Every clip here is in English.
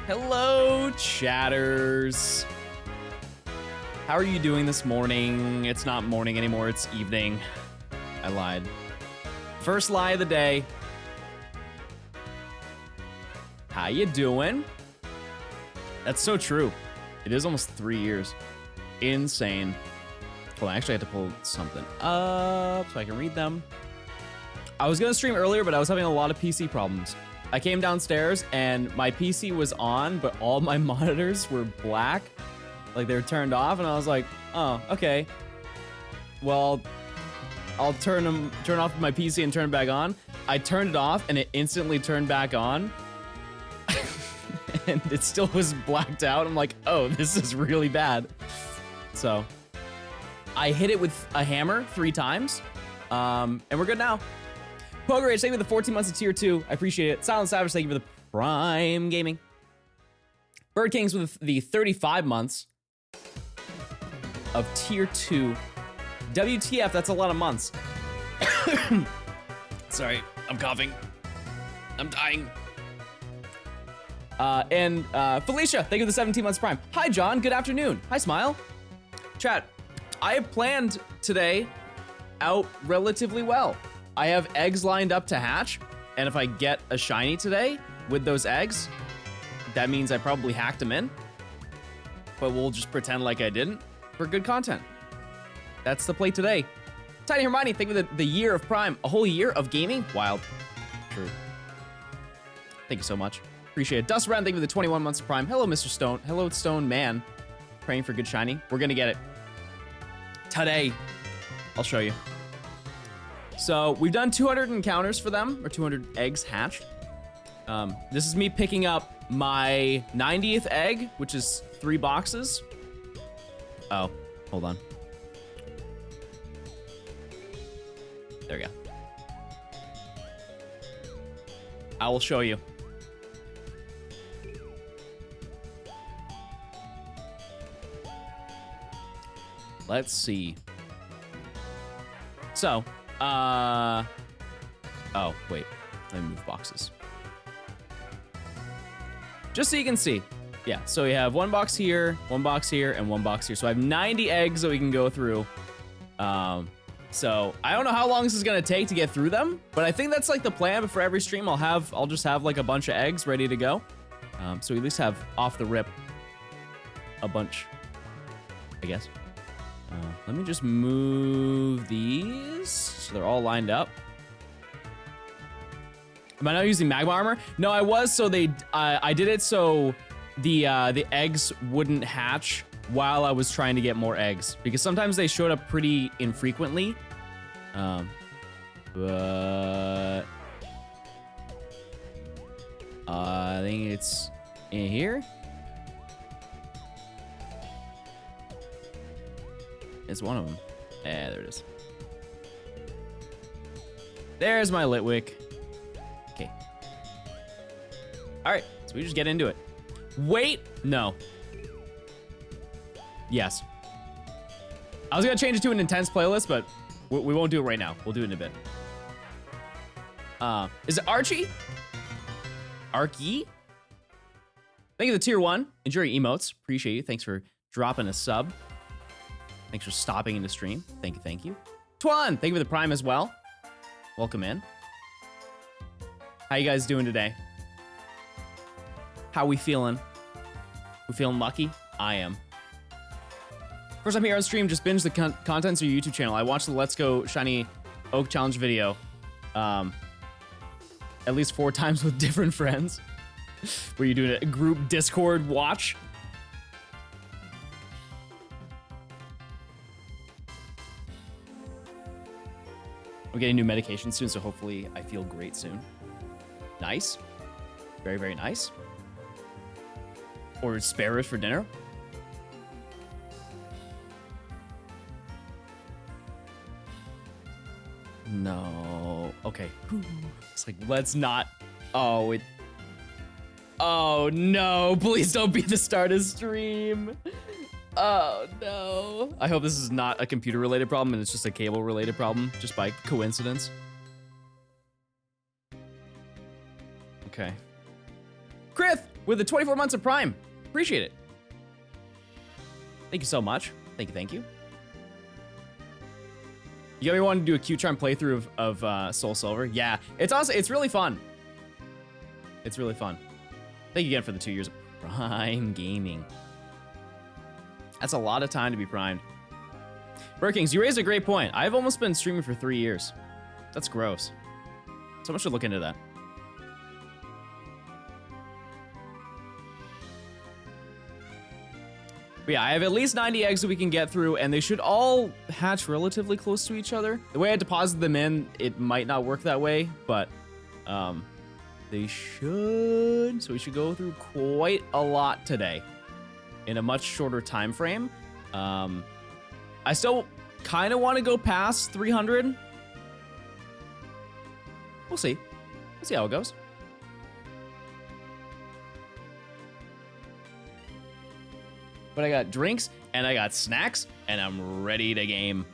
Hello, chatters. How are you doing this morning? It's not morning anymore, it's evening. I lied. First lie of the day. How you doing? That's so true. It is almost 3 years. Insane. Hold on, actually I have to pull something up so I can read them. I was gonna stream earlier, but I was having a lot of PC problems. I came downstairs and my PC was on, but all my monitors were black. Like they were turned off, and I was like, oh, okay. Well, I'll turn off my PC and turn it back on. I turned it off and it instantly turned back on. And it still was blacked out. I'm like, oh, this is really bad. So I hit it with a hammer 3 times. And we're good now. Poker Rage, thank you for the 14 months of tier 2. I appreciate it. Silent Savage, thank you for the Prime Gaming. Bird Kings with the 35 months of tier 2. WTF, that's a lot of months. Sorry, I'm coughing. I'm dying. And Felicia, thank you for the 17 months Prime. Hi, John, good afternoon. Hi, Smile. Chat, I have planned today out relatively well. I have eggs lined up to hatch, and if I get a shiny today with those eggs, that means I probably hacked them in, but we'll just pretend like I didn't for good content. That's the play today. Tiny Hermione, thank you for the year of Prime. A whole year of gaming? Wild. True. Thank you so much. Appreciate it. Dust Brown, thank you for the 21 months of Prime. Hello, Mr. Stone. Hello, Stone Man. Praying for good shiny. We're gonna get it. Today. I'll show you. So we've done 200 encounters for them, or 200 eggs hatched. This is me picking up my 90th egg, which is 3 boxes. Oh, hold on. There we go. I will show you. Let's see. So, oh, wait, let me move boxes. Just so you can see. Yeah, so we have 1 box here, 1 box here, and 1 box here. So I have 90 eggs that we can go through. So I don't know how long this is gonna take to get through them, but I think that's like the plan. But for every stream, I'll just have like a bunch of eggs ready to go. So we at least have off the rip a bunch, I guess. Let me just move these so they're all lined up. Am I not using magma armor? No, I was. So I did it so the eggs wouldn't hatch while I was trying to get more eggs, because sometimes they showed up pretty infrequently. But I think it's in here. It's one of them. Yeah, there it is. There's my Litwick. Okay. All right, so we just get into it. Wait, no. Yes. I was gonna change it to an intense playlist, but we won't do it right now. We'll do it in a bit. Is it Archie? Arky? Thank you for the tier 1. Enjoy your emotes. Appreciate you. Thanks for dropping a sub. Thanks for stopping in the stream. Thank you, thank you. Twan, thank you for the Prime as well. Welcome in. How you guys doing today? How we feeling? We feeling lucky? I am. First time here on stream, just binge the contents of your YouTube channel. I watched the Let's Go Shiny Oak Challenge video at least 4 times with different friends. Were you doing a group Discord watch? I'm getting new medication soon, so hopefully I feel great soon. Nice. Very, very nice. Ordered spare ribs for dinner. No. Okay. It's like, let's not. Oh, it. Oh, no. Please don't be the start of stream. Oh, no. I hope this is not a computer-related problem and it's just a cable-related problem, just by coincidence. Okay. Krith, with the 24 months of Prime. Appreciate it. Thank you so much. Thank you, thank you. You got me wanting to do a Q-Charm playthrough of Soul Silver? Yeah, it's awesome. It's really fun. It's really fun. Thank you again for the 2 years of Prime Gaming. That's a lot of time to be primed. Burkings, you raised a great point. I've almost been streaming for 3 years. That's gross. Someone should look into that. But yeah, I have at least 90 eggs that we can get through, and they should all hatch relatively close to each other. The way I deposited them in, it might not work that way, but they should. So we should go through quite a lot today in a much shorter time frame. I still kind of want to go past 300. We'll see. We'll see how it goes. But I got drinks and I got snacks and I'm ready to game.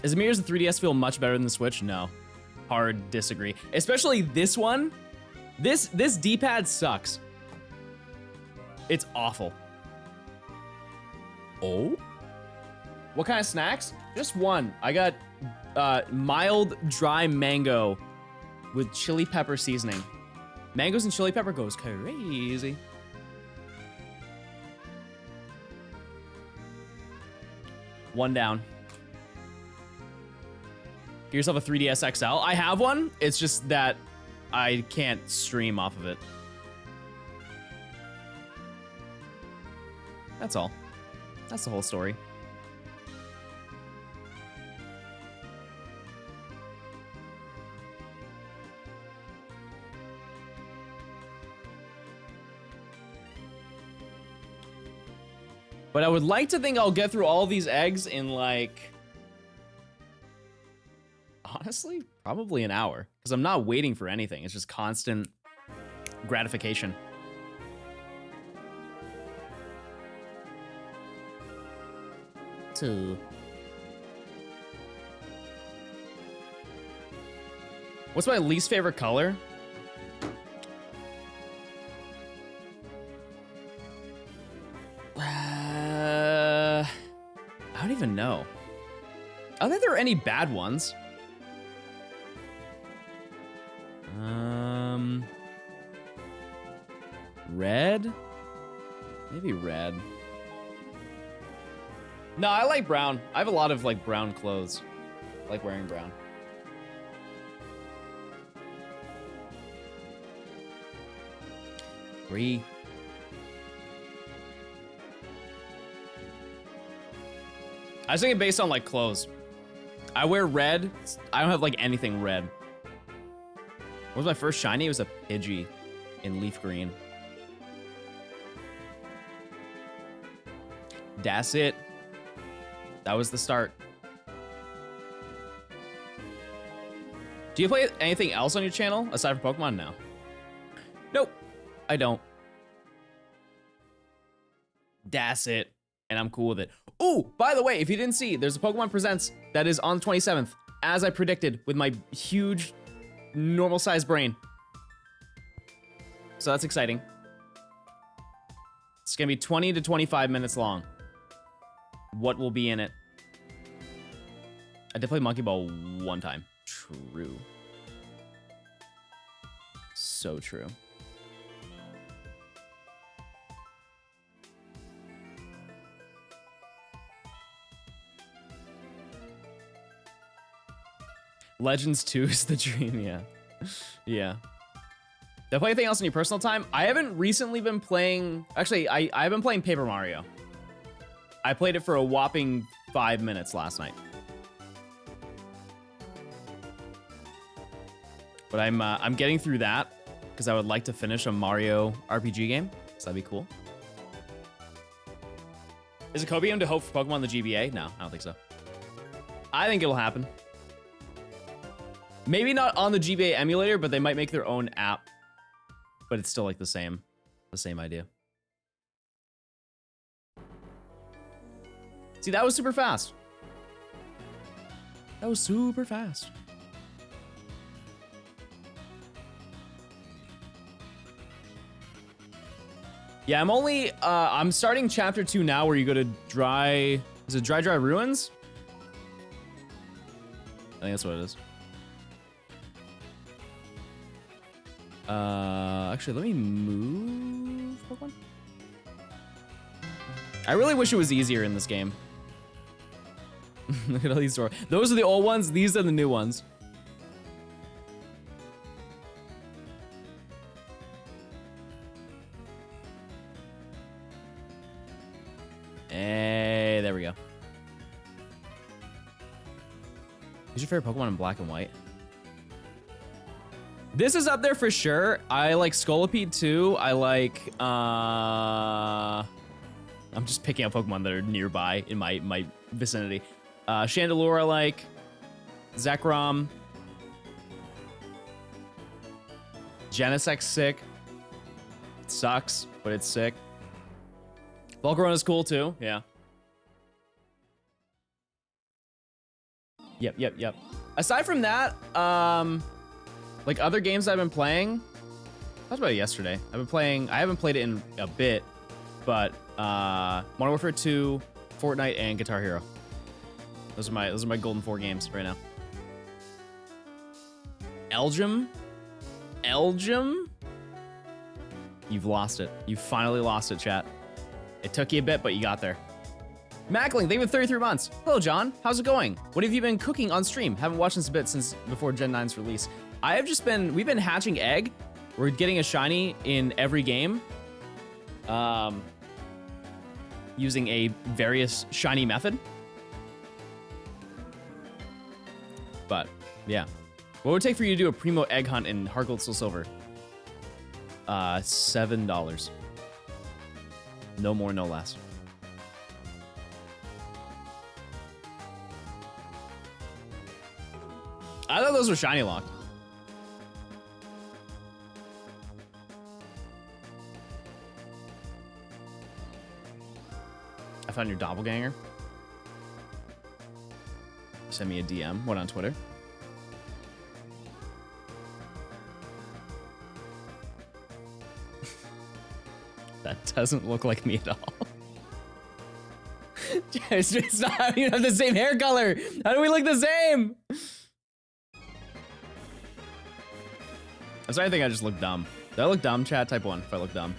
Does the mirrors of the 3DS feel much better than the Switch? No. Hard disagree. Especially this one. This D-pad sucks. It's awful. Oh? What kind of snacks? Just one. I got mild dry mango with chili pepper seasoning. Mangoes and chili pepper goes crazy. One down. Get yourself a 3DS XL. I have one. It's just that I can't stream off of it. That's all. That's the whole story. But I would like to think I'll get through all these eggs in like, honestly, probably an hour. Because I'm not waiting for anything. It's just constant gratification. Two. What's my least favorite color? I don't even know. I don't think there are any bad ones. Red? Maybe red. No, I like brown. I have a lot of like brown clothes. I like wearing brown. Three. I was thinking based on like clothes. I wear red. I don't have like anything red. What was my first shiny? It was a Pidgey in leaf green. That's it. That was the start. Do you play anything else on your channel aside from Pokemon? No. Nope. I don't. That's it. And I'm cool with it. Ooh, by the way, if you didn't see, there's a Pokemon Presents that is on the 27th, as I predicted with my huge, normal-sized brain. So that's exciting. It's gonna be 20 to 25 minutes long. What will be in it? I did play Monkey Ball one time. True. So true. Legends 2 is the dream, yeah. Yeah. Did I play anything else in your personal time? I haven't recently been playing... Actually, I've been playing Paper Mario. I played it for a whopping 5 minutes last night. But I'm getting through that because I would like to finish a Mario RPG game. So that'd be cool. Is it copium to hope for Pokemon on the GBA? No, I don't think so. I think it'll happen. Maybe not on the GBA emulator, but they might make their own app. But it's still like the same idea. See, that was super fast. That was super fast. Yeah, I'm starting chapter 2 now where you go to is it Dry Ruins? I think that's what it is. Actually, let me move Pokemon. I really wish it was easier in this game. Look at all these doors. Those are the old ones. These are the new ones. Hey, there we go. Who's your favorite Pokemon in black and white? This is up there for sure. I like Scolipede too. I like, I'm just picking up Pokemon that are nearby in my vicinity. Chandelure I like. Zekrom. Genesec's sick. It sucks, but it's sick. Volcarona's cool too, yeah. Yep. Aside from that, like other games I've been playing, I talked about it yesterday. I haven't played it in a bit, but Modern Warfare 2, Fortnite, and Guitar Hero. Those are my golden 4 games right now. Elgium? You've lost it. You finally lost it, chat. It took you a bit, but you got there. Mackling, thank you for 33 months. Hello, John. How's it going? What have you been cooking on stream? Haven't watched this a bit since before Gen 9's release. We've been hatching egg. We're getting a shiny in every game. Using a various shiny method. But, yeah. What would it take for you to do a primo egg hunt in Heart Gold Soul Silver? $7. No more, no less. I thought those were shiny locked. I found your doppelganger. Send me a DM. What, on Twitter? That doesn't look like me at all. It's not, you have the same hair color. How do we look the same? I'm sorry, I think I just look dumb. Did I look dumb, chat? Type 1 if I look dumb.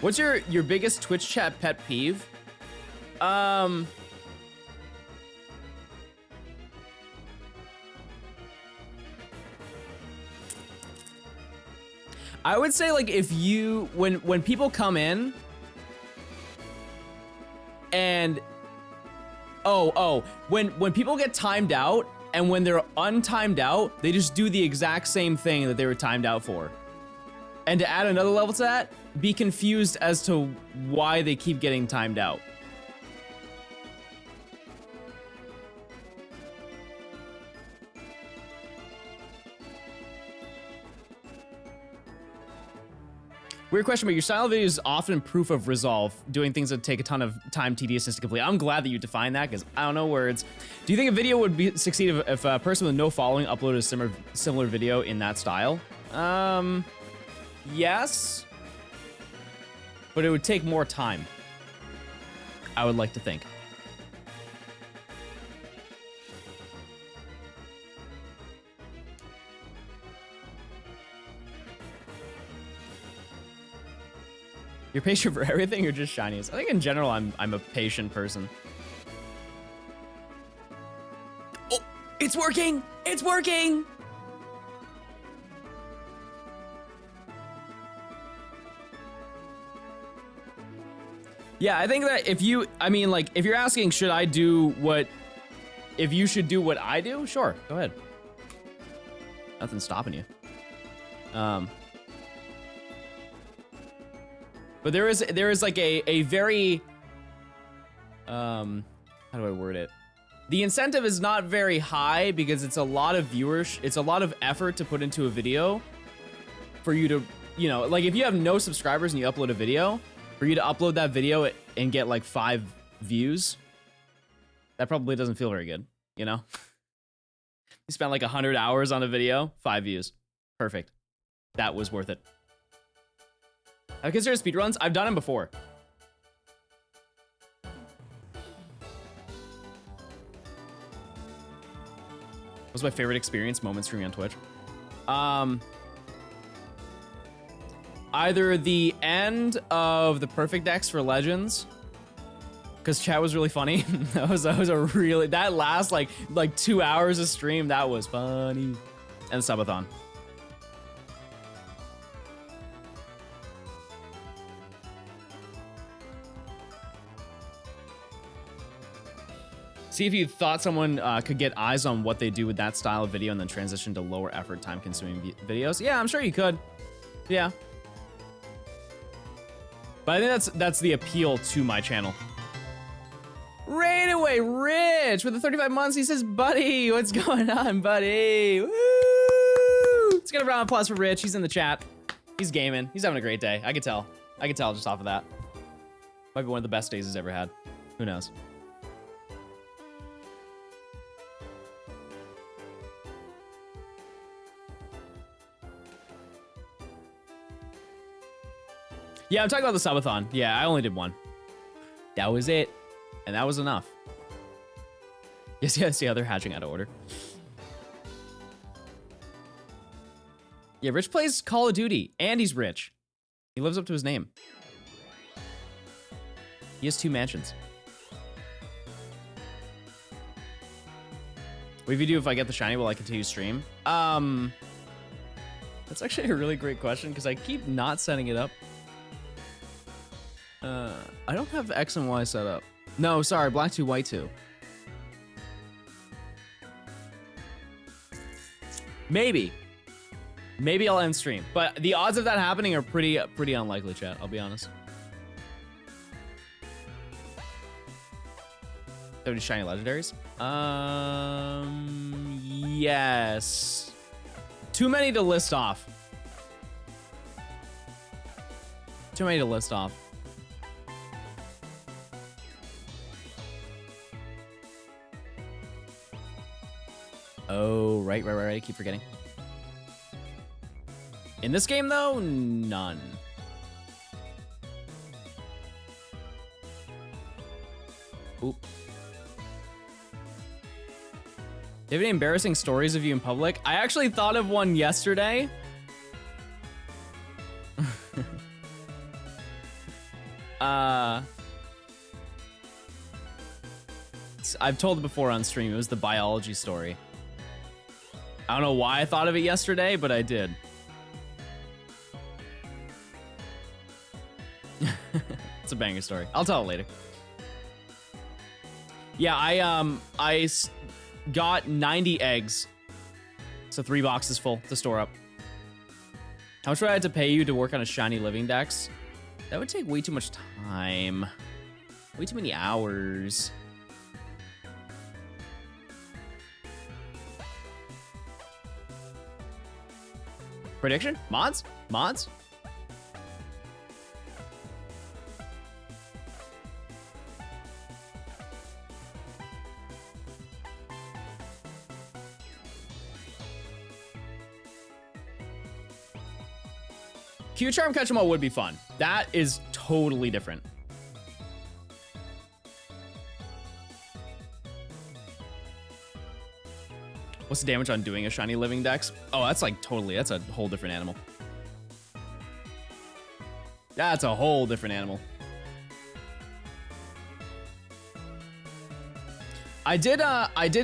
What's your biggest Twitch chat pet peeve? I would say, like, if you when people come in and when people get timed out and when they're untimed out, they just do the exact same thing that they were timed out for. And to add another level to that, be confused as to why they keep getting timed out. Weird question, but your style video is often proof of resolve, doing things that take a ton of time, tediousness to complete. I'm glad that you define that, because I don't know words. Do you think a video would succeed if a person with no following uploaded a similar video in that style? Yes. But it would take more time, I would like to think. You're patient for everything or just shinies? I think in general, I'm a patient person. Oh, it's working! It's working! Yeah, I think that if you're asking, should I do what, if you should do what I do? Sure, go ahead. Nothing's stopping you. But there is like a very, how do I word it? The incentive is not very high because it's a lot of it's a lot of effort to put into a video for you to, like if you have no subscribers and you upload a video, for you to upload that video and get like 5 views, that probably doesn't feel very good, You spent like 100 hours on a video, 5 views. Perfect. That was worth it. I consider speedruns. I've done them before. What was my favorite experience moment streaming on Twitch? Either the end of the Perfect Decks for Legends, because chat was really funny. that was a really, that last like 2 hours of stream, that was funny. And subathon. See if you thought someone could get eyes on what they do with that style of video and then transition to lower effort, time consuming videos. Yeah, I'm sure you could. Yeah. But I think that's the appeal to my channel. Raid away, Rich, with the 35 months. He says, buddy, what's going on, buddy? Woo! Let's get a round of applause for Rich. He's in the chat. He's gaming. He's having a great day. I could tell. I could tell just off of that. Might be one of the best days he's ever had. Who knows? Yeah, I'm talking about the subathon. Yeah, I only did one. That was it. And that was enough. Yes, yes, yeah, they're hatching out of order. Yeah, Rich plays Call of Duty, and he's rich. He lives up to his name. He has 2 mansions. What do you do if I get the shiny? Will I continue stream? That's actually a really great question, because I keep not setting it up. I don't have X and Y set up. No, sorry, black 2, white 2. Maybe I'll end stream, but the odds of that happening are pretty unlikely, chat. I'll be honest. 30 shiny legendaries. Yes. Too many to list off. Too many to list off. Oh, right. I keep forgetting. In this game, though, none. Oop. Do you have any embarrassing stories of you in public? I actually thought of one yesterday. I've told it before on stream. It was the biology story. I don't know why I thought of it yesterday, but I did. It's a banger story. I'll tell it later. Yeah, I got 90 eggs. So 3 boxes full to store up. How much would I have to pay you to work on a shiny living dex? That would take way too much time. Way too many hours. Prediction? Mods? Mods? Q-Charm Catch 'em All would be fun. That is totally different. What's the damage on doing a shiny living dex? Oh, that's like totally, that's a whole different animal. That's a whole different animal. I did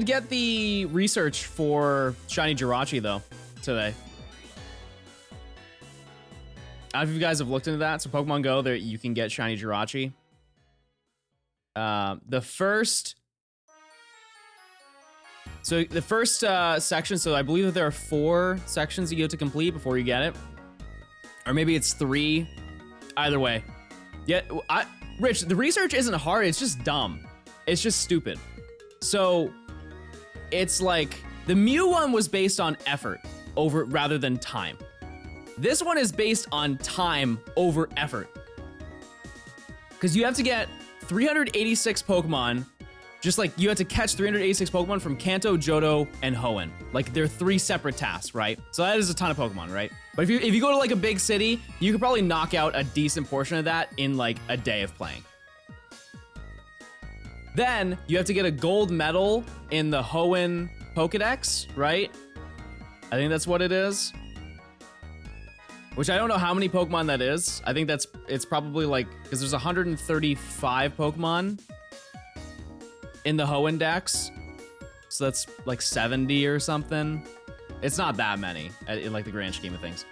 get the research for shiny Jirachi though today. I don't know if you guys have looked into that. So Pokemon Go, there you can get shiny Jirachi. The first section, so I believe that there are 4 sections you get to complete before you get it. Or maybe it's 3. Either way. Yeah, Rich, the research isn't hard, it's just dumb. It's just stupid. So, it's like, the Mew one was based on effort rather than time. This one is based on time over effort. Because you have to get 386 Pokemon Just like you have to catch 386 Pokemon from Kanto, Johto, and Hoenn. Like they're 3 separate tasks, right? So that is a ton of Pokemon, right? But if you go to like a big city, you could probably knock out a decent portion of that in like a day of playing. Then you have to get a gold medal in the Hoenn Pokedex, right? I think that's what it is. Which I don't know how many Pokemon that is. I think it's probably like, because there's 135 Pokemon in the Hoenn Dex. So that's like 70 or something. It's not that many in like the grand scheme of things.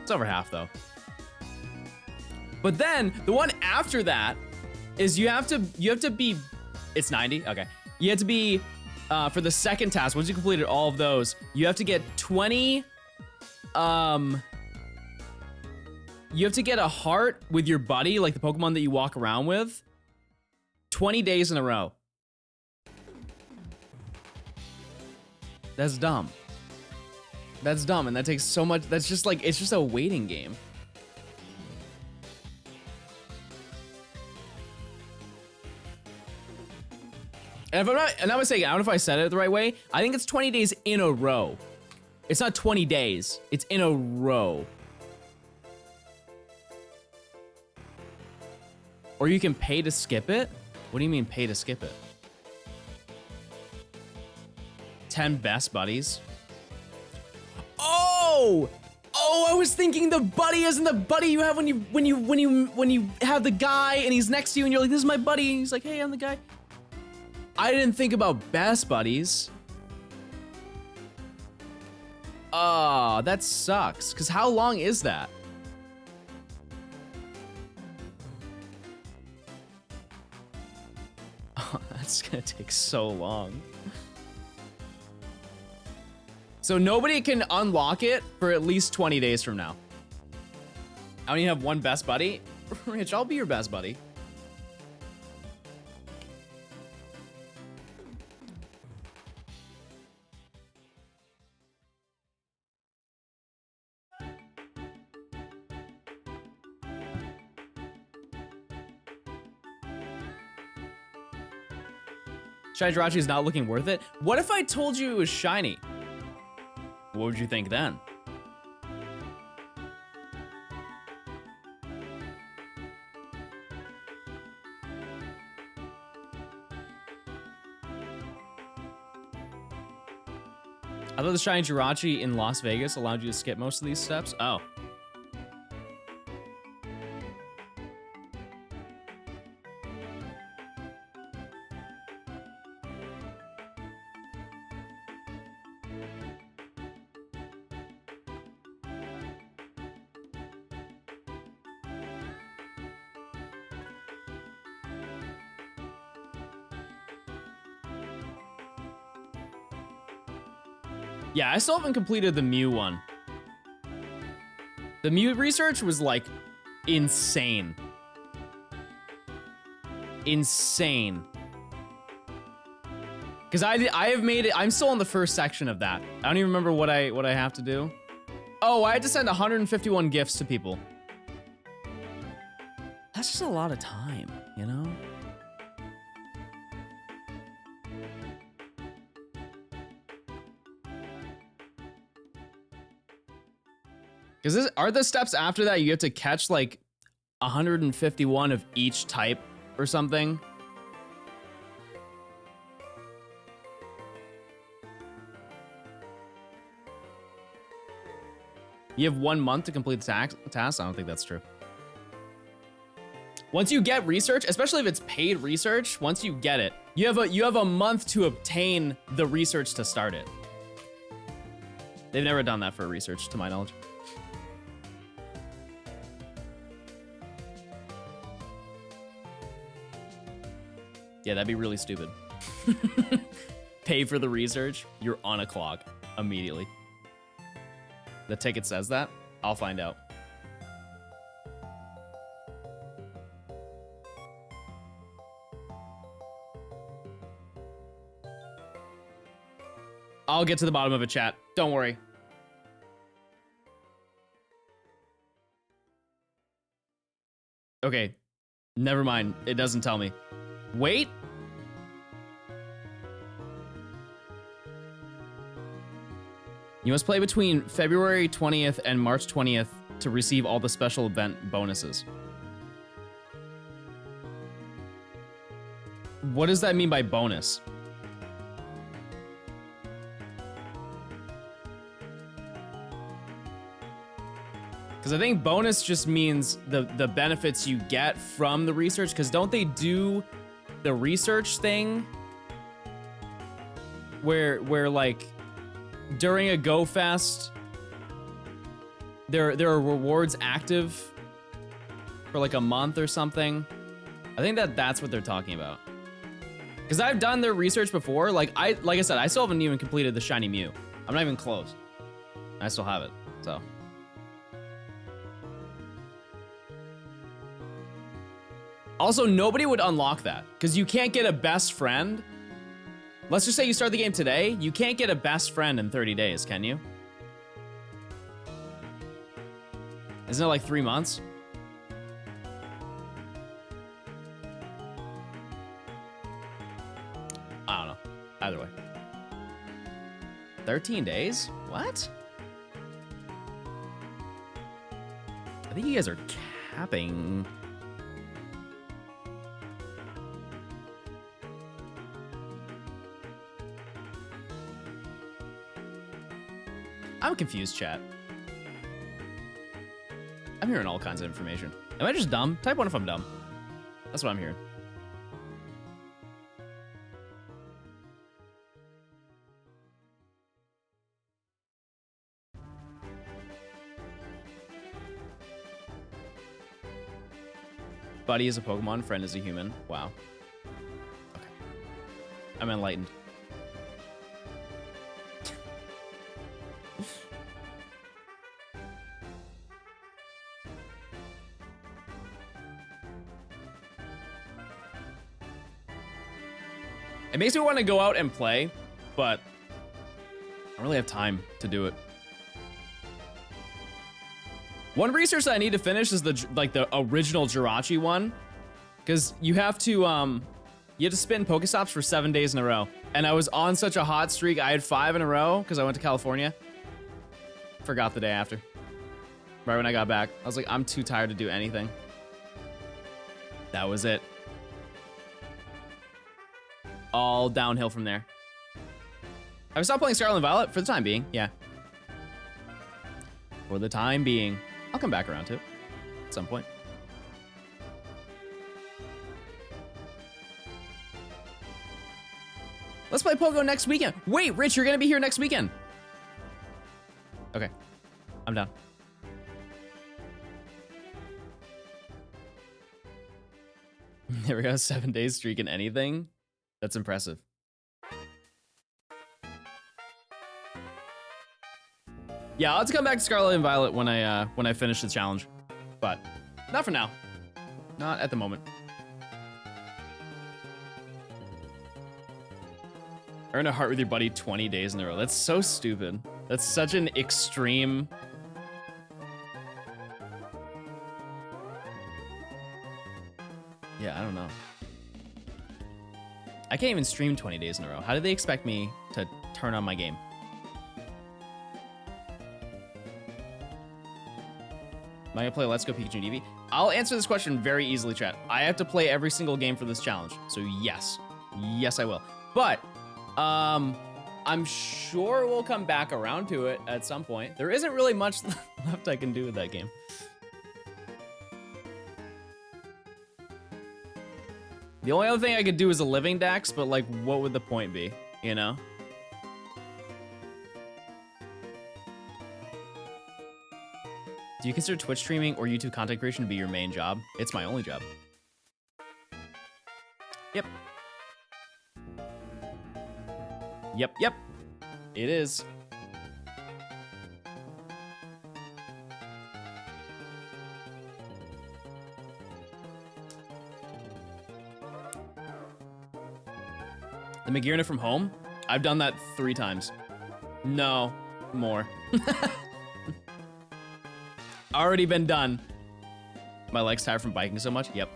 It's over half though. But then the one after that is you have to be, it's 90, okay. You have to be, for the second task, once you completed all of those, you have to get 20, you have to get a heart with your buddy, like the Pokemon that you walk around with, 20 days in a row. That's dumb. That's dumb, and that takes so much, that's just like, it's just a waiting game. And if I'm not, and I was saying, I don't know if I said it the right way. I think it's 20 days in a row. It's not 20 days. It's in a row. Or you can pay to skip it? What do you mean pay to skip it? 10 best buddies. Oh! Oh, I was thinking the buddy isn't the buddy you have when you have the guy and he's next to you and you're like, this is my buddy, and he's like, hey, I'm the guy. I didn't think about best buddies. Oh, that sucks. Because how long is that? Oh, that's gonna take so long. So nobody can unlock it for at least 20 days from now. I only have one best buddy. Rich, I'll be your best buddy. Shiny Jirachi is not looking worth it. What if I told you it was shiny? What would you think then? I thought the Shiny Jirachi in Las Vegas allowed you to skip most of these steps. Oh. Yeah, I still haven't completed the Mew one. The Mew research was like insane. Insane. Because I have made it, I'm still in the first section of that. I don't even remember what I have to do. Oh, I had to send 151 gifts to people. That's just a lot of time, you know? Because are the steps after that you have to catch like 151 of each type or something? You have 1 month to complete the task? I don't think that's true. Once you get research, especially if it's paid research, once you get it, you have a month to obtain the research to start it. They've never done that for research, to my knowledge. Yeah, that'd be really stupid. Pay for the research, you're on a clock immediately. The ticket says that? I'll find out. I'll get to the bottom of it, chat. Don't worry. Okay, never mind. It doesn't tell me. Wait, You must play between February 20th and March 20th to receive all the special event bonuses. What does that mean by bonus? Because I think bonus just means the benefits you get from the research. Because don't they do the research thing where like during a Go Fest there are rewards active for like a month or something? I think that's what they're talking about. Because I've done their research before. Like I said, I still haven't even completed the shiny Mew. I'm not even close. I still have it. So. Also, nobody would unlock that because you can't get a best friend. Let's just say you start the game today. You can't get a best friend in 30 days, can you? Isn't it like 3 months? I don't know. Either way. 13 days? What? I think you guys are capping. I'm confused, chat. I'm hearing all kinds of information. Am I just dumb? Type 1 if I'm dumb. That's what I'm hearing. Buddy is a Pokemon, friend is a human. Wow. Okay. I'm enlightened. It makes me want to go out and play, but I don't really have time to do it. One research that I need to finish is the original Jirachi one, because you have to spin Pokestops for 7 days in a row. And I was on such a hot streak. I had 5 in a row because I went to California. Forgot the day after. Right when I got back, I was like, I'm too tired to do anything. That was it. All downhill from there. Have I stopped playing Scarlet and Violet? For the time being, yeah. For the time being. I'll come back around to it at some point. Let's play Pogo next weekend. Wait, Rich, you're gonna be here next weekend. Okay, I'm down. There we go, 7 days streak in anything. That's impressive. Yeah, I'll have to come back to Scarlet and Violet when I finish the challenge, but not for now. Not at the moment. Earn a heart with your buddy 20 days in a row. That's so stupid. That's such an extreme. Yeah, I don't know. I can't even stream 20 days in a row. How do they expect me to turn on my game? Am I gonna play Let's Go Pikachu and Eevee? I'll answer this question very easily, chat. I have to play every single game for this challenge. So yes. Yes, I will. But, I'm sure we'll come back around to it at some point. There isn't really much left I can do with that game. The only other thing I could do is a living dex, but like, what would the point be, you know? Do you consider Twitch streaming or YouTube content creation to be your main job? It's my only job. Yep. Yep. It is. The McGearna from home? I've done that 3 times. No, more. Already been done. My leg's tired from biking so much? Yep.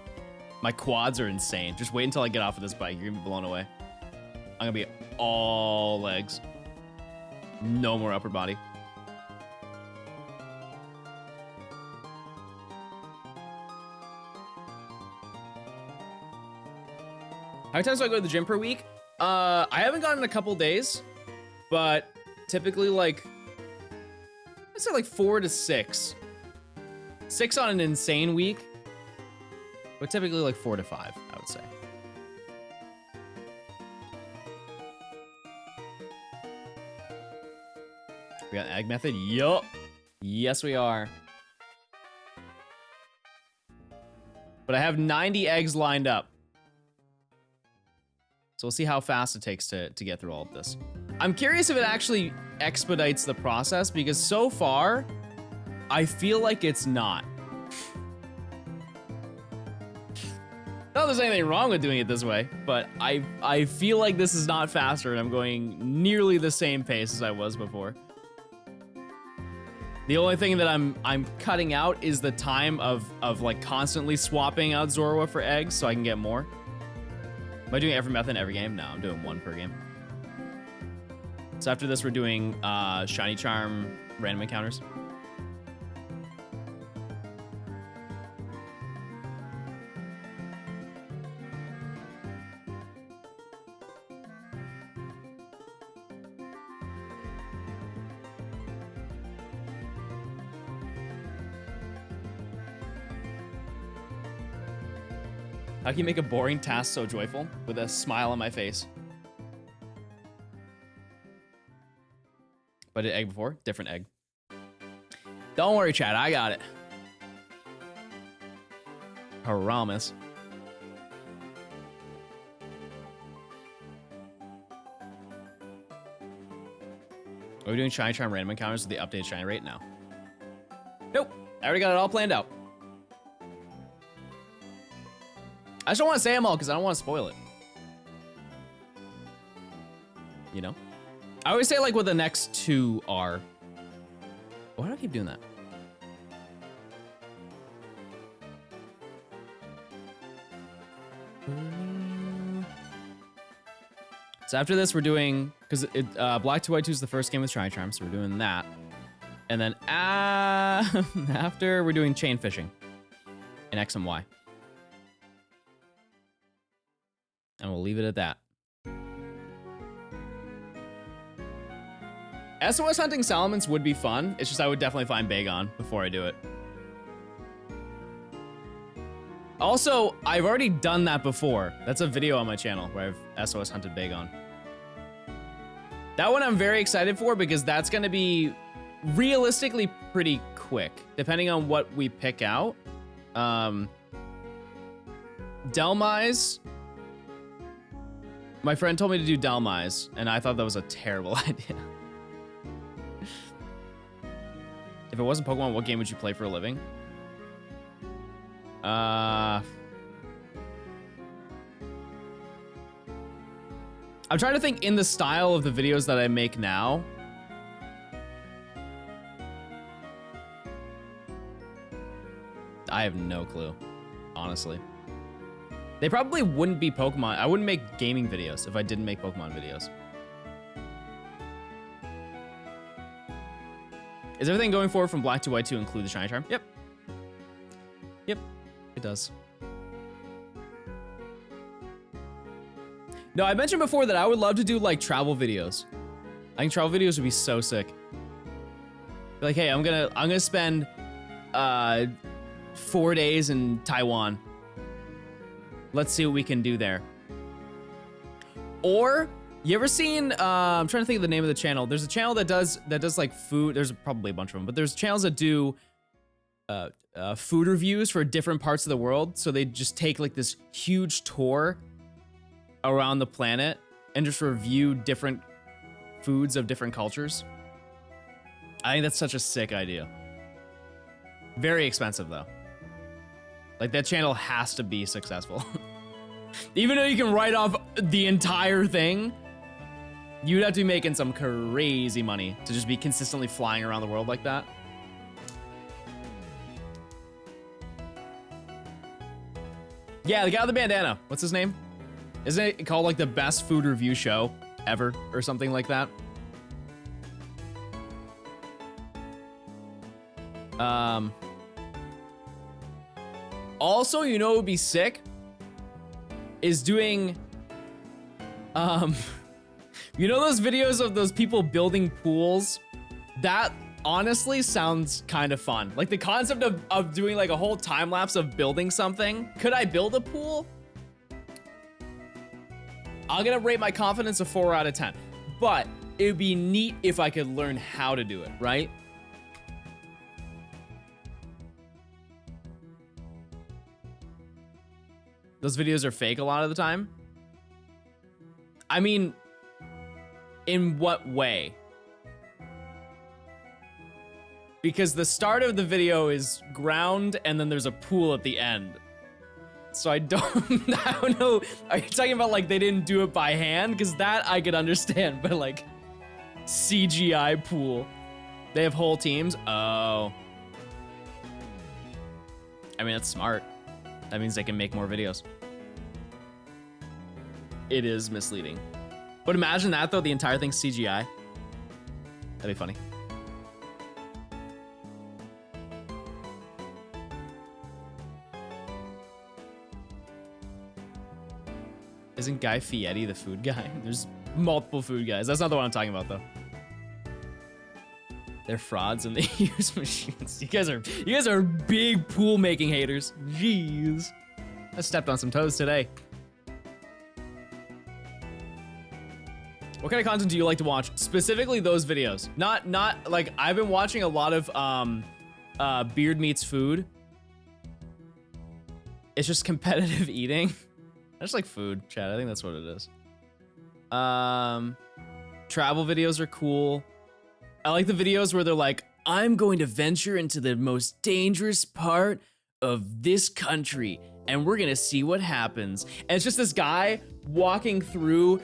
My quads are insane. Just wait until I get off of this bike. You're gonna be blown away. I'm gonna be all legs. No more upper body. How many times do I go to the gym per week? I haven't gone in a couple days, but typically like, I'd say like 4 to 6. 6 on an insane week, but typically like 4 to 5, I would say. We got egg method? Yup. Yes, we are. But I have 90 eggs lined up. So we'll see how fast it takes to get through all of this. I'm curious if it actually expedites the process, because so far, I feel like it's not. Not that there's anything wrong with doing it this way, but I feel like this is not faster and I'm going nearly the same pace as I was before. The only thing that I'm cutting out is the time of like constantly swapping out Zorua for eggs so I can get more. Am I doing every method in every game? No, I'm doing 1 per game. So after this, we're doing Shiny Charm random encounters. How can you make a boring task so joyful? With a smile on my face. But did egg before? Different egg. Don't worry, chat. I got it. Haramis. Are we doing Shiny Charm random encounters with the updated shiny rate? No. Nope. I already got it all planned out. I just don't want to say them all because I don't want to spoil it. You know? I always say like what the next 2 are. Why do I keep doing that? So after this, we're doing, because Black 2 White 2 is the first game with Shiny Charm, so we're doing that. And then after, we're doing chain fishing in X and Y. And we'll leave it at that. SOS hunting salamence would be fun. It's just I would definitely find Bagon before I do it. Also, I've already done that before. That's a video on my channel where I've SOS hunted Bagon. That one I'm very excited for because that's going to be realistically pretty quick, depending on what we pick out. Delmise. My friend told me to do Delmise, and I thought that was a terrible idea. If it wasn't Pokemon, what game would you play for a living? I'm trying to think in the style of the videos that I make now. I have no clue, honestly. They probably wouldn't be Pokemon. I wouldn't make gaming videos if I didn't make Pokemon videos. Is everything going forward from Black to White to include the Shiny Charm? Yep. Yep, it does. No, I mentioned before that I would love to do like travel videos. I think travel videos would be so sick. Like, hey, I'm gonna spend 4 days in Taiwan. Let's see what we can do there. Or you ever seen? I'm trying to think of the name of the channel. There's a channel that does like food. There's probably a bunch of them, but there's channels that do food reviews for different parts of the world. So they just take like this huge tour around the planet and just review different foods of different cultures. I think that's such a sick idea. Very expensive though. Like that channel has to be successful. Even though you can write off the entire thing, you'd have to be making some crazy money to just be consistently flying around the world like that. Yeah, the guy with the bandana. What's his name? Isn't it called like the best food review show ever or something like that? Also, you know what would be sick? Is doing, you know those videos of those people building pools? That honestly sounds kind of fun. Like the concept of doing like a whole time lapse of building something. Could I build a pool? I'm gonna rate my confidence a 4 out of 10. But it would be neat if I could learn how to do it, right? Those videos are fake a lot of the time. I mean, in what way? Because the start of the video is ground and then there's a pool at the end. So I don't know. Are you talking about like they didn't do it by hand? Because that I could understand, but like CGI pool. They have whole teams? Oh. I mean, that's smart. That means they can make more videos. It is misleading. But imagine that though, the entire thing's CGI. That'd be funny. Isn't Guy Fieri the food guy? There's multiple food guys. That's not the one I'm talking about though. They're frauds and they use machines. You guys are big pool making haters. Jeez. I stepped on some toes today. What kind of content do you like to watch? Specifically those videos. Not like I've been watching a lot of Beard Meets Food. It's just competitive eating. I just like food, chat. I think that's what it is. Travel videos are cool. I like the videos where they're like, I'm going to venture into the most dangerous part of this country and we're gonna see what happens. And it's just this guy walking through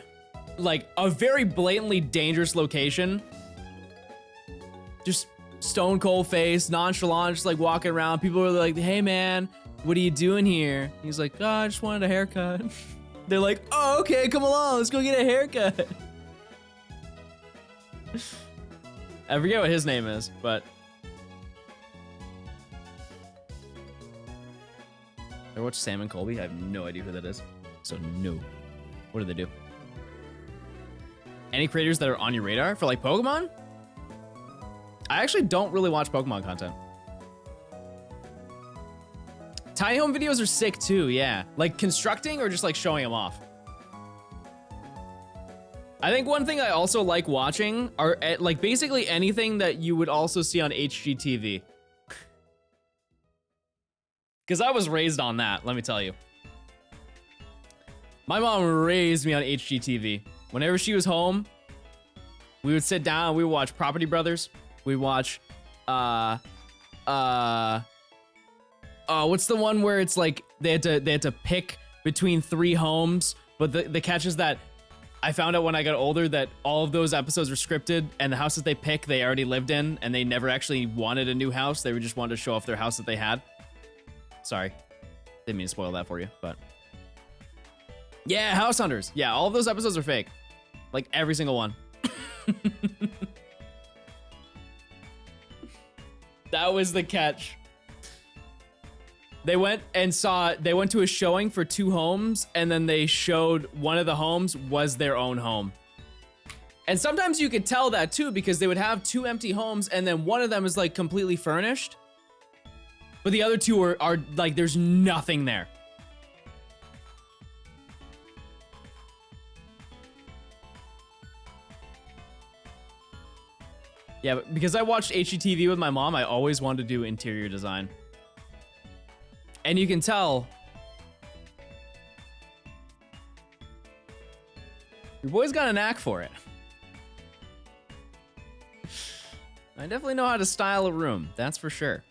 like a very blatantly dangerous location. Just stone cold face, nonchalant, just like walking around. People are like, hey man, what are you doing here? He's like, oh, I just wanted a haircut. They're like, oh, okay, come along, let's go get a haircut. I forget what his name is, but I watched Sam and Colby. I have no idea who that is. So no. What do they do? Any creators that are on your radar for like Pokemon? I actually don't really watch Pokemon content. Tiny home videos are sick too, yeah. Like constructing or just like showing them off. I think one thing I also like watching are like basically anything that you would also see on HGTV. Because I was raised on that, let me tell you. My mom raised me on HGTV. Whenever she was home, we would sit down, we would watch Property Brothers. We'd watch, what's the one where it's like they had to pick between 3 homes, but the catch is that I found out when I got older that all of those episodes were scripted and the houses they pick they already lived in and they never actually wanted a new house. They just wanted to show off their house that they had. Sorry, didn't mean to spoil that for you, but yeah, House Hunters. Yeah, all of those episodes are fake, like every single one. That was the catch. They went to a showing for 2 homes and then they showed one of the homes was their own home. And sometimes you could tell that too because they would have 2 empty homes and then one of them is like completely furnished. But the other 2 are like, there's nothing there. Yeah, but because I watched HGTV with my mom, I always wanted to do interior design. And you can tell your boy's got a knack for it. I definitely know how to style a room, that's for sure.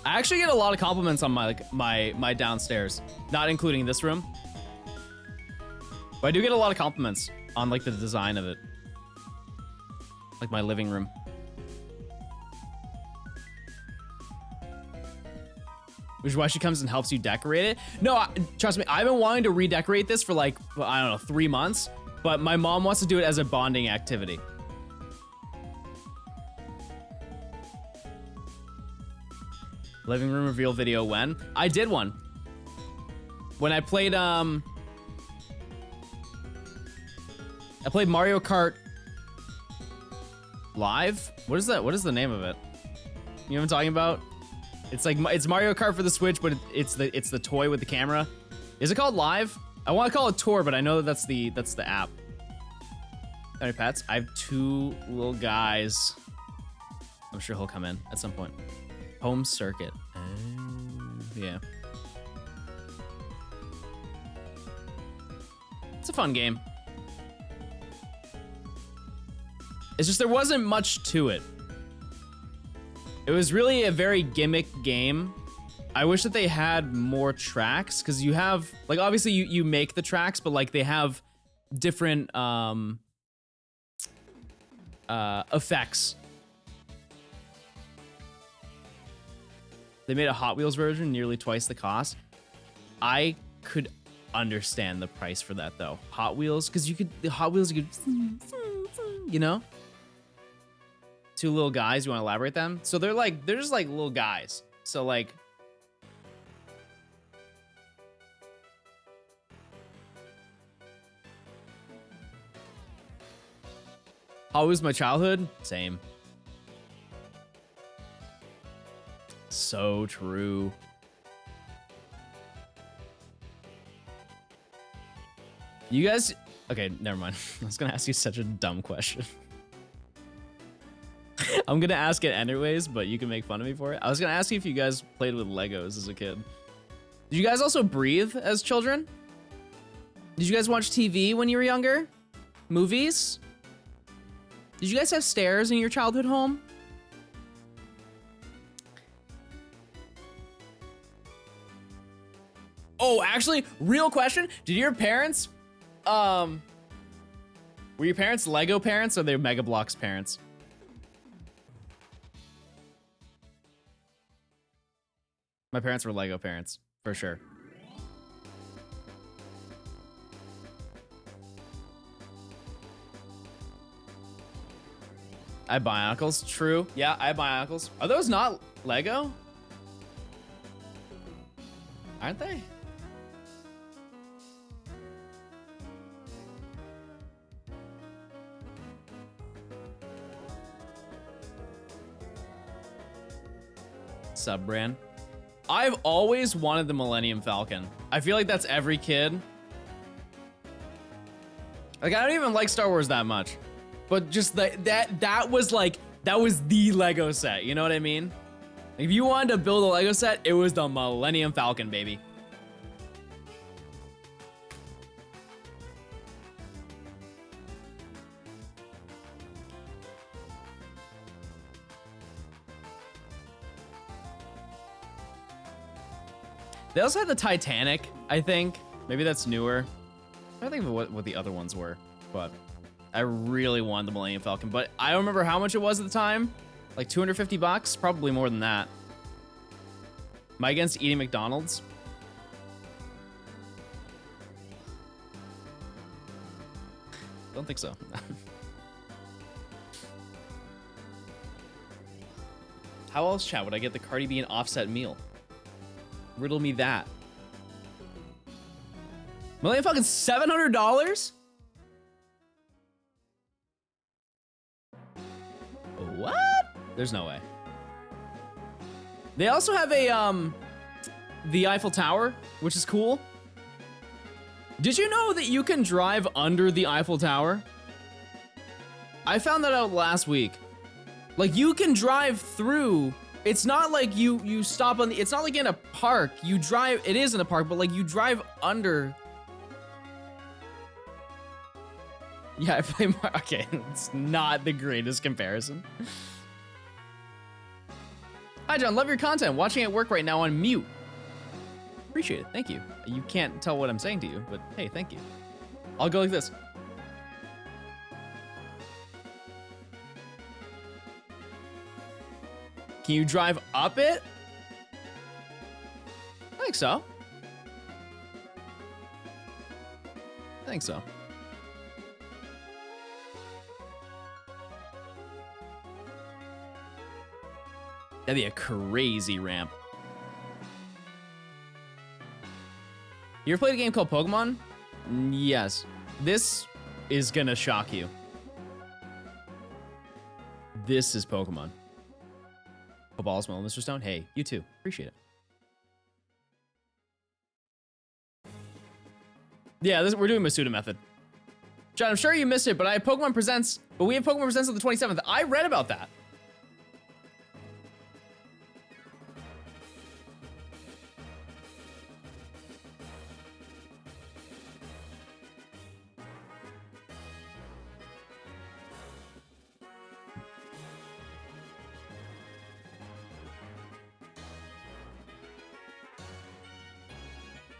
I actually get a lot of compliments on my downstairs, not including this room. But I do get a lot of compliments on like the design of it. Like my living room. which is why she comes and helps you decorate it. No, trust me, I've been wanting to redecorate this for like, I don't know, 3 months, but my mom wants to do it as a bonding activity. Living room reveal video when? I did one. When I played Mario Kart Live? What is that? What is the name of it? You know what I'm talking about? It's like, it's Mario Kart for the Switch, but it's the toy with the camera. Is it called Live? I want to call it Tour, but I know that's the app. Any pets? I have 2 little guys. I'm sure he'll come in at some point. Home circuit. Yeah. It's a fun game. It's just there wasn't much to it. It was really a very gimmick game. I wish that they had more tracks, because you have, like, obviously you make the tracks, but like they have different effects. They made a Hot Wheels version nearly twice the cost. I could understand the price for that though. Hot Wheels, because the Hot Wheels, you could, you know? 2 little guys, you want to elaborate them? So they're just like little guys. So like, Hot Wheels my childhood? Same. So true. You guys, okay, never mind. I was gonna ask you such a dumb question. I'm gonna ask it anyways, but you can make fun of me for it. I was gonna ask you if you guys played with Legos as a kid. Did you guys also breathe as children? Did you guys watch TV when you were younger? Movies? Did you guys have stairs in your childhood home? Oh, actually, real question. Did your parents, were your parents Lego parents or they Mega Bloks parents? My parents were Lego parents, for sure. I have Bionicles, true. Yeah, I have Bionicles. Are those not Lego? Aren't they? Sub-brand. I've always wanted the Millennium Falcon. I feel like that's every kid. Like, I don't even like Star Wars that much, but just that was like, that was the Lego set. You know what I mean? If you wanted to build a Lego set, it was the Millennium Falcon, baby. They also had the Titanic, I think. Maybe that's newer. I don't think of what the other ones were, but I really wanted the Millennium Falcon, but I don't remember how much it was at the time. Like 250 bucks, probably more than that. Am I against eating McDonald's? Don't think so. How else, chat, would I get the Cardi B and Offset meal? Riddle me that. Millennium Falcon, $700? What? There's no way. They also have a the Eiffel Tower, which is cool. Did you know that you can drive under the Eiffel Tower? I found that out last week. Like, you can drive through. It's not like you stop on the, it's not like in a park. You drive, it is in a park, but like you drive under. Yeah, I play more, okay, it's not the greatest comparison. Hi John, love your content. Watching at work right now on mute. Appreciate it, thank you. You can't tell what I'm saying to you, but hey, thank you. I'll go like this. Can you drive up it? think so. I think so. That'd be a crazy ramp. You ever played a game called Pokemon? Yes. This is gonna shock you. This is Pokemon. Hope all is well, Mr. Stone. Hey, you too. Appreciate it. Yeah, we're doing Masuda method. John, I'm sure you missed it, but I have Pokemon Presents, but we have Pokemon Presents on the 27th. I read about that.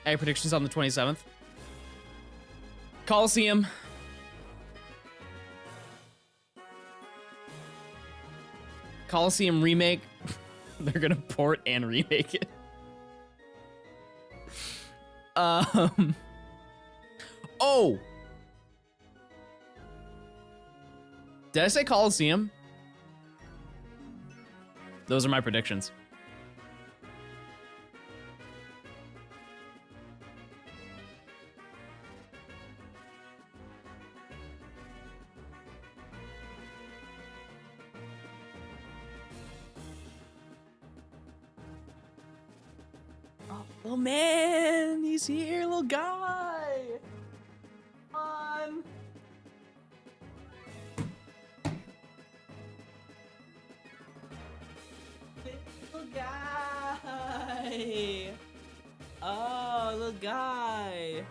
Any predictions on the 27th? Coliseum. Coliseum remake. They're gonna port and remake it. Oh! Did I say Coliseum? Those are my predictions. Oh man, he's here, little guy. Come on. Little guy. Oh, little guy.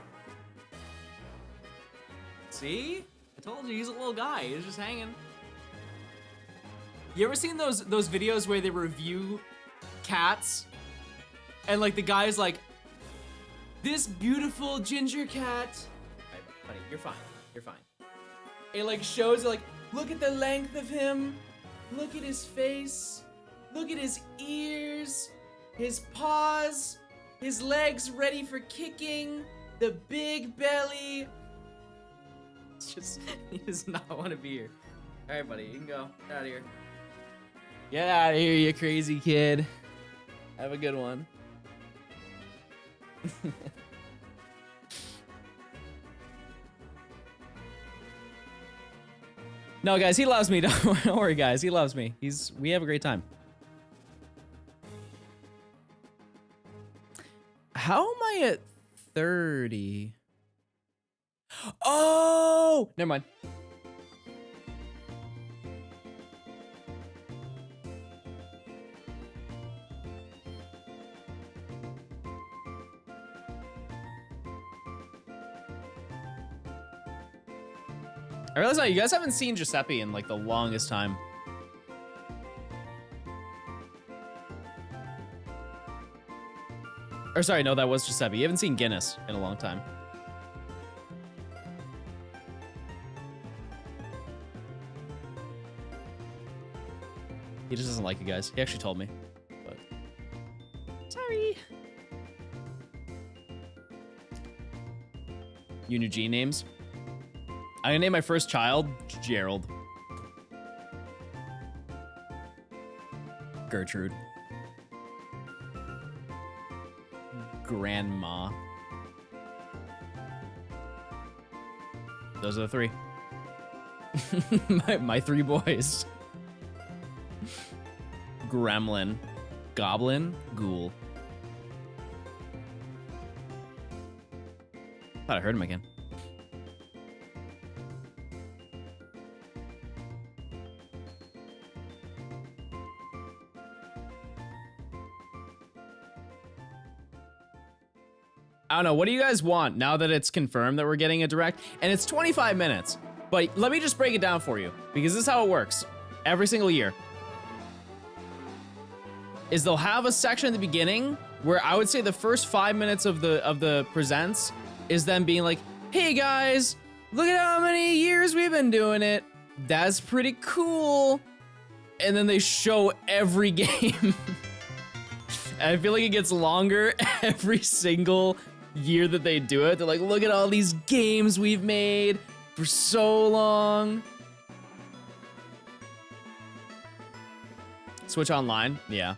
See? I told you he's a little guy. He's just hanging. You ever seen those videos where they review cats? And like the guy's like, this beautiful ginger cat. All right, buddy, you're fine. You're fine. It like shows like, look at the length of him. Look at his face. Look at his ears. His paws. His legs ready for kicking. The big belly. It's just, he does not want to be here. All right, buddy, you can go. Get out of here. Get out of here, you crazy kid. Have a good one. No, guys, he loves me. Don't worry, guys. He loves me. We have a great time. How am I at 30? Oh, never mind. I realize now you guys haven't seen Giuseppe in like the longest time. Or sorry, no, that was Giuseppe. You haven't seen Guinness in a long time. He just doesn't like you guys. He actually told me, but sorry. You new G names? I'm gonna name my first child Gerald. Gertrude. Grandma. Those are the three. my three boys. Gremlin. Goblin. Ghoul. Thought I heard him again. I don't know. What do you guys want now that it's confirmed that we're getting a direct? And it's 25 minutes. But let me just break it down for you, because this is how it works every single year. Is they'll have a section at the beginning where I would say the first 5 minutes of the presents is them being like, hey guys, look at how many years we've been doing it. That's pretty cool. And then they show every game. I feel like it gets longer every single year that they do it. They're like, look at all these games we've made for so long. Switch Online, yeah.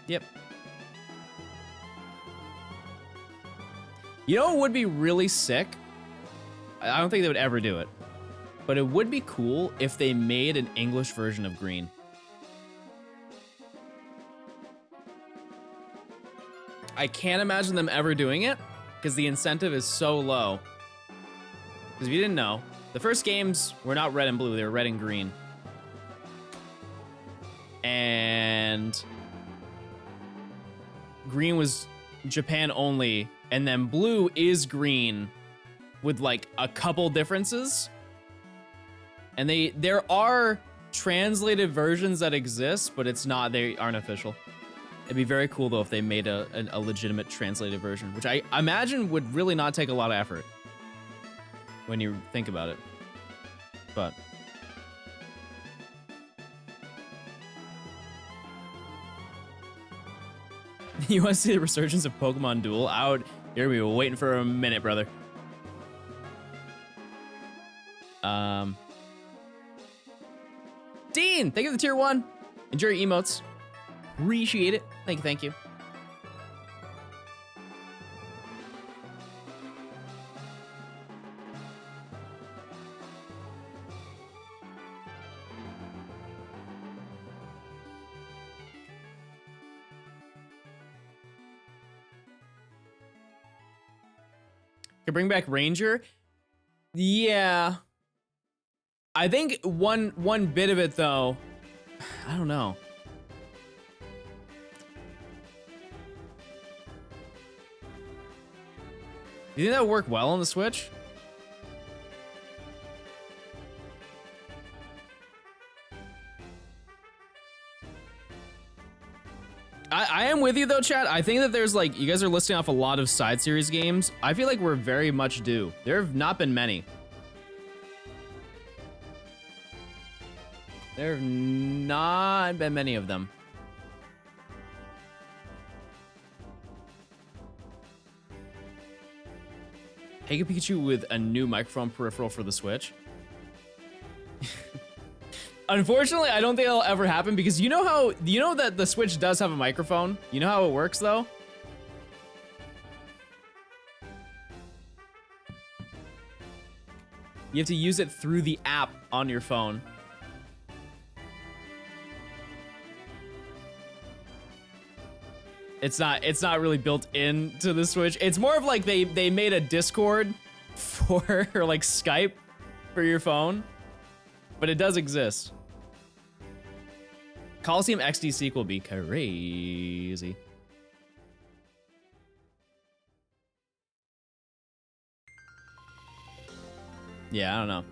Yep. You know what would be really sick? I don't think they would ever do it, but it would be cool if they made an English version of Green. I can't imagine them ever doing it because the incentive is so low. Because if you didn't know, the first games were not red and blue, they were red and green. And green was Japan only, and then blue is green with like a couple differences. And there are translated versions that exist, but they aren't official. It'd be very cool though if they made a legitimate translated version, which I imagine would really not take a lot of effort when you think about it. But you want to see the resurgence of Pokemon Duel out? You're gonna be waiting for a minute, brother. Dean, thank you for the tier 1. Enjoy your emotes. Appreciate it. Thank you. Can bring back Ranger? Yeah. I think one bit of it though, I don't know. You think that would work well on the Switch? I am with you though, chat. I think that there's like, you guys are listing off a lot of side series games. I feel like we're very much due. There have not been many. There have not been many of them. Take a Pikachu with a new microphone peripheral for the Switch. Unfortunately, I don't think it'll ever happen because you know that the Switch does have a microphone? You know how it works though? You have to use it through the app on your phone. It's not really built into the Switch. It's more of like they made a Discord for or like Skype for your phone, but it does exist. Coliseum XD sequel be crazy. Yeah, I don't know.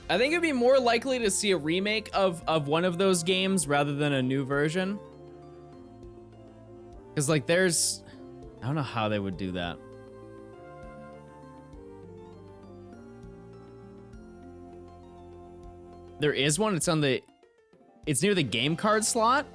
I think it'd be more likely to see a remake of one of those games rather than a new version. Because like I don't know how they would do that. There is one, it's near the game card slot.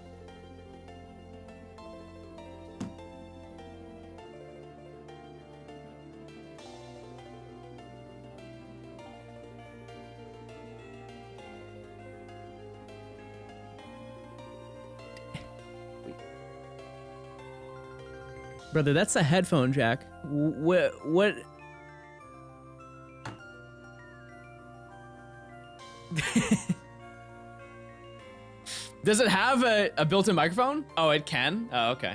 Brother, that's a headphone jack. What? Does it have a built-in microphone? Oh, it can? Oh, okay.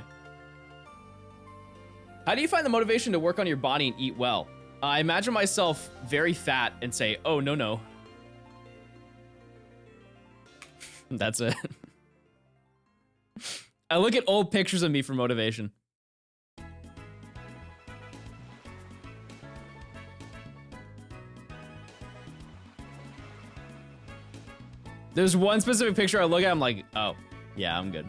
How do you find the motivation to work on your body and eat well? I imagine myself very fat and say, oh, no. That's it. I look at old pictures of me for motivation. There's one specific picture I look at, I'm like, oh, yeah, I'm good.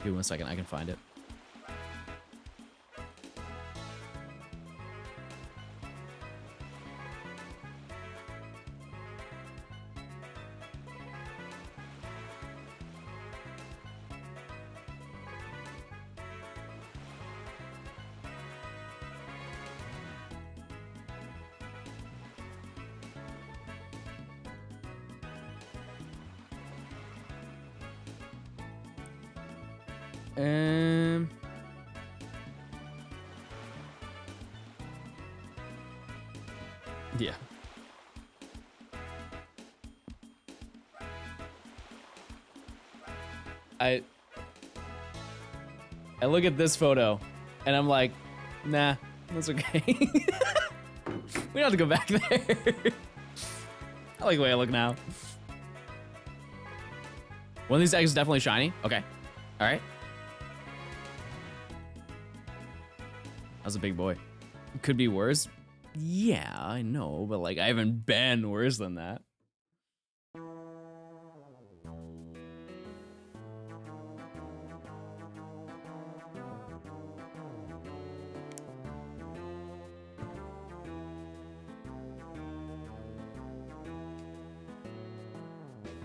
Give me a second, I can find it. Yeah. I look at this photo and I'm like, nah, that's okay. We don't have to go back there. I like the way I look now. One of these eggs is definitely shiny. Okay. All right. That was a big boy. Could be worse. Yeah, I know, but like I haven't been worse than that.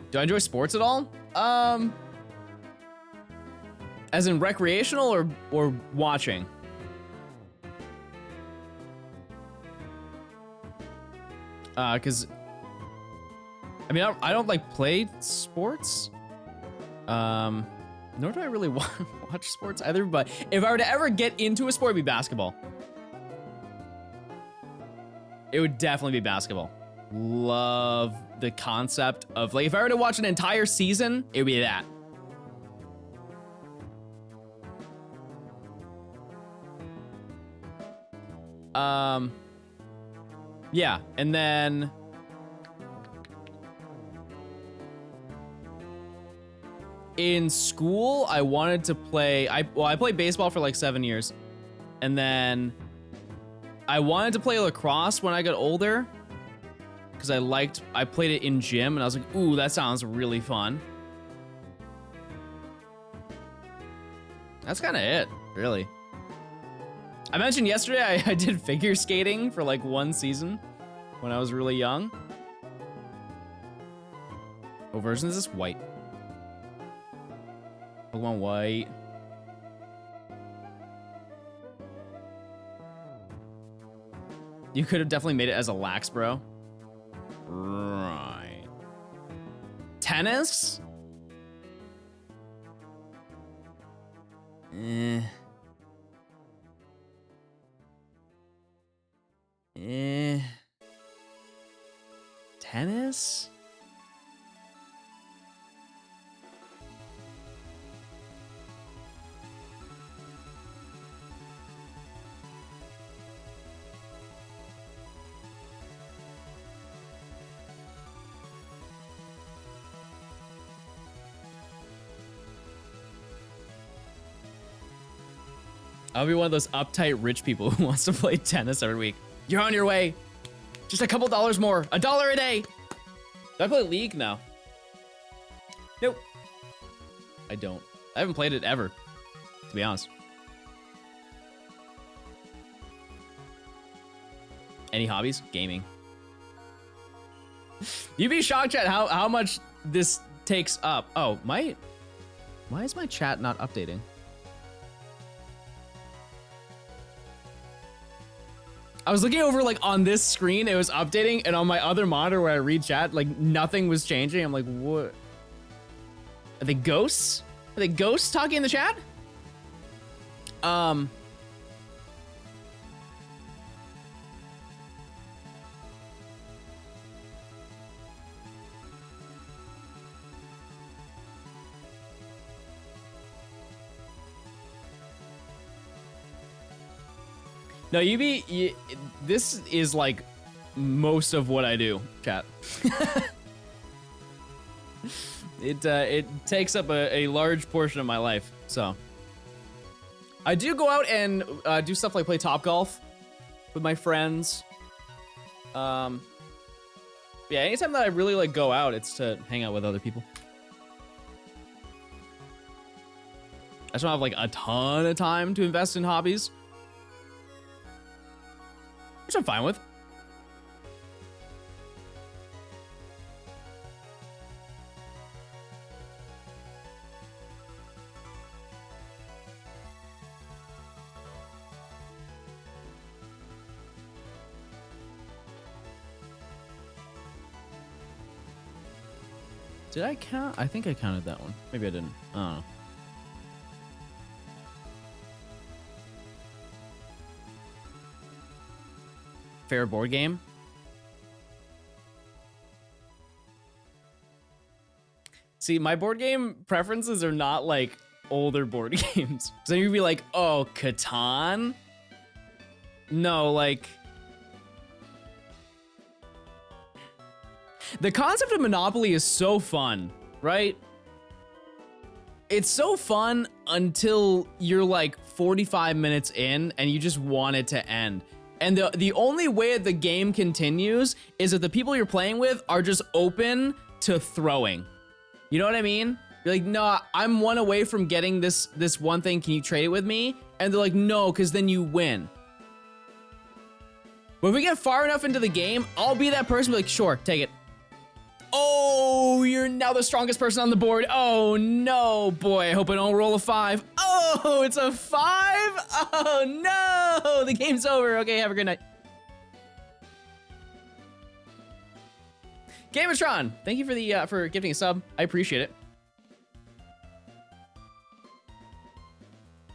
Do I enjoy sports at all? As in recreational or watching? Cause I mean, I don't like play sports. Nor do I really watch sports either, but if I were to ever get into a sport, it'd be basketball. It would definitely be basketball. Love the concept of, like, if I were to watch an entire season, it would be that. Yeah, and then in school, I wanted to play, I played baseball for like 7 years, and then I wanted to play lacrosse when I got older, because I played it in gym, and I was like, ooh, that sounds really fun. That's kind of it, really. I mentioned yesterday I did figure skating for like 1 season when I was really young. What version is this? White. Pokemon White. You could have definitely made it as a lax, bro. Right. Tennis? Tennis? I'll be one of those uptight rich people who wants to play tennis every week. You're on your way. Just a couple dollars more. $1 a day. Do I play League? No. Nope. I don't. I haven't played it ever, to be honest. Any hobbies? Gaming. You'd be shocked, chat, how much this takes up. Oh, why is my chat not updating? I was looking over, like, on this screen, it was updating, and on my other monitor where I read chat, like, nothing was changing. I'm like, what? Are they ghosts? Are they ghosts talking in the chat? No, this is like most of what I do, chat. It takes up a large portion of my life, so. I do go out and do stuff like play Topgolf with my friends. Yeah, anytime that I really like go out, it's to hang out with other people. I just don't have like a ton of time to invest in hobbies, which I'm fine with. Did I count? I think I counted that one. Maybe I didn't. I don't know. Fair board game. See, my board game preferences are not like older board games. So you'd be like, oh, Catan? No, like... The concept of Monopoly is so fun, right? It's so fun until you're like 45 minutes in and you just want it to end. And the only way the game continues is if the people you're playing with are just open to throwing. You know what I mean? You're like, no, I'm one away from getting this one thing. Can you trade it with me? And they're like, no, because then you win. But if we get far enough into the game, I'll be that person, be like, sure, take it. Oh, you're now the strongest person on the board. Oh no, boy, I hope I don't roll a 5. Oh, it's a 5? Oh no, the game's over. Okay, have a good night. Gamatron, thank you for the for gifting a sub. I appreciate it.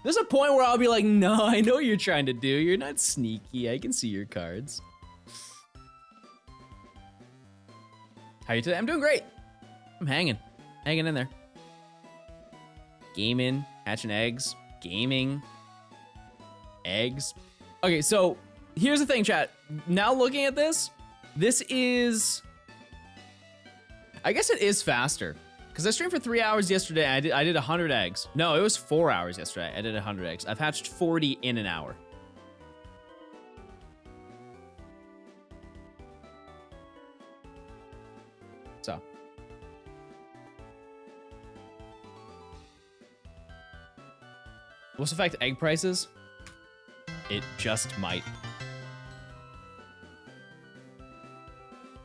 There's a point where I'll be like, no, I know what you're trying to do. You're not sneaky. I can see your cards. How are you today? I'm doing great. I'm hanging in there. Gaming, hatching eggs, gaming, eggs. Okay, so here's the thing, chat. Now looking at this is, I guess it is faster. Because I streamed for 3 hours yesterday. I did 100 eggs. No, it was 4 hours yesterday. I did 100 eggs. I've hatched 40 in an hour. So. Will this affect egg prices? It just might.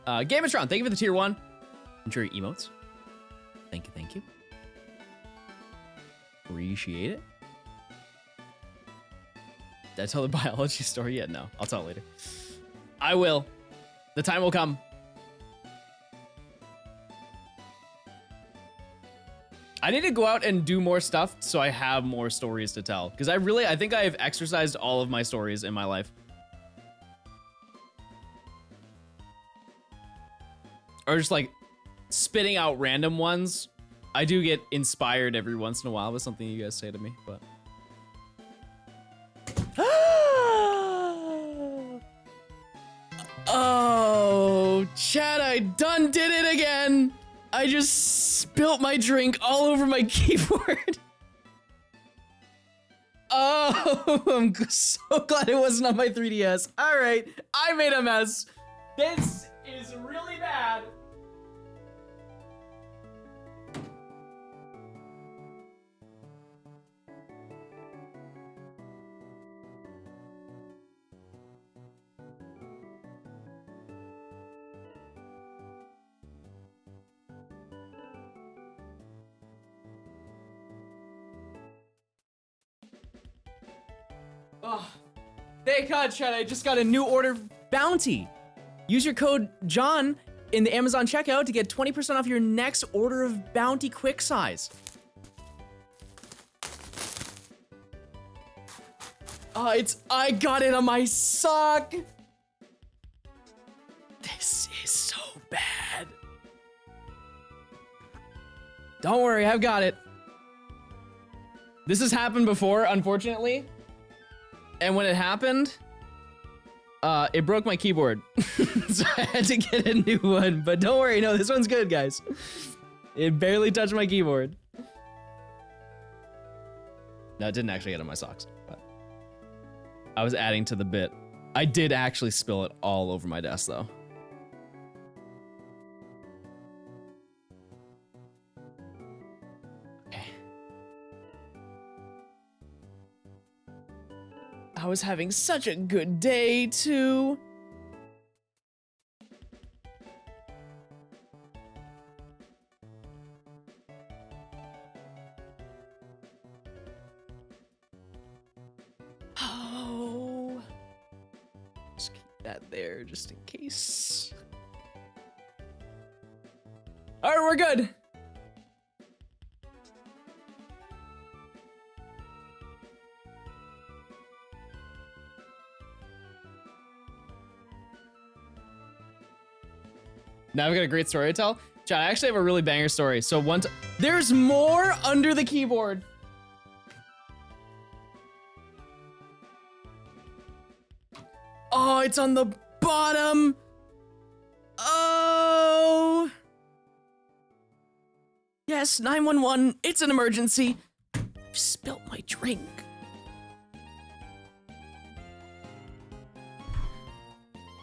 Gamatron, thank you for the tier 1. Enjoy your emotes. Thank you, thank you. Appreciate it. Did I tell the biology story yet? No, I'll tell it later. I will. The time will come. I need to go out and do more stuff so I have more stories to tell. Because I think I have exercised all of my stories in my life. Or just like spitting out random ones. I do get inspired every once in a while with something you guys say to me, but. Oh, Chad, I done did it again. I just spilt my drink all over my keyboard. Oh, I'm so glad it wasn't on my 3DS. All right, I made a mess. This is really bad. Oh, thank God, Chad, I just got a new order bounty. Use your code John in the Amazon checkout to get 20% off your next order of bounty quick size. I got it on my sock. This is so bad. Don't worry, I've got it. This has happened before, unfortunately. And when it happened, it broke my keyboard. So I had to get a new one. But don't worry, no, this one's good, guys. It barely touched my keyboard. No, it didn't actually get on my socks, but I was adding to the bit. I did actually spill it all over my desk, though. Okay. I was having such a good day, too. Oh. Just keep that there just in case. All right, we're good. Now I've got a great story to tell. Chat, I actually have a really banger story. So there's more under the keyboard. Oh, it's on the bottom. Oh. Yes, 911. It's an emergency. I've spilt my drink.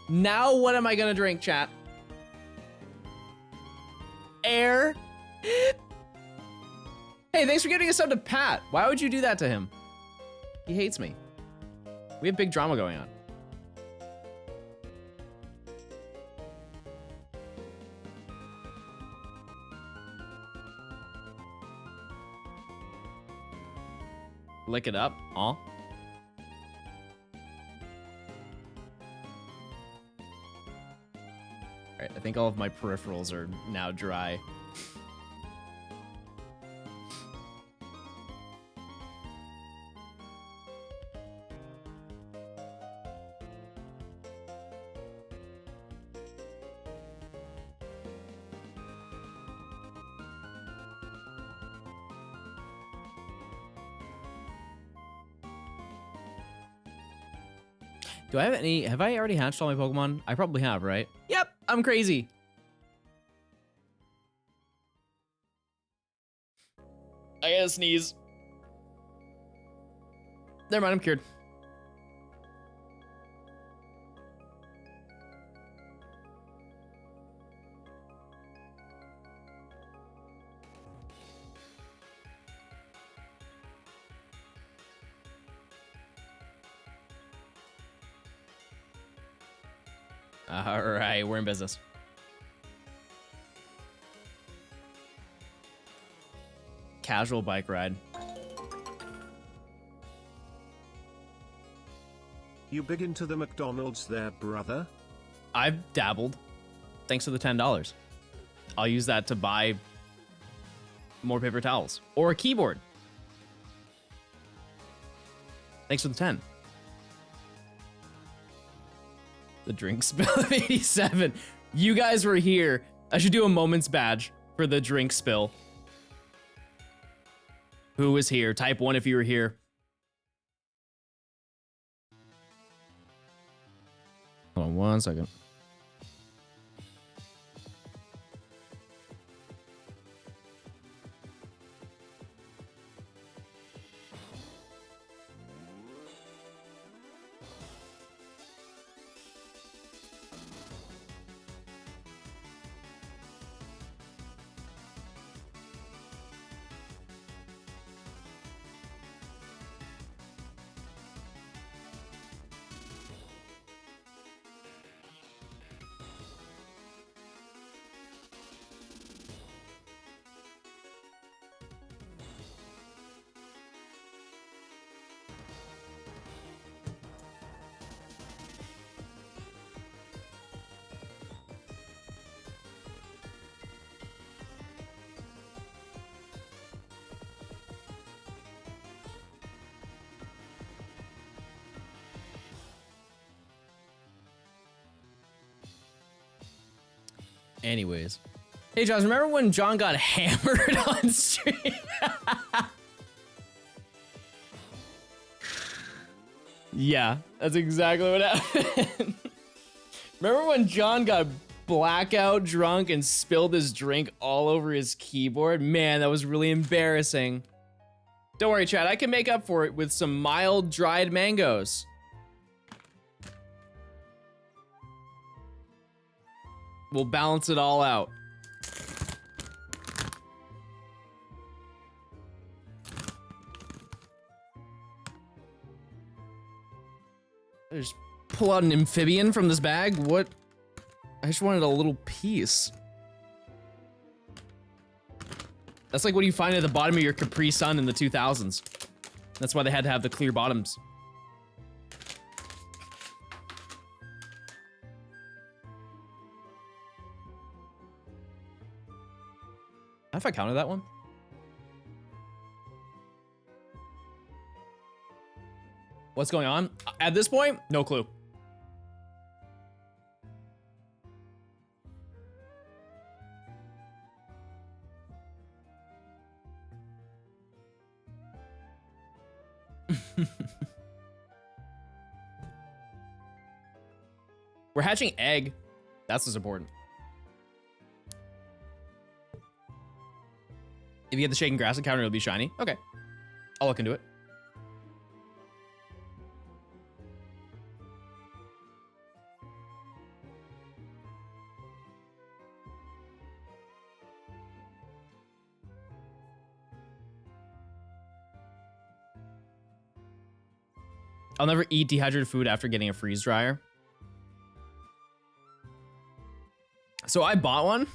Now what am I gonna drink, chat? Air. Hey, thanks for giving a sub to Pat. Why would you do that to him? He hates me. We have big drama going on. Lick it up. Aw. All right, I think all of my peripherals are now dry. Do I have any? Have I already hatched all my Pokemon? I probably have, right? Yep, I'm crazy. I gotta sneeze. Never mind, I'm cured. All right, we're in business. Casual bike ride. You big into the McDonald's there, brother? I've dabbled. Thanks for the $10. I'll use that to buy more paper towels or a keyboard. Thanks for the 10. The drink spill of 87. You guys were here. I should do a moments badge for the drink spill. Who was here? Type 1 if you were here. Hold on 1 second. Anyways. Hey, Josh, remember when John got hammered on stream? Yeah, that's exactly what happened. Remember when John got blackout drunk and spilled his drink all over his keyboard? Man, that was really embarrassing. Don't worry, Chad, I can make up for it with some mild dried mangoes. We'll balance it all out. Just pull out an amphibian from this bag. What? I just wanted a little piece. That's like what you find at the bottom of your Capri Sun in the 2000s. That's why they had to have the clear bottoms. How if I counted that one? What's going on? At this point, no clue. We're hatching egg. That's what's important. If you get the shaking grass encounter, it'll be shiny. Okay. I'll look into it. I'll never eat dehydrated food after getting a freeze dryer. So I bought one.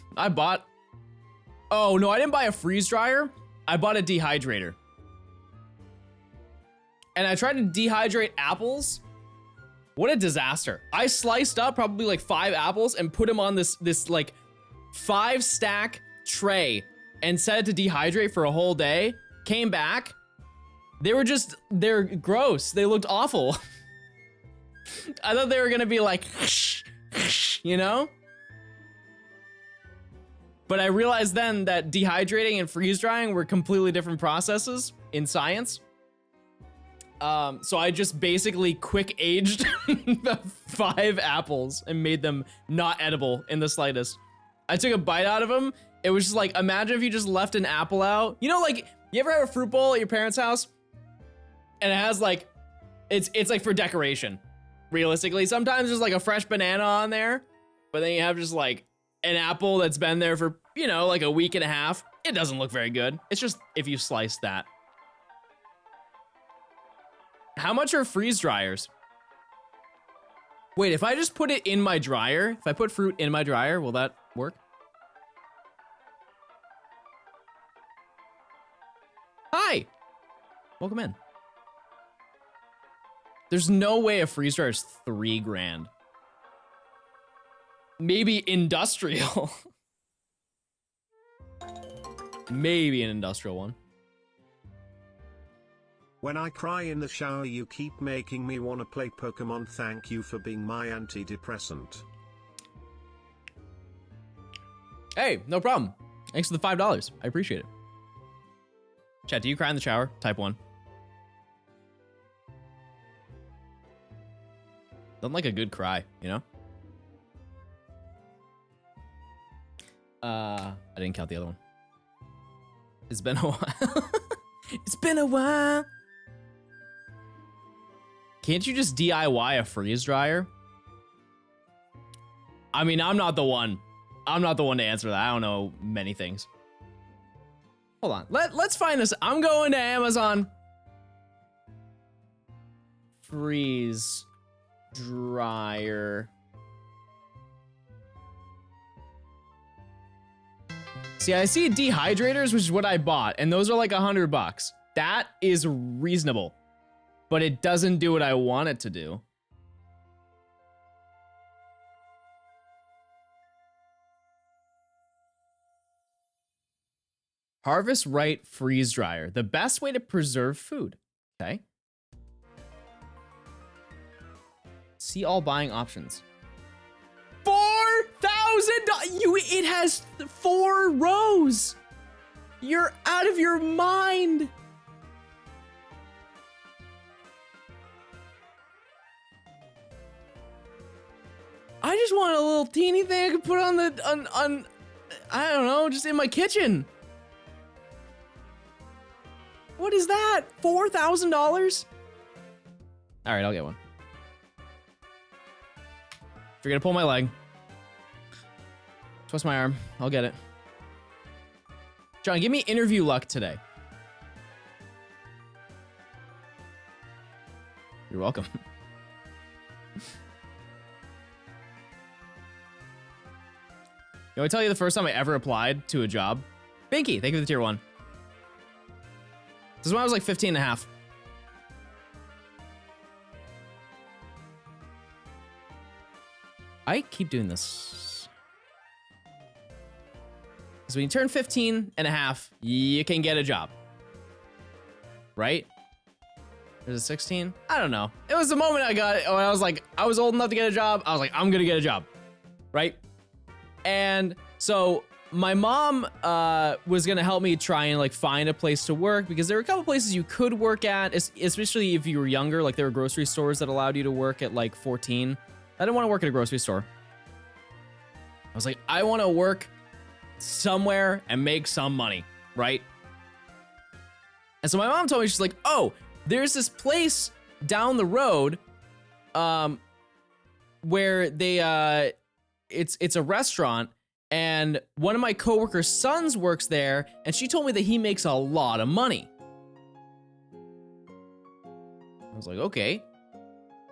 Oh no, I didn't buy a freeze dryer. I bought a dehydrator. And I tried to dehydrate apples. What a disaster. I sliced up probably like 5 apples and put them on this like 5-stack tray and set it to dehydrate for a whole day. Came back. They're gross. They looked awful. I thought they were gonna be like, you know? But I realized then that dehydrating and freeze drying were completely different processes in science. So I just basically quick aged 5 apples and made them not edible in the slightest. I took a bite out of them. It was just like, imagine if you just left an apple out. You know, like, you ever have a fruit bowl at your parents' house? And it has like, it's like for decoration, realistically. Sometimes there's like a fresh banana on there, but then you have just like an apple that's been there for, you know, like a week and a half. It doesn't look very good. It's just if you slice that. How much are freeze dryers? Wait, if I just put it in my dryer, if I put fruit in my dryer, will that work? Hi, welcome in. There's no way a freeze dryer is $3 grand. Maybe industrial. Maybe an industrial one. When I cry in the shower, you keep making me want to play Pokemon. Thank you for being my antidepressant. Hey, no problem. Thanks for the $5. I appreciate it. Chat, do you cry in the shower? Type 1. Doesn't like a good cry, you know? I didn't count the other one. It's been a while. It's been a while. Can't you just DIY a freeze dryer? I mean, I'm not the one. I'm not the one to answer that. I don't know many things. Hold on. Let's find this. I'm going to Amazon. Freeze dryer. See, I see dehydrators, which is what I bought, and those are like $100. That is reasonable, but it doesn't do what I want it to do. Harvest Right freeze dryer, the best way to preserve food. Okay. See all buying options. $4,000. It has 4 rows. You're out of your mind. I just want a little teeny thing I could put on the I don't know, just in my kitchen. What is that? $4,000? All right, I'll get one. If you're gonna pull my leg, twist my arm, I'll get it. John, give me interview luck today. You're welcome. You know, I tell you the first time I ever applied to a job? Binky, thank you for the tier 1. This is when I was like 15 and a half. I keep doing this. Because when you turn 15 and a half, you can get a job. Right? Is it 16? I don't know. It was the moment I got it when I was like, I was old enough to get a job. I was like, I'm gonna get a job. Right? And so my mom was gonna help me try and like find a place to work because there were a couple places you could work at, especially if you were younger. Like there were grocery stores that allowed you to work at like 14. I didn't want to work at a grocery store. I was like, I want to work somewhere and make some money, right? And so my mom told me, she's like, oh, there's this place down the road where they it's a restaurant, and one of my coworkers' sons works there, and she told me that he makes a lot of money. I was like, okay,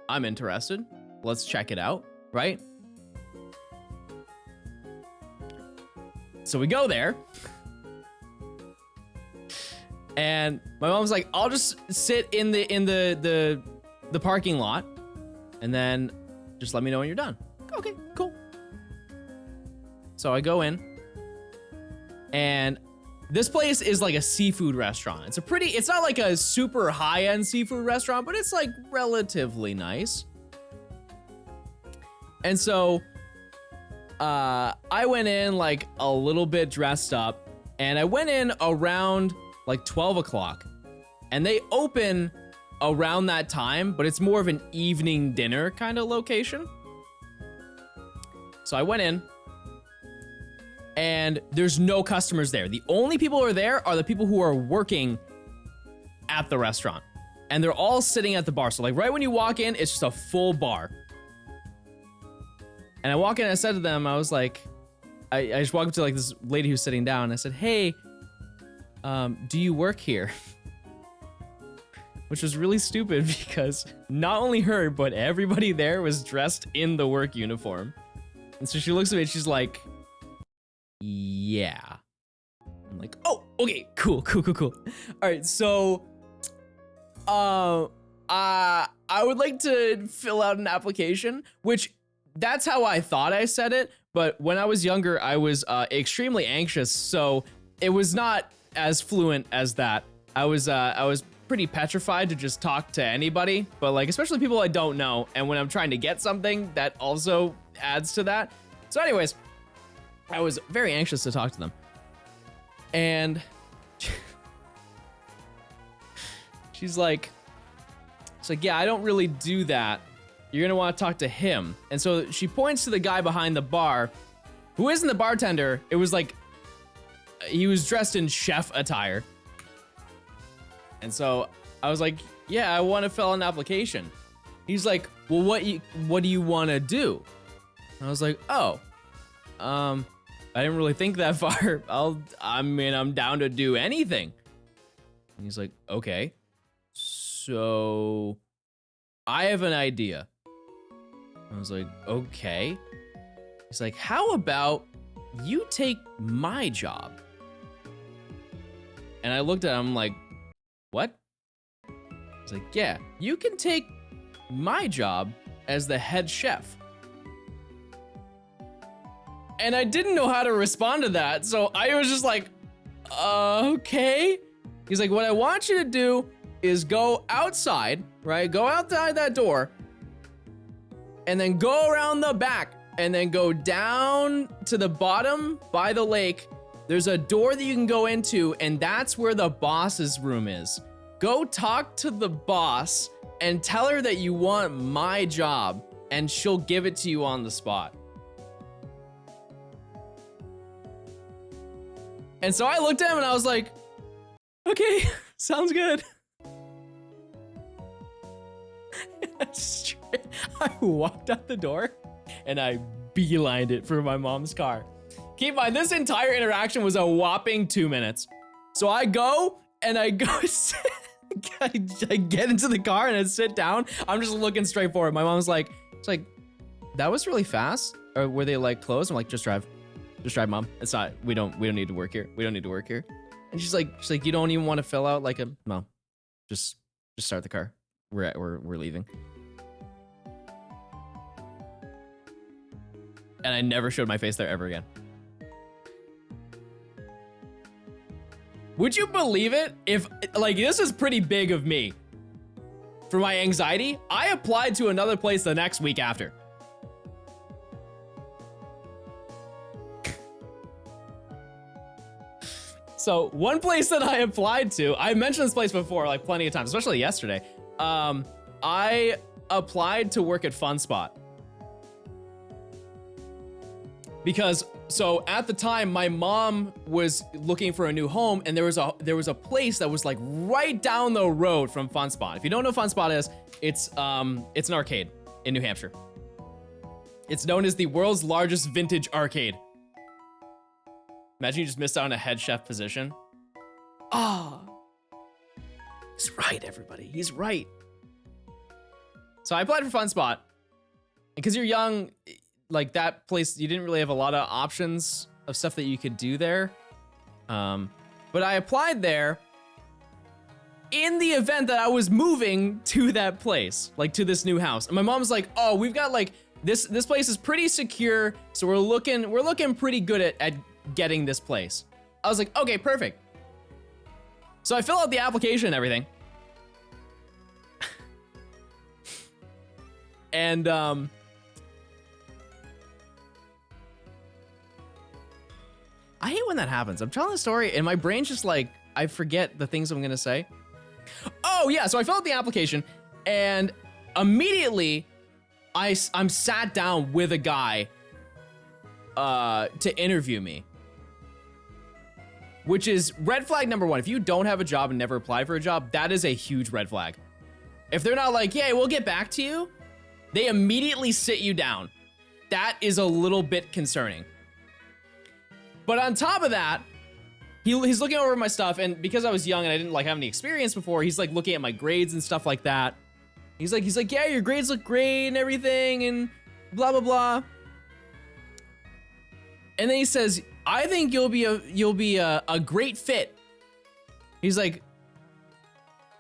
I'm interested. Let's check it out, right? So we go there. And my mom's like, I'll just sit in the parking lot and then just let me know when you're done. Okay, cool. So I go in, and this place is like a seafood restaurant. It's not like a super high-end seafood restaurant, but it's like relatively nice. And so I went in like a little bit dressed up, and I went in around like 12 o'clock, and they open around that time, but it's more of an evening dinner kind of location. So I went in, and there's no customers there. The only people who are there are the people who are working at the restaurant, and they're all sitting at the bar. So like right when you walk in, it's just a full bar. And I walk in and I said to them, I was like, I just walked up to like this lady who's sitting down, and I said, hey, do you work here? Which was really stupid because not only her, but everybody there was dressed in the work uniform. And so she looks at me and she's like, yeah. I'm like, oh, okay, cool. All right, so I would like to fill out an application, which that's how I thought I said it, but when I was younger, I was extremely anxious, so it was not as fluent as that. I was pretty petrified to just talk to anybody, but like especially people I don't know, and when I'm trying to get something, that also adds to that. So anyways, I was very anxious to talk to them. And she's like, it's like, yeah, I don't really do that. You're gonna want to talk to him. And so she points to the guy behind the bar, who isn't the bartender. It was like, he was dressed in chef attire. And so I was like, yeah, I want to fill out an application. He's like, well, what do you want to do? And I was like, oh, I didn't really think that far. I'm down to do anything. And he's like, okay, so I have an idea. I was like, okay. He's like, how about you take my job? And I looked at him like, what? He's like, yeah, you can take my job as the head chef. And I didn't know how to respond to that, so I was just like, okay. He's like, what I want you to do is go outside, right? Go outside that door, and then go around the back, and then go down to the bottom by the lake. There's a door that you can go into, and that's where the boss's room is. Go talk to the boss and tell her that you want my job, and she'll give it to you on the spot. And so I looked at him and I was like, okay, sounds good. I walked out the door and I beelined it for my mom's car. Keep in mind, this entire interaction was a whopping 2 minutes. So I go and I go, I get into the car and I sit down. I'm just looking straight forward. My mom's like, It's like, that was really fast. Or were they like closed? I'm like, just drive, mom. It's not. We don't need to work here. We don't need to work here. And she's like, you don't even want to fill out like a no, just start the car. We're leaving. And I never showed my face there ever again. Would you believe it? If, like, this is pretty big of me. For my anxiety, I applied to another place the next week after. So one place that I applied to, I mentioned this place before, like plenty of times, especially yesterday. I applied to work at FunSpot. Because, so at the time, my mom was looking for a new home, and there was a place that was like right down the road from FunSpot. If you don't know what FunSpot is, it's an arcade in New Hampshire. It's known as the world's largest vintage arcade. Imagine you just missed out on a head chef position. Ah, he's right, everybody. He's right. So I applied for FunSpot, and because you're young, like that place, you didn't really have a lot of options of stuff that you could do there. But I applied there in the event that I was moving to that place, like to this new house. And my mom's like, "Oh, we've got like this place is pretty secure, so we're looking pretty good at getting this place." I was like, "Okay, perfect." So I fill out the application and everything. And I hate when that happens. I'm telling the story and my brain's just like, I forget the things I'm gonna say. Oh yeah, so I filled out the application and immediately I'm sat down with a guy to interview me. Which is red flag number one. If you don't have a job and never applied for a job, that is a huge red flag. If they're not like, "Yeah, we'll get back to you," they immediately sit you down. That is a little bit concerning. But on top of that, he's looking over my stuff, and because I was young and I didn't like have any experience before, he's like looking at my grades and stuff like that. He's like, "Yeah, your grades look great and everything, and blah blah blah." And then he says, "I think you'll be a great fit." He's like,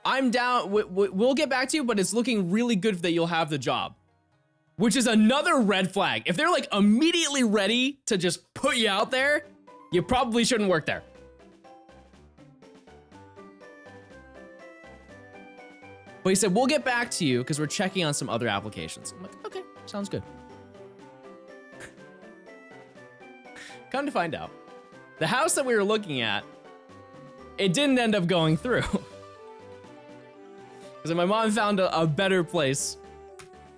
"I'm down. We'll get back to you, but it's looking really good that you'll have the job," which is another red flag. If they're like immediately ready to just put you out there, you probably shouldn't work there. But he said, "We'll get back to you because we're checking on some other applications." I'm like, "Okay, sounds good." Come to find out, the house that we were looking at, it didn't end up going through. Because my mom found a better place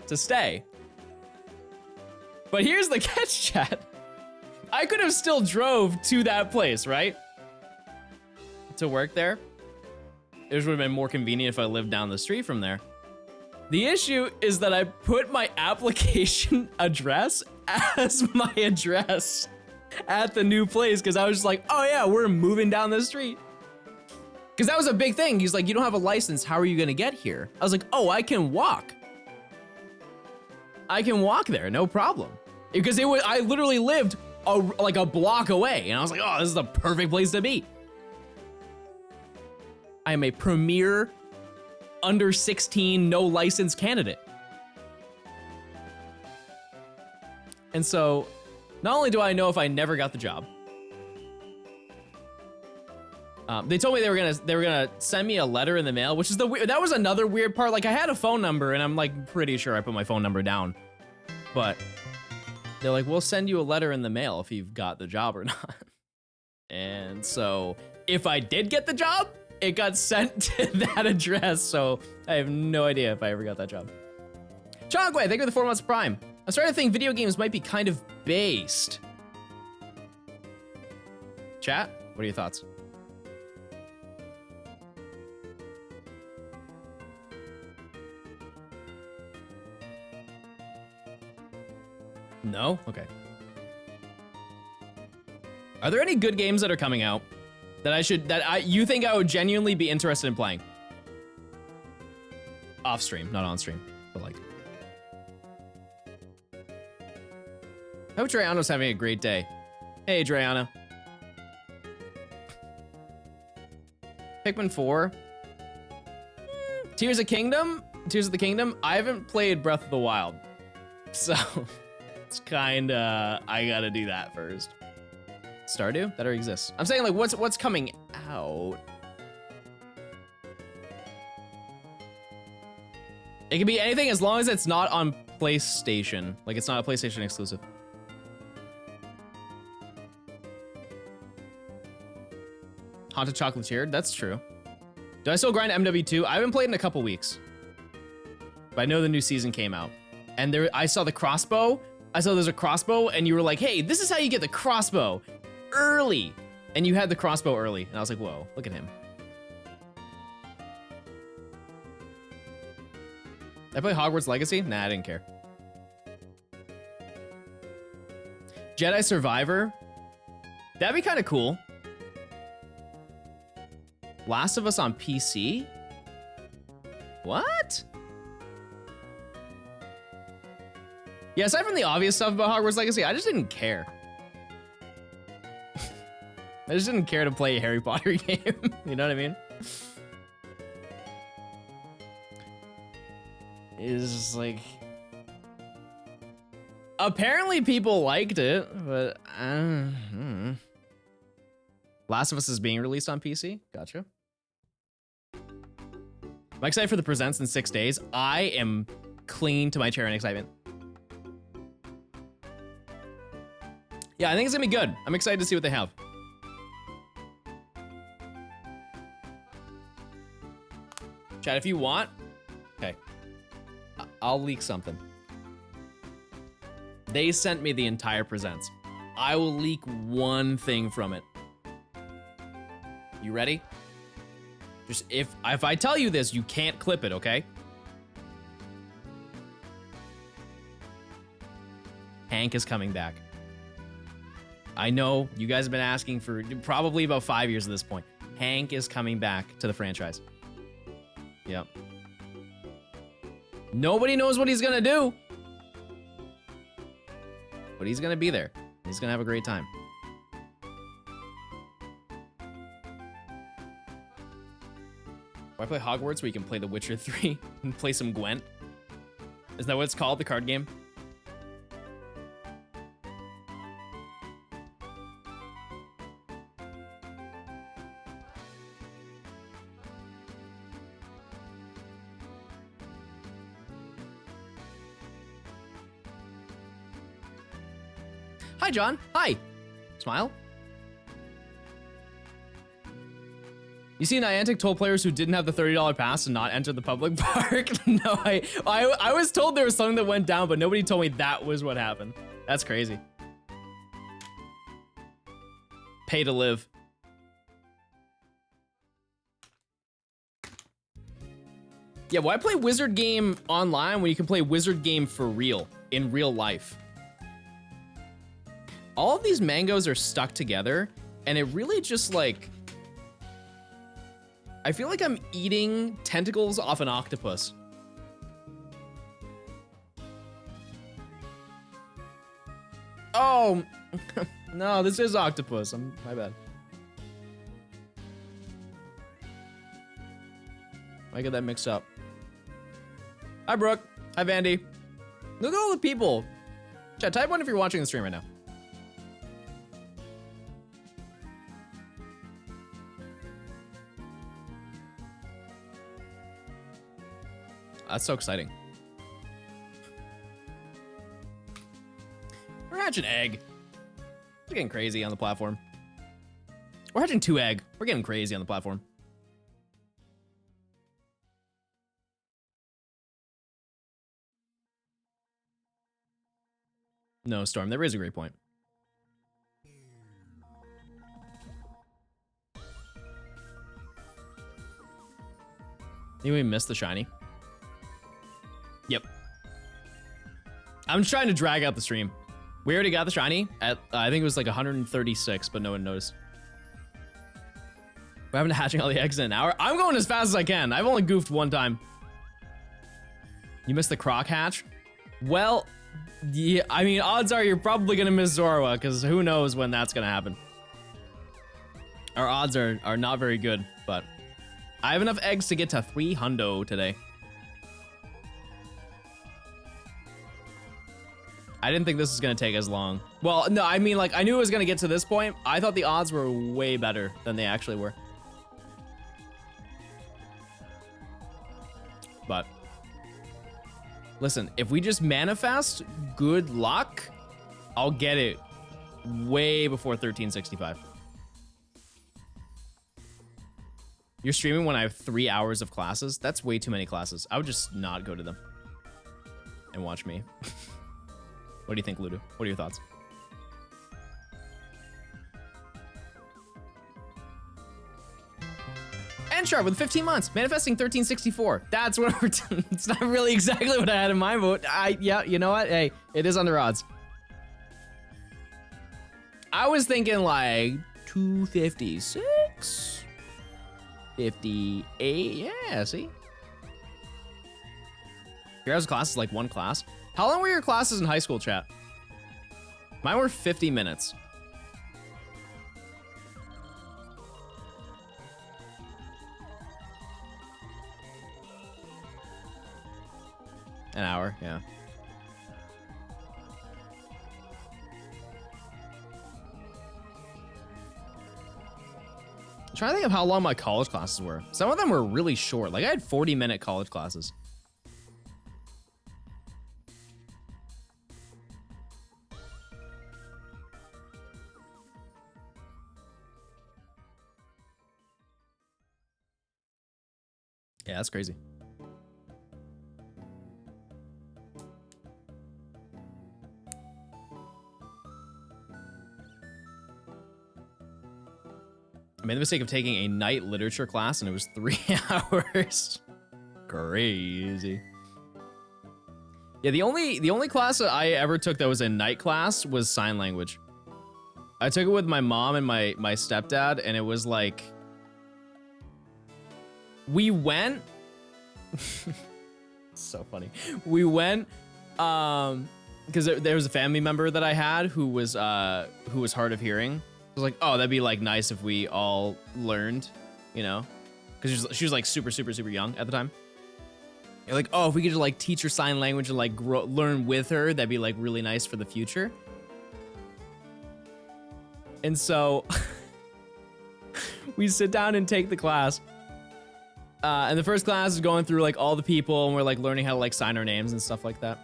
to stay. But here's the catch, chat. I could have still drove to that place, right? To work there. It would have been more convenient if I lived down the street from there. The issue is that I put my application address as my address at the new place because I was just like, "Oh yeah, we're moving down the street." Because that was a big thing. He's like, "You don't have a license. How are you gonna get here?" I was like, "Oh, I can walk. I can walk there, no problem." Because I literally lived like a block away, and I was like, "Oh, this is the perfect place to be." I am a premier under 16, no license candidate. And so, not only do I know if I never got the job, they told me they were gonna send me a letter in the mail, which is that was another weird part. Like I had a phone number, and I'm like pretty sure I put my phone number down, but they're like, "We'll send you a letter in the mail if you've got the job or not." And so, if I did get the job, it got sent to that address. So I have no idea if I ever got that job. Chongwei, thank you for the 4 months Prime. I'm starting to think video games might be kind of based. Chat, what are your thoughts? No? Okay. Are there any good games that are coming out that you think I would genuinely be interested in playing? Off stream, not on stream, but like. I hope Drayano's having a great day. Hey, Drayana. Pikmin 4. Tears of Kingdom? Tears of the Kingdom? I haven't played Breath of the Wild. So, it's kinda, I gotta do that first. Stardew? That already exists. I'm saying, like, what's coming out? It can be anything as long as it's not on PlayStation. Like, it's not a PlayStation exclusive. Haunted Chocolatier? That's true. Do I still grind MW2? I haven't played in a couple weeks. But I know the new season came out. And there, I saw the crossbow. I saw there's a crossbow, and you were like, hey, this is how you get the crossbow early. And you had the crossbow early. And I was like, whoa, look at him. Did I play Hogwarts Legacy? Nah, I didn't care. Jedi Survivor? That'd be kind of cool. Last of Us on PC? What? Yeah, aside from the obvious stuff about Hogwarts Legacy, I just didn't care. I just didn't care to play a Harry Potter game. You know what I mean? It's just like... Apparently people liked it, but... Last of Us is being released on PC? Gotcha. I'm excited for the presents in 6 days. I am clinging to my chair in excitement. Yeah, I think it's gonna be good. I'm excited to see what they have. Chat, if you want, okay, I'll leak something. They sent me the entire presents. I will leak one thing from it. You ready? Just if I tell you this, you can't clip it, okay? Hank is coming back. I know you guys have been asking for probably about 5 years at this point. Hank is coming back to the franchise. Yep. Nobody knows what he's gonna do. But he's gonna be there. He's gonna have a great time. Why play Hogwarts where you can play The Witcher 3 and play some Gwent? Isn't that what it's called, the card game? Hi, John. Hi. Smile. You see, Niantic told players who didn't have the $30 pass to not enter the public park? No, I was told there was something that went down, but nobody told me that was what happened. That's crazy. Pay to live. Yeah, why play Wizard Game online when you can play Wizard Game for real, in real life? All of these mangoes are stuck together, and it really just like... I feel like I'm eating tentacles off an octopus. Oh, no, this is octopus. My bad. I get that mixed up. Hi, Brooke. Hi, Vandy. Look at all the people. Chat, type 1 if you're watching the stream right now. That's so exciting. We're hatching egg. We're getting crazy on the platform. We're hatching 2 egg. We're getting crazy on the platform. No, Storm, there is a great point. You we missed the shiny? Yep. I'm just trying to drag out the stream. We already got the shiny at, I think it was like 136, but no one noticed. We're having to hatching all the eggs in an hour. I'm going as fast as I can. I've only goofed one time. You missed the croc hatch? Well, yeah, I mean, odds are you're probably gonna miss Zorua, because who knows when that's gonna happen. Our odds are not very good, but I have enough eggs to get to 300 today. I didn't think this was gonna take as long. Well, no, I mean, like, I knew it was gonna get to this point. I thought the odds were way better than they actually were. But listen, if we just manifest good luck, I'll get it way before 1365. You're streaming when I have 3 hours of classes? That's way too many classes. I would just not go to them and watch me. What do you think, Ludo? What are your thoughts? And Sharp with 15 months, manifesting 1364. That's what we're doing. It's not really exactly what I had in mind, but yeah, you know what? Hey, it is under odds. I was thinking like 256, 58. Yeah, see? Your guys' class is like one class. How long were your classes in high school, chat? Mine were 50 minutes. An hour, yeah. I'm trying to think of how long my college classes were. Some of them were really short. Like I had 40-minute college classes. Yeah, that's crazy. I made the mistake of taking a night literature class and it was 3 hours. Crazy. Yeah, the only class that I ever took that was a night class was sign language. I took it with my mom and my stepdad, and it was like we went so funny. We went because there was a family member that I had who was hard of hearing. I was like, oh, that'd be like nice if we all learned, you know, because she was like super young at the time. You're like, oh, if we could just like teach her sign language and like learn with her, that'd be like really nice for the future. And so we sit down and take the class. And the first class is going through like all the people, and we're like learning how to like sign our names and stuff like that.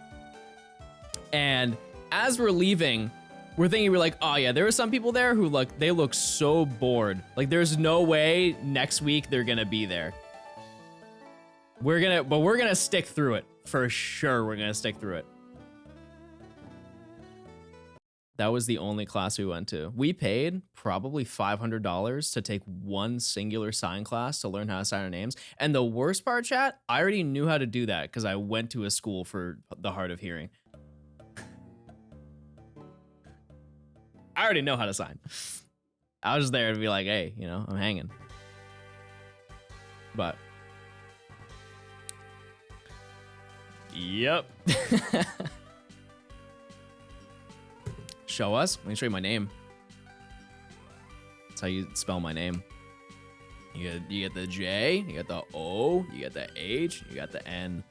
And as we're leaving, we're thinking, we're like, oh yeah, there are some people there who they look so bored. Like there's no way next week they're gonna be there. We're gonna stick through it. For sure, we're gonna stick through it. That was the only class we went to. We paid probably $500 to take one singular sign class to learn how to sign our names. And the worst part, chat, I already knew how to do that because I went to a school for the hard of hearing. I already know how to sign. I was there to be like, hey, you know, I'm hanging. But yep. Show us. Let me show you my name. That's how you spell my name. You get the J, you get the O, you get the H, you got the N.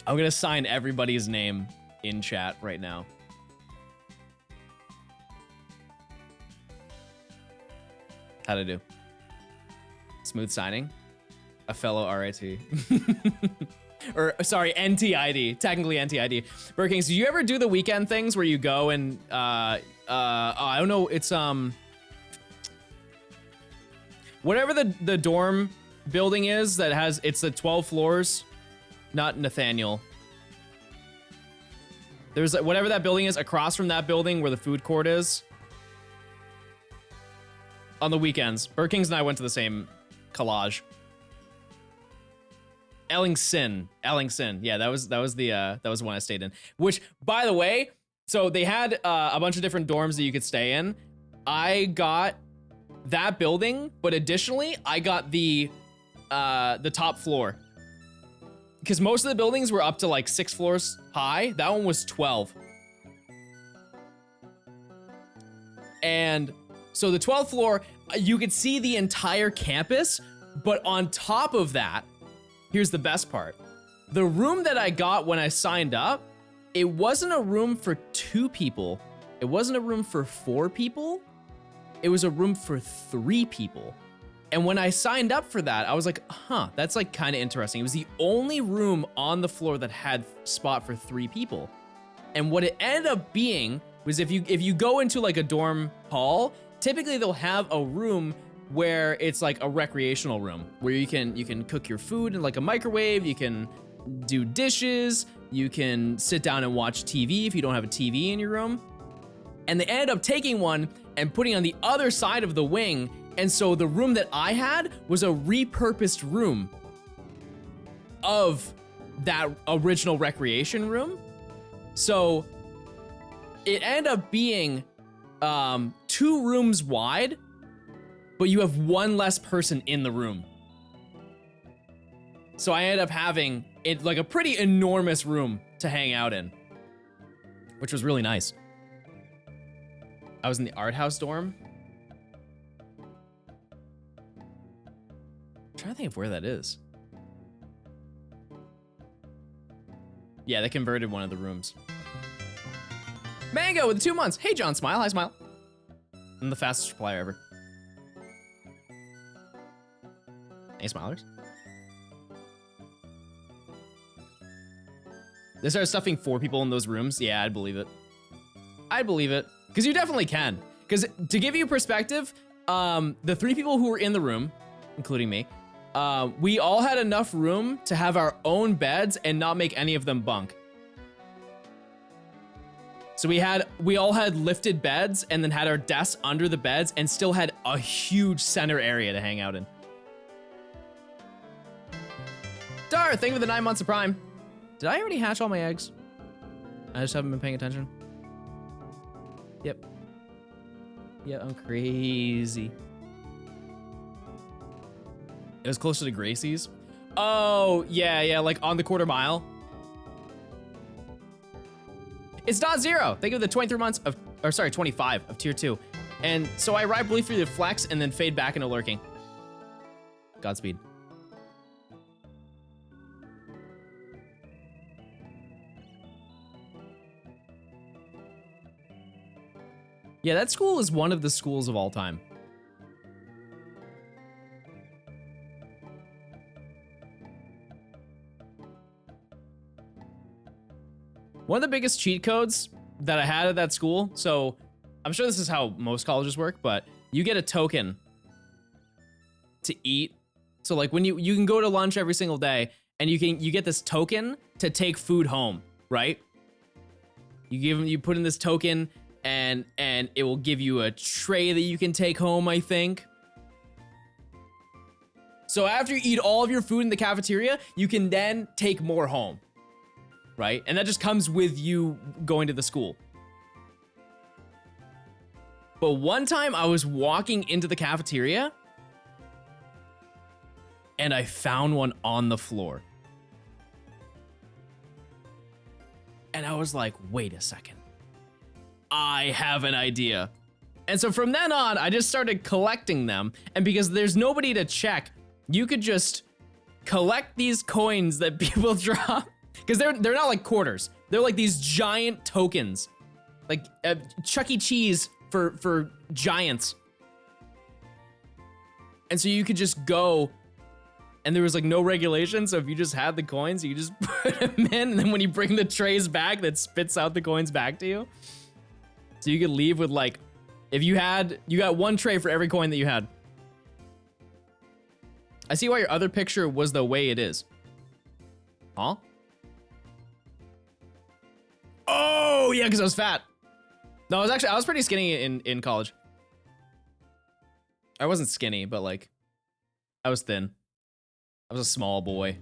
I'm gonna sign everybody's name in chat right now. How'd I do? Smooth signing? A fellow RIT. Or, sorry, NTID. Technically NTID. Burger Kings, do you ever do the weekend things where you go and, I don't know, it's, whatever the dorm building is that has, it's the 12 floors, not Nathaniel. There's, whatever that building is, across from that building where the food court is. On the weekends. Burger Kings and I went to the same collage. Ellingson. Yeah, that was the one I stayed in. Which, by the way, so they had a bunch of different dorms that you could stay in. I got that building, but additionally, I got the the top floor. Because most of the buildings were up to like 6 floors high. That one was 12. And so the 12th floor, you could see the entire campus, but on top of that, here's the best part. The room that I got when I signed up, it wasn't a room for 2 people. It wasn't a room for 4 people. It was a room for 3 people. And when I signed up for that, I was like, huh, that's like kind of interesting. It was the only room on the floor that had spot for 3 people. And what it ended up being was if you go into like a dorm hall, typically they'll have a room where it's like a recreational room where you can cook your food in like a microwave, you can do dishes, you can sit down and watch TV if you don't have a TV in your room. And they ended up taking one and putting on the other side of the wing. And so the room that I had was a repurposed room of that original recreation room. So it ended up being 2 rooms wide, but you have 1 less person in the room. So I ended up having it like a pretty enormous room to hang out in, which was really nice. I was in the art house dorm. I'm trying to think of where that is. Yeah, they converted one of the rooms. Mango with 2 months. Hey, John, smile. Hi, smile. I'm the fastest replier ever. Any smilers? They started stuffing 4 people in those rooms. Yeah, I'd believe it. I'd believe it. Because you definitely can. Because to give you perspective, the 3 people who were in the room, including me, we all had enough room to have our own beds and not make any of them bunk. So we all had lifted beds and then had our desks under the beds and still had a huge center area to hang out in. Dar, thank you for the 9 months of Prime. Did I already hatch all my eggs? I just haven't been paying attention. Yep. Yeah, I'm crazy. It was closer to Gracie's. Oh, yeah, like on the quarter mile. It's .0. Thank you for the 23 months of, or sorry, 25 of tier 2. And so I ride briefly to flex and then fade back into lurking. Godspeed. Yeah, that school is one of the schools of all time. One of the biggest cheat codes that I had at that school, so I'm sure this is how most colleges work, but you get a token to eat. So like when you can go to lunch every single day and you get this token to take food home, right? You put in this token and it will give you a tray that you can take home, I think. So after you eat all of your food in the cafeteria, you can then take more home, right? And that just comes with you going to the school. But one time I was walking into the cafeteria and I found one on the floor. And I was like, wait a second. I have an idea. And so from then on, I just started collecting them. And because there's nobody to check, you could just collect these coins that people drop. Because they're not like quarters. They're like these giant tokens. Like Chuck E. Cheese for giants. And so you could just go, and there was like no regulation. So if you just had the coins, you just put them in. And then when you bring the trays back, that spits out the coins back to you. So you could leave with like, if you got 1 tray for every coin that you had. I see why your other picture was the way it is. Huh? Oh, yeah, because I was fat. No, I was pretty skinny in college. I wasn't skinny, but like, I was thin. I was a small boy.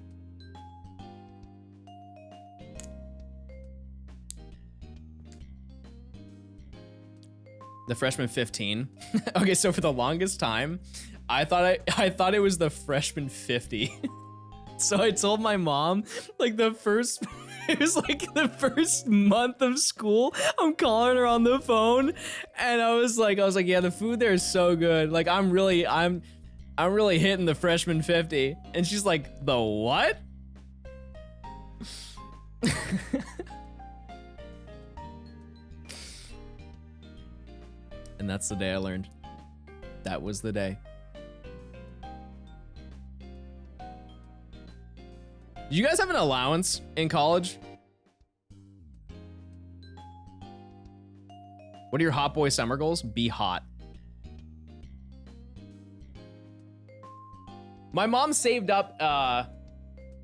The freshman 15. Okay, so for the longest time, I thought it was the freshman 50. So I told my mom, like the first, it was like the first month of school, I'm calling her on the phone, and I was like, yeah, the food there is so good. Like I'm really hitting the freshman 50. And she's like, the what? And that's the day I learned. That was the day. Do you guys have an allowance in college? What are your hot boy summer goals? Be hot. My mom saved up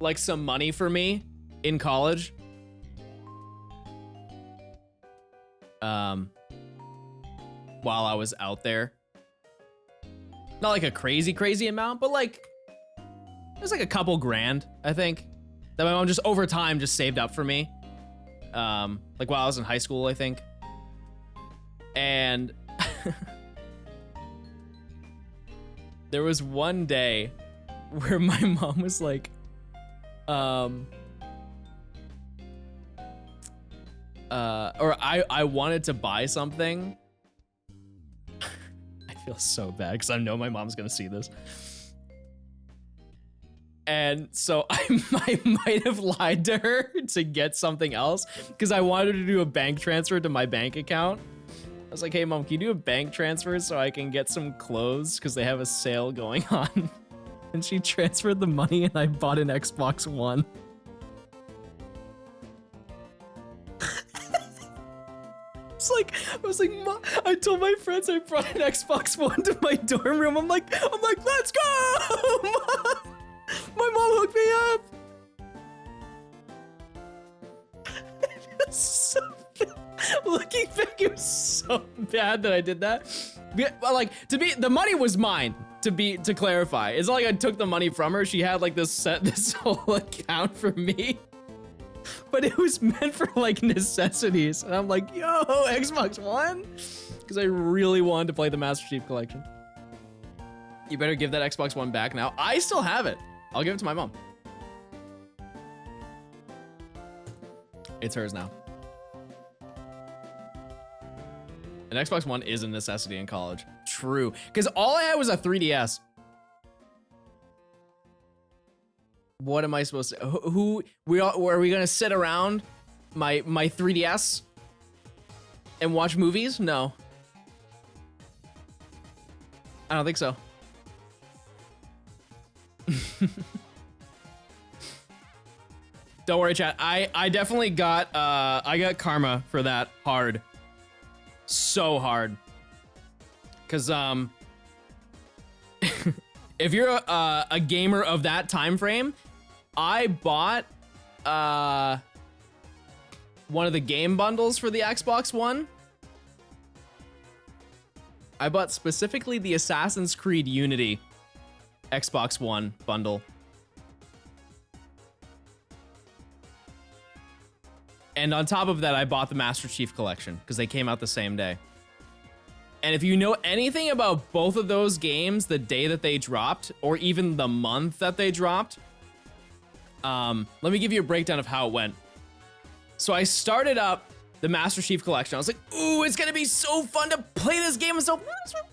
like some money for me in college. While I was out there. Not like a crazy amount, but like it was like a couple grand, I think, that my mom just over time just saved up for me. Like while I was in high school, I think. And there was one day where my mom was like, or I wanted to buy something. I feel so bad because I know my mom's gonna see this. And so I might have lied to her to get something else because I wanted to do a bank transfer to my bank account. I was like, hey mom, can you do a bank transfer so I can get some clothes because they have a sale going on? And she transferred the money and I bought an Xbox One. I was like, Mom, I told my friends I brought an Xbox One to my dorm room. I'm like, let's go! Mom! My mom hooked me up. So looking back, it was so bad that I did that. But like, the money was mine. To clarify, it's not like I took the money from her. She had like this whole account for me. But it was meant for like necessities. And I'm like, yo, Xbox One? Because I really wanted to play the Master Chief Collection. You better give that Xbox One back now. I still have it. I'll give it to my mom. It's hers now. An Xbox One is a necessity in college. True. Because all I had was a 3DS. What am I supposed to? Are we gonna sit around my 3DS and watch movies? No, I don't think so. Don't worry, chat. I definitely got I got karma for that hard, so hard. Cause if you're a gamer of that time frame, I bought one of the game bundles for the Xbox One. I bought specifically the Assassin's Creed Unity Xbox One bundle. And on top of that, I bought the Master Chief Collection because they came out the same day. And if you know anything about both of those games, the day that they dropped, or even the month that they dropped, let me give you a breakdown of how it went. So I started up the Master Chief Collection. I was like, ooh, it's gonna be so fun to play this game. So,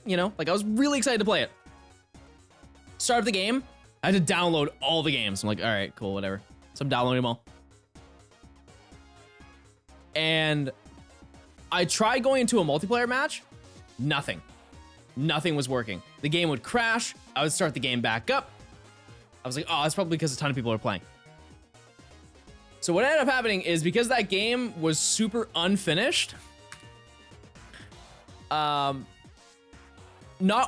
you know, like I was really excited to play it. Start up the game. I had to download all the games. I'm like, all right, cool, whatever. So I'm downloading them all. And I tried going into a multiplayer match. Nothing was working. The game would crash. I would start the game back up. I was like, oh, that's probably because a ton of people are playing. So what ended up happening is because that game was super unfinished, not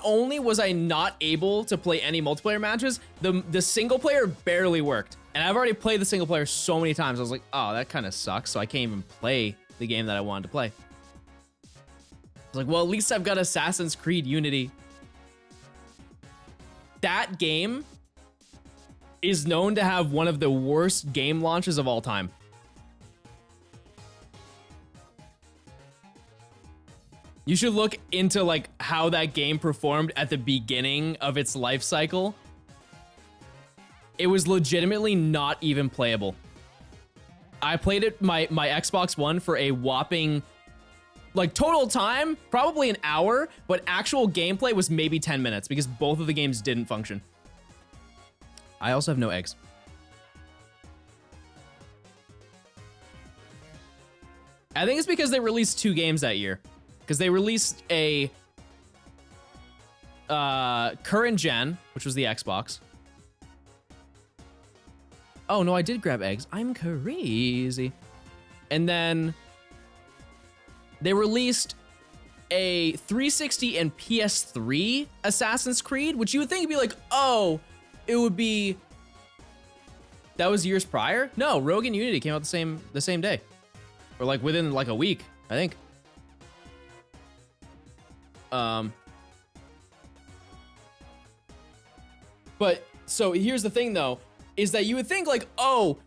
only was I not able to play any multiplayer matches, the single player barely worked. And I've already played the single player so many times. I was like, oh, that kind of sucks. So I can't even play the game that I wanted to play. I was like, well, at least I've got Assassin's Creed Unity. That game is known to have one of the worst game launches of all time. You should look into like how that game performed at the beginning of its life cycle. It was legitimately not even playable. I played it my Xbox One for a whopping, like, total time, probably an hour, but actual gameplay was maybe 10 minutes because both of the games didn't function. I also have no eggs. I think it's because they released 2 games that year. Because they released a current gen, which was the Xbox. Oh, no, I did grab eggs. I'm crazy. And then they released a 360 and PS3 Assassin's Creed, which you would think would be like, oh, it would be... That was years prior? No, Rogue and Unity came out the same day. Or like within like a week, I think. But so here's the thing though, is that you would think like, oh,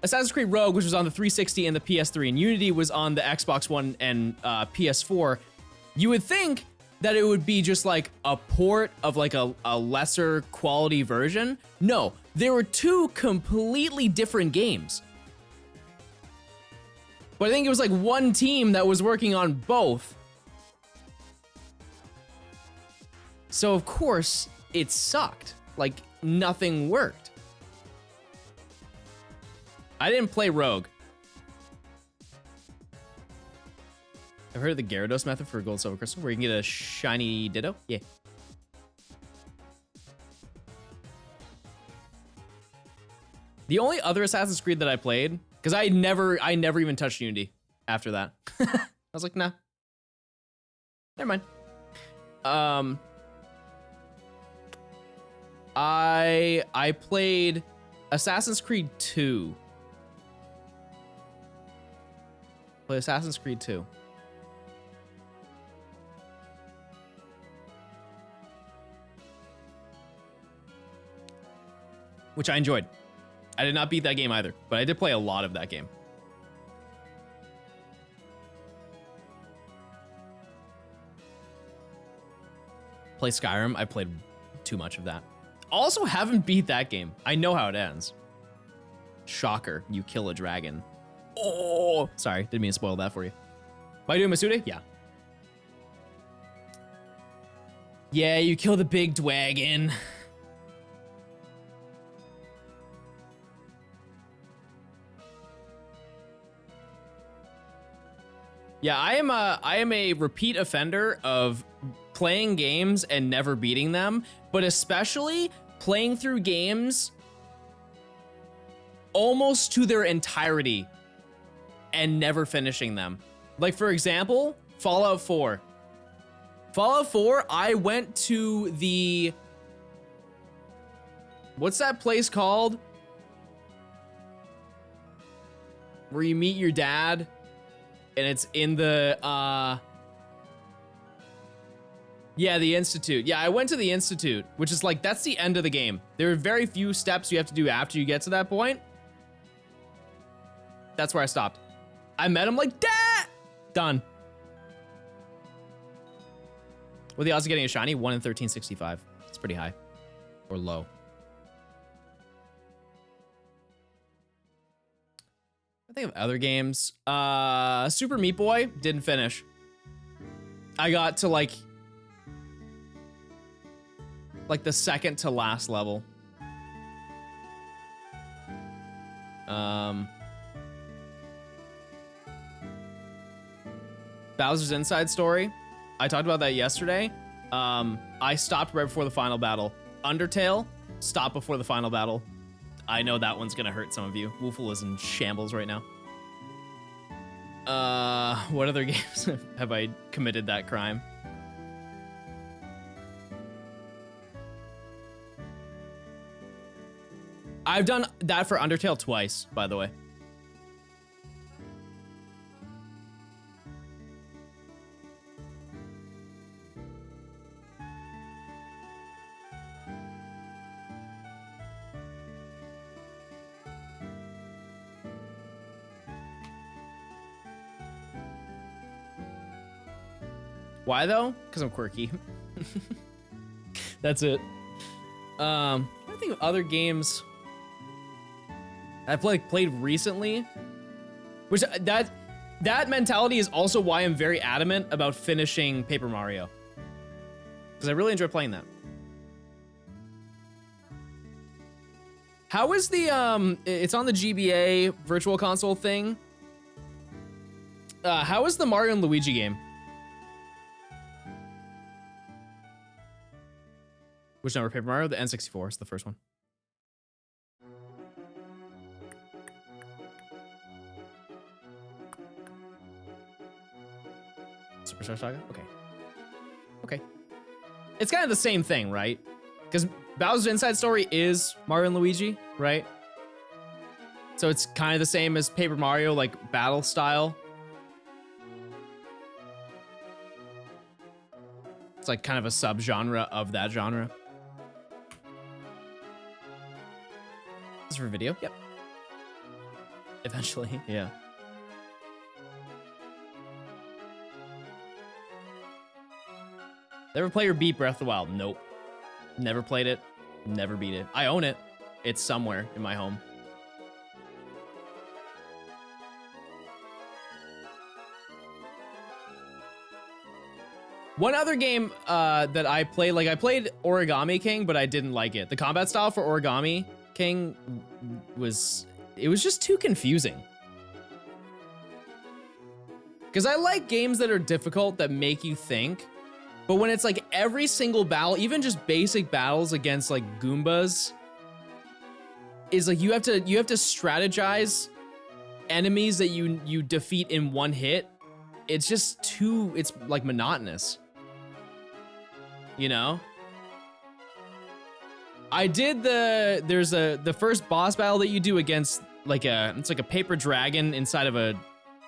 Assassin's Creed Rogue, which was on the 360 and the PS3, and Unity was on the Xbox One and PS4, you would think that it would be just like a port of like a lesser quality version. No, there were 2 completely different games. But I think it was like one team that was working on both. So of course it sucked. Like nothing worked. I didn't play Rogue. I've heard of the Gyarados method for gold, silver, crystal, where you can get a shiny Ditto. Yeah. The only other Assassin's Creed that I played, because I never even touched Unity after that. I was like, nah. Never mind. I played Assassin's Creed 2. Play Assassin's Creed 2. Which I enjoyed. I did not beat that game either, but I did play a lot of that game. Play Skyrim. I played too much of that. Also haven't beat that game. I know how it ends. Shocker. You kill a dragon. Oh, sorry. Didn't mean to spoil that for you. Am I doing Masude? Yeah. Yeah, you kill the big dragon. Yeah, I am a repeat offender of playing games and never beating them, but especially playing through games almost to their entirety and never finishing them. Like, for example, Fallout 4. Fallout 4, I went to the... What's that place called? Where you meet your dad, and it's in the, yeah, the Institute. Yeah, I went to the Institute, which is like, that's the end of the game. There are very few steps you have to do after you get to that point. That's where I stopped. I met him like, Dad! Done. What are the odds of getting a shiny? 1 in 1365. It's pretty high. Or low. I think of other games. Super Meat Boy, didn't finish. I got to like the second to last level. Bowser's Inside Story. I talked about that yesterday. I stopped right before the final battle. Undertale, stopped before the final battle. I know that one's gonna hurt some of you. Woofle is in shambles right now. What other games have I committed that crime? I've done that for Undertale twice, by the way. Why though? Because I'm quirky. That's it. I think of other games I've played recently, which that mentality is also why I'm very adamant about finishing Paper Mario, because I really enjoy playing that. How is the it's on the GBA Virtual Console thing. How is the Mario and Luigi game? Which number? Paper Mario? The N64 is the first one. Superstar Saga? Okay. Okay. It's kind of the same thing, right? Because Bowser's Inside Story is Mario and Luigi, right? So it's kind of the same as Paper Mario, like battle style. It's like kind of a subgenre of that genre. This is for video? Yep. Eventually, yeah. Ever play or beat Breath of the Wild? Nope. Never played it. Never beat it. I own it. It's somewhere in my home. One other game that I played, like I played Origami King, but I didn't like it. The combat style for Origami King was just too confusing. Because I like games that are difficult, that make you think. But when it's like every single battle, even just basic battles against like Goombas, is like you have to strategize enemies that you defeat in one hit. It's just too, it's like monotonous. You know? I did the first boss battle that you do against like it's like a paper dragon inside of a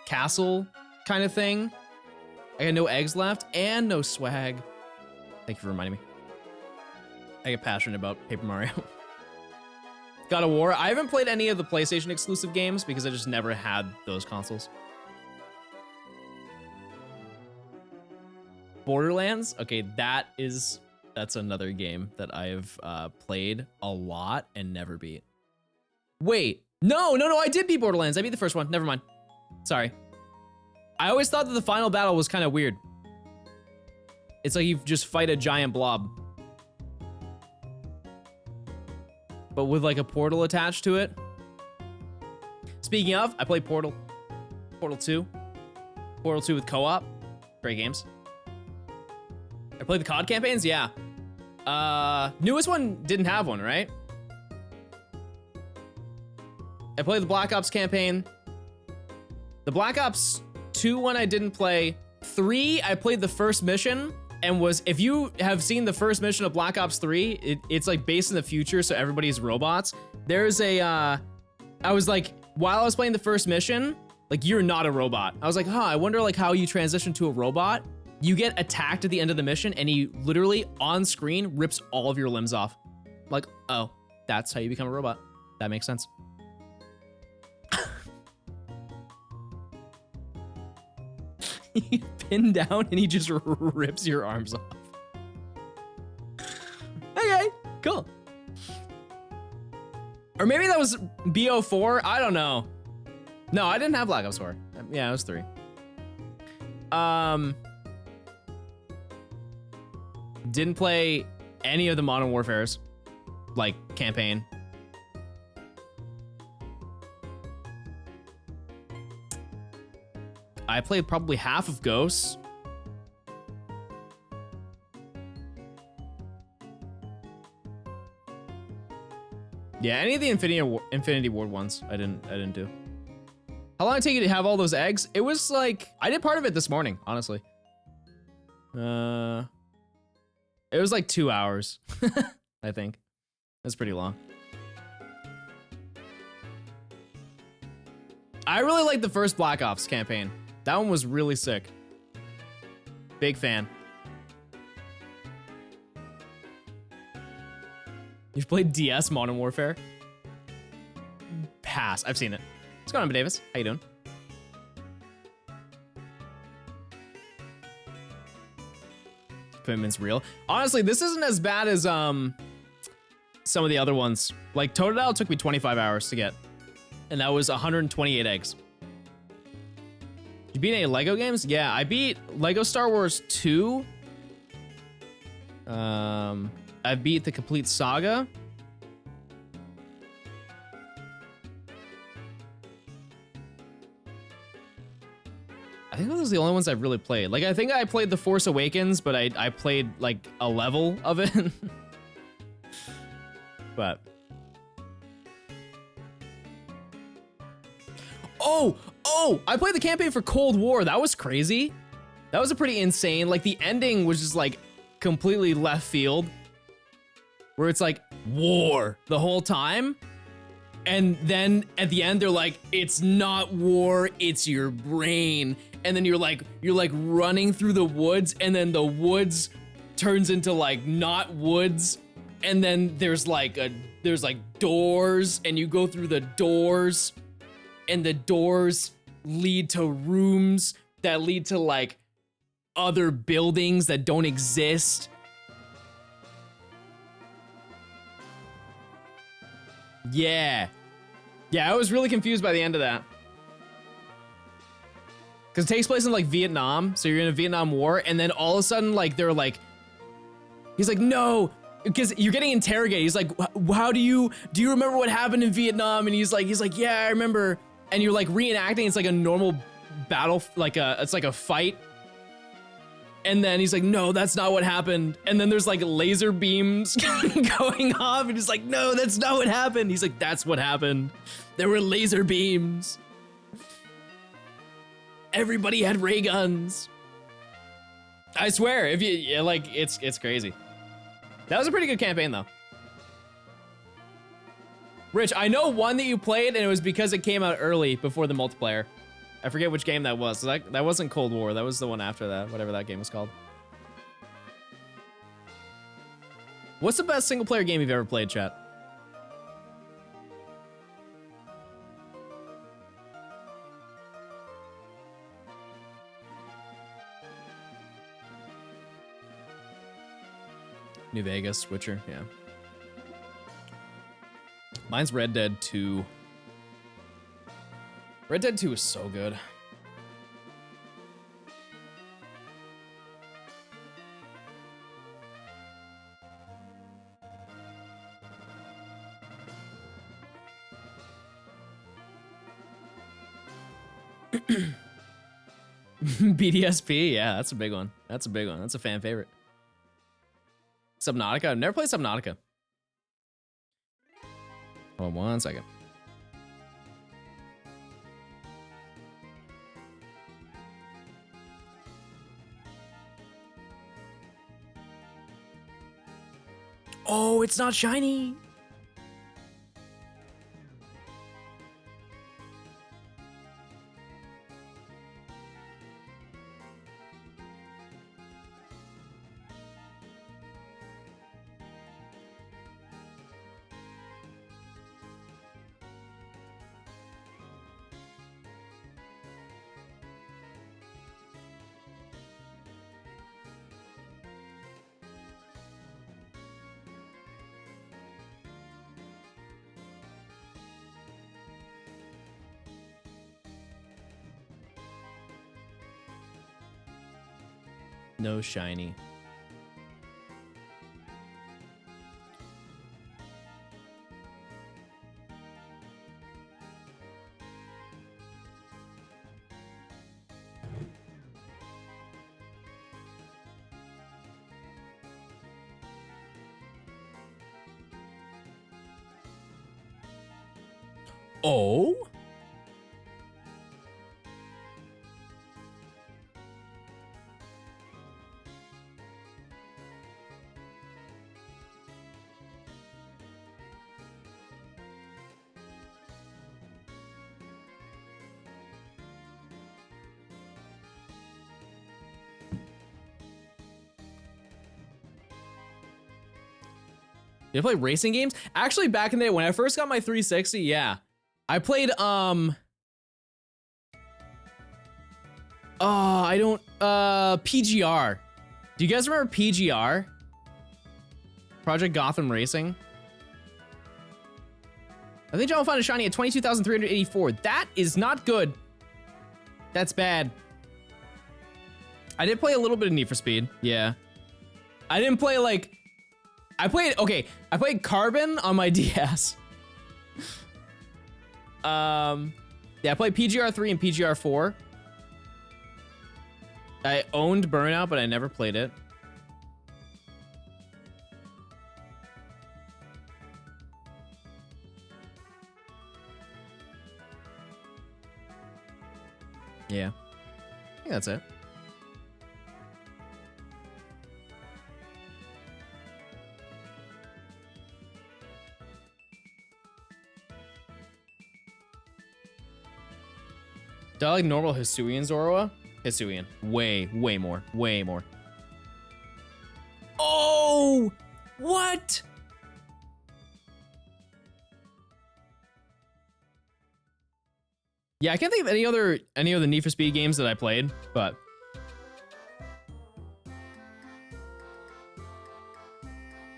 castle kind of thing. I got no eggs left and no swag. Thank you for reminding me. I get passionate about Paper Mario. God of War. I haven't played any of the PlayStation exclusive games because I just never had those consoles. Borderlands. Okay, that's another game that I've played a lot and never beat. Wait, no, I did beat Borderlands. I beat the first one. Never mind. Sorry. I always thought that the final battle was kind of weird. It's like you just fight a giant blob, but with like a portal attached to it. Speaking of, I played Portal 2 with co-op. Great games. I played the COD campaigns, yeah. Newest one didn't have one, right? I played the Black Ops campaign. The Black Ops 2 one I didn't play. 3, I played the first mission and if you have seen the first mission of Black Ops 3, it's like based in the future, so everybody's robots. There's I was like, while I was playing the first mission, like, you're not a robot. I was like, I wonder like how you transition to a robot. You get attacked at the end of the mission and he literally on screen rips all of your limbs off. Like, oh, that's how you become a robot. That makes sense. You pin down and he just rips your arms off. Okay, cool. Or maybe that was BO4. I don't know. No, I didn't have Black Ops 4. Yeah, it was 3. Didn't play any of the Modern Warfare's, like, campaign. I played probably half of Ghosts. Yeah, any of the Infinity Ward ones, I didn't do. How long did it take you to have all those eggs? It was like, I did part of it this morning, honestly. It was like 2 hours, I think. That's pretty long. I really like the first Black Ops campaign. That one was really sick. Big fan. You've played DS Modern Warfare? Pass. I've seen it. What's going on, Davis? How you doing? commitment's real. Honestly, this isn't as bad as some of the other ones. Like Totodile took me 25 hours to get, and that was 128 eggs. You beat any Lego games? Yeah, I beat Lego Star Wars 2. I beat the complete saga. I think those are the only ones I've really played. Like, I think I played The Force Awakens, but I played like a level of it. But oh, I played the campaign for Cold War. That was crazy. That was a pretty insane. Like, the ending was just like completely left field, where it's like war the whole time. And then at the end, they're like, it's not war, it's your brain. And then you're like running through the woods, and then the woods turns into like not woods. And then there's like doors, and you go through the doors, and the doors lead to rooms that lead to like other buildings that don't exist. Yeah, I was really confused by the end of that. Because it takes place in like Vietnam, so you're in a Vietnam War, and then all of a sudden, like, they're like, he's like, no, because you're getting interrogated. He's like, how do you remember what happened in Vietnam? And he's like, yeah, I remember. And you're like reenacting. It's like a normal battle, it's like a fight. And then he's like, no, that's not what happened. And then there's like laser beams going off, and he's like, no, that's not what happened. He's like, that's what happened. There were laser beams. Everybody had ray guns. I swear, if you like, it's crazy. That was a pretty good campaign though. Rich, I know one that you played, and it was because it came out early before the multiplayer. I forget which game that was. That wasn't Cold War. That was the one after that, whatever that game was called. What's the best single player game you've ever played, chat? New Vegas, Witcher, yeah. Mine's Red Dead 2. Red Dead 2 is so good. BDSP, yeah, that's a big one. That's a big one. That's a fan favorite. Subnautica? I've never played Subnautica. Hold on 1 second. Oh, it's not shiny. No shiny. Oh? You play racing games? Actually, back in the day when I first got my 360, yeah. I played PGR. Do you guys remember PGR? Project Gotham Racing? I think John will find a shiny at 22,384. That is not good. That's bad. I did play a little bit of Need for Speed. Yeah. I didn't play like... I played Carbon on my DS. Yeah, I played PGR 3 and PGR 4. I owned Burnout, but I never played it. Yeah. I think that's it. Do I like normal Hisuian Zoroa? Hisuian. Way more. Way more. Oh! What? Yeah, I can't think of any other Need for Speed games that I played, but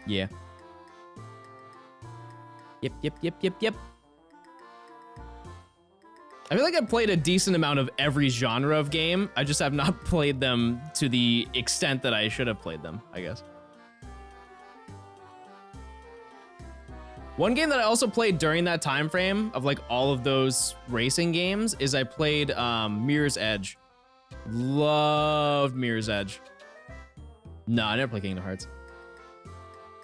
yeah. Yep. I feel like I've played a decent amount of every genre of game. I just have not played them to the extent that I should have played them, I guess. One game that I also played during that time frame of like all of those racing games is I played Mirror's Edge. Loved Mirror's Edge. No, I never played Kingdom Hearts.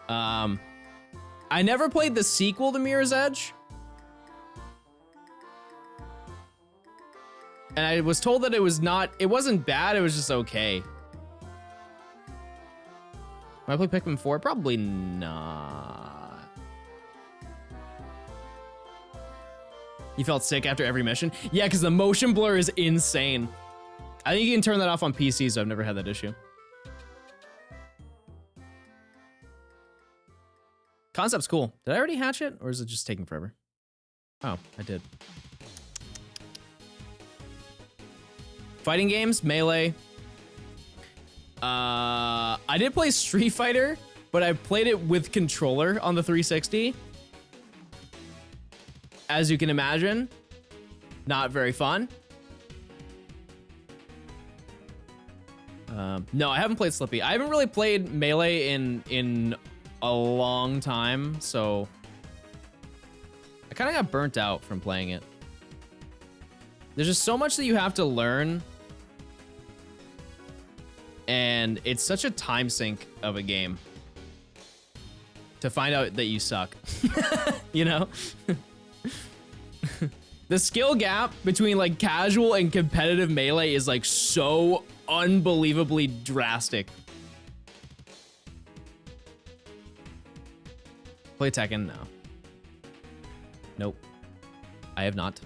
I never played the sequel to Mirror's Edge. And I was told that it wasn't bad, it was just okay. Will I play Pikmin 4? Probably not. You felt sick after every mission? Yeah, because the motion blur is insane. I think you can turn that off on PC, so I've never had that issue. Concept's cool. Did I already hatch it, or is it just taking forever? Oh, I did. Fighting games, Melee. I did play Street Fighter, but I played it with controller on the 360. As you can imagine, not very fun. No, I haven't played Slippy. I haven't really played Melee in a long time, so I kind of got burnt out from playing it. There's just so much that you have to learn, and it's such a time sink of a game to find out that you suck. You know? The skill gap between like casual and competitive Melee is like so unbelievably drastic. Play Tekken? No. Nope. I have not.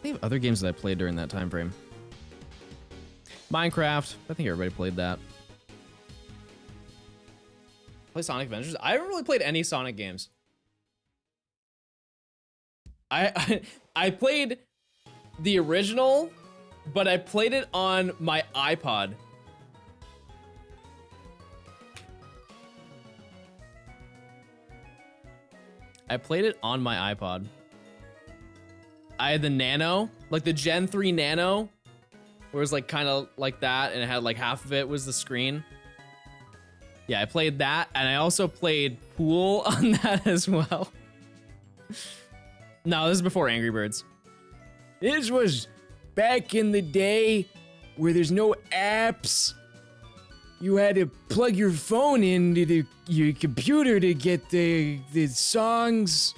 I have other games that I played during that time frame. Minecraft. I think everybody played that. Play Sonic Adventures. I haven't really played any Sonic games. I played the original, but I played it on my iPod. I played it on my iPod. I had the Nano, like the Gen 3 Nano, where it was like kind of like that, and it had like half of it was the screen. Yeah, I played that, and I also played Pool on that as well. No, this is before Angry Birds. This was back in the day where there's no apps. You had to plug your phone into your computer to get the songs.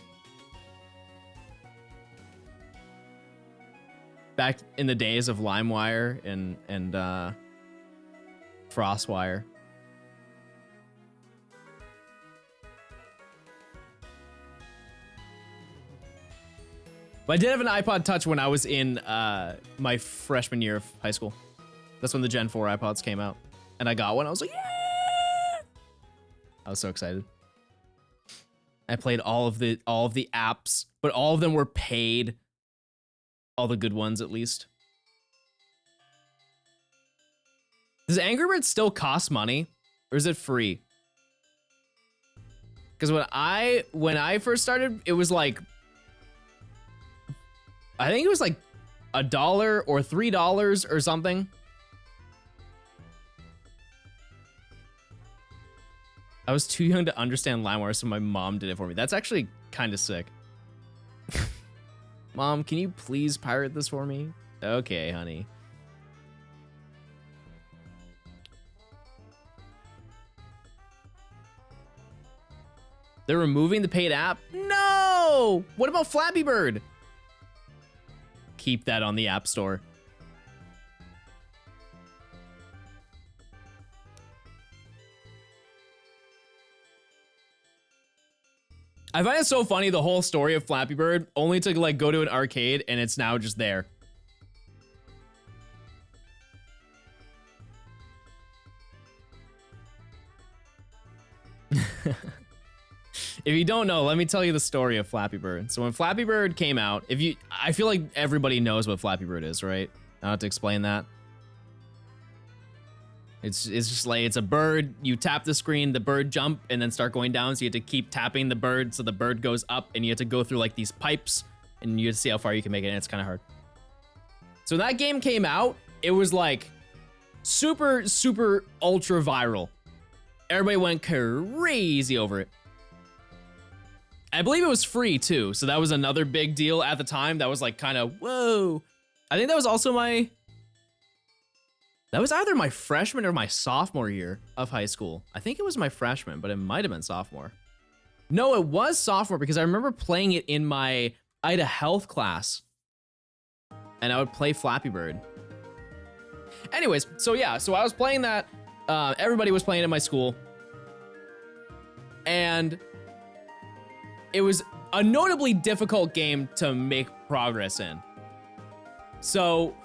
Back in the days of LimeWire and FrostWire. But I did have an iPod Touch when I was in my freshman year of high school. That's when the Gen 4 iPods came out. And I got one. I was like, yeah! I was so excited. I played all of the apps, but all of them were paid. All the good ones, at least. Does Angry Birds still cost money, or is it free? Because when I first started, it was like, I think it was like $1 or $3 or something. I was too young to understand LimeWire, so my mom did it for me. That's actually kind of sick. Mom, can you please pirate this for me? Okay, honey. They're removing the paid app? No! What about Flappy Bird? Keep that on the App Store. I find it so funny, the whole story of Flappy Bird, only to like go to an arcade and it's now just there. If you don't know, let me tell you the story of Flappy Bird. So when Flappy Bird came out, I feel like everybody knows what Flappy Bird is, right? I don't have to explain that. It's just like, it's a bird, you tap the screen, the bird jump, and then start going down, so you have to keep tapping the bird so the bird goes up, and you have to go through like these pipes, and you have to see how far you can make it, and it's kind of hard. So when that game came out, it was like super, super ultra viral. Everybody went crazy over it. I believe it was free too, so that was another big deal at the time. That was like kind of, whoa. I think that was also that was either my freshman or my sophomore year of high school. I think it was my freshman, but it might have been sophomore. No, it was sophomore because I remember playing it in I had a health class and I would play Flappy Bird. Anyways, so yeah, so I was playing that. Everybody was playing it in my school. And it was a notably difficult game to make progress in. So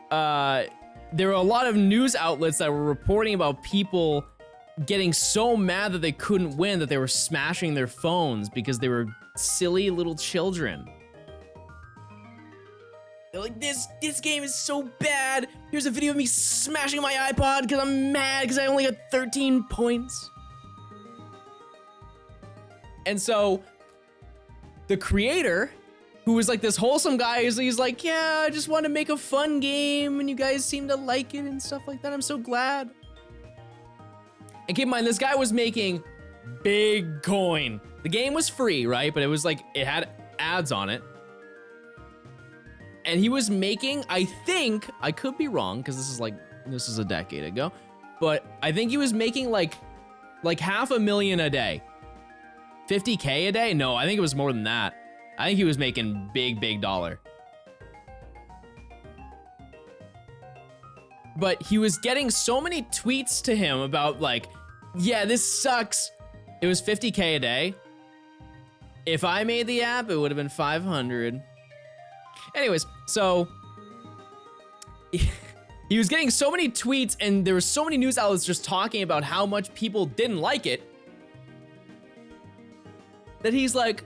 there were a lot of news outlets that were reporting about people getting so mad that they couldn't win that they were smashing their phones because they were silly little children. They're like, this game is so bad. Here's a video of me smashing my iPod because I'm mad because I only got 13 points. And so the creator, who was like this wholesome guy, he's like, yeah, I just want to make a fun game and you guys seem to like it and stuff like that. I'm so glad. And keep in mind, this guy was making big coin. The game was free, right? But it was like, it had ads on it. And he was making, I think, I could be wrong, because this is a decade ago, but I think he was making like $500,000 a day. 50K a day? No, I think it was more than that. I think he was making big dollar. But he was getting so many tweets to him about like, yeah, this sucks. It was 50K a day. If I made the app, it would have been 500. Anyways, so he was getting so many tweets and there were so many news outlets just talking about how much people didn't like it that he's like,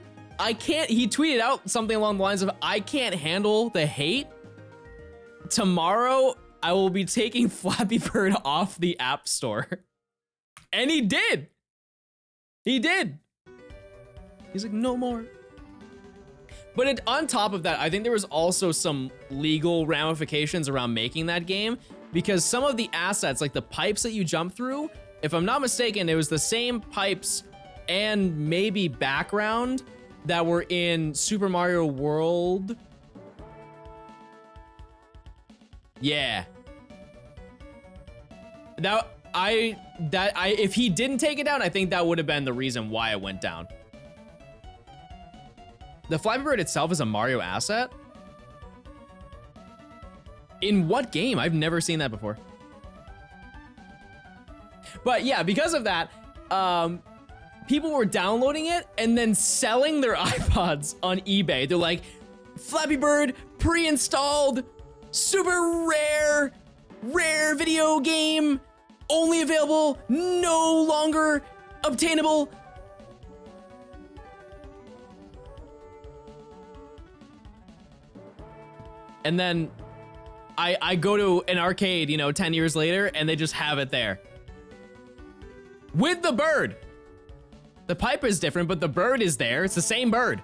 he tweeted out something along the lines of, I can't handle the hate. Tomorrow, I will be taking Flappy Bird off the App Store. And he did. He did. He's like, no more. But on top of that, I think there was also some legal ramifications around making that game, because some of the assets, like the pipes that you jump through, if I'm not mistaken, it was the same pipes and maybe background that were in Super Mario World. Yeah. If he didn't take it down, I think that would have been the reason why it went down. The Flappy Bird itself is a Mario asset? In what game? I've never seen that before. But yeah, because of that, people were downloading it and then selling their iPods on eBay. They're like, Flappy Bird pre-installed, super rare video game, only available, no longer obtainable. And then I go to an arcade, you know, 10 years later, and they just have it there. With the bird. The pipe is different, but the bird is there. It's the same bird.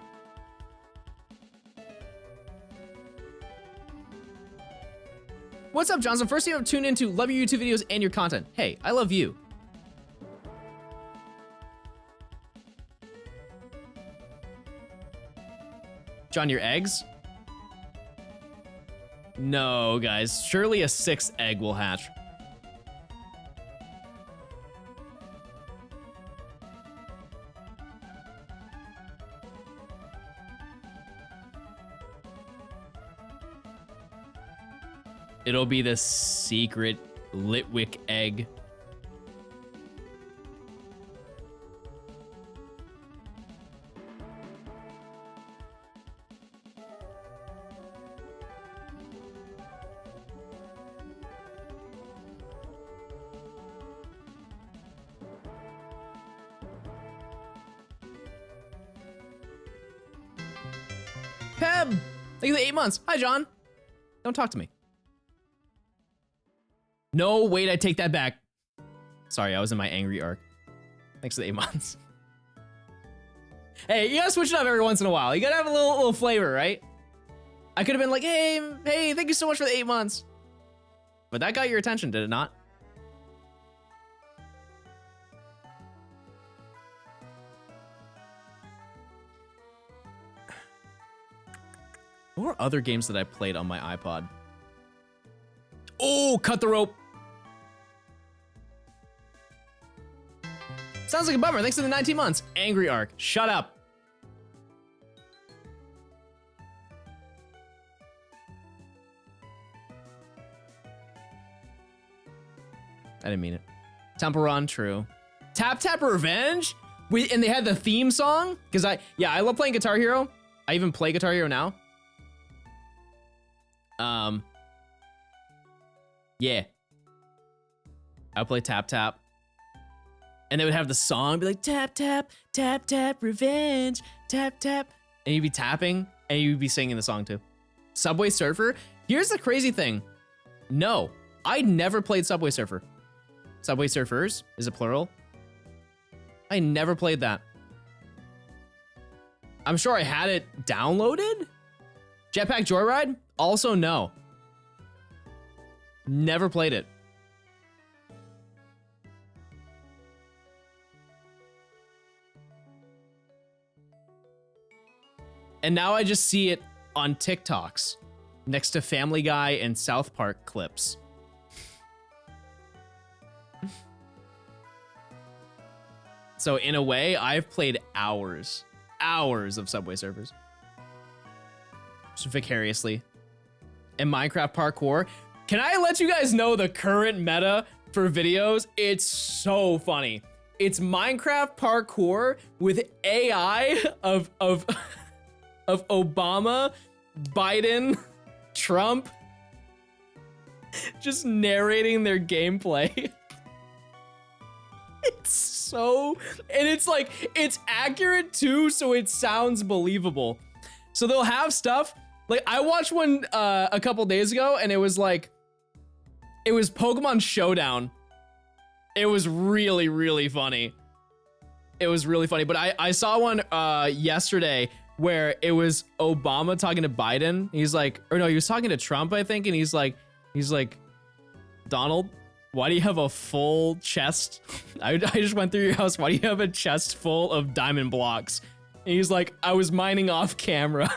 What's up, Johnson? First thing I've tuned into, love your YouTube videos and your content. Hey, I love you. John, your eggs? No, guys. Surely a 6th egg will hatch. It'll be the secret Litwick egg. Peb! Thank you for the 8 months. Hi, John. Don't talk to me. No, wait, I take that back. Sorry, I was in my angry arc. Thanks for the 8 months. Hey, you gotta switch it up every once in a while. You gotta have a little flavor, right? I could have been like, hey, thank you so much for the 8 months. But that got your attention, did it not? What were other games that I played on my iPod? Oh, Cut the Rope. Sounds like a bummer. Thanks for the 19 months. Angry Arc. Shut up. I didn't mean it. Temple Run, true. Tap Tap Revenge? And they had the theme song? Because I love playing Guitar Hero. I even play Guitar Hero now. Yeah. I would play Tap Tap. And they would have the song be like, tap, tap, tap, tap, revenge, tap, tap. And you'd be tapping, and you'd be singing the song too. Subway Surfer? Here's the crazy thing. No, I never played Subway Surfer. Subway Surfers? Is it plural? I never played that. I'm sure I had it downloaded? Jetpack Joyride? Also no. Never played it. And now I just see it on TikToks next to Family Guy and South Park clips. So in a way, I've played hours of Subway Surfers. Just vicariously. And Minecraft parkour. Can I let you guys know the current meta for videos? It's so funny. It's Minecraft parkour with AI of Obama, Biden, Trump, just narrating their gameplay. It's so, and it's like, it's accurate too, so it sounds believable. So they'll have stuff, like I watched one a couple days ago, and it was like, it was Pokemon Showdown. It was really, really funny. It was really funny, but I saw one yesterday where it was Obama talking to Biden. He's like, or no, he was talking to Trump, I think, and he's like, Donald, why do you have a full chest? I just went through your house. Why do you have a chest full of diamond blocks? And he's like, I was mining off camera.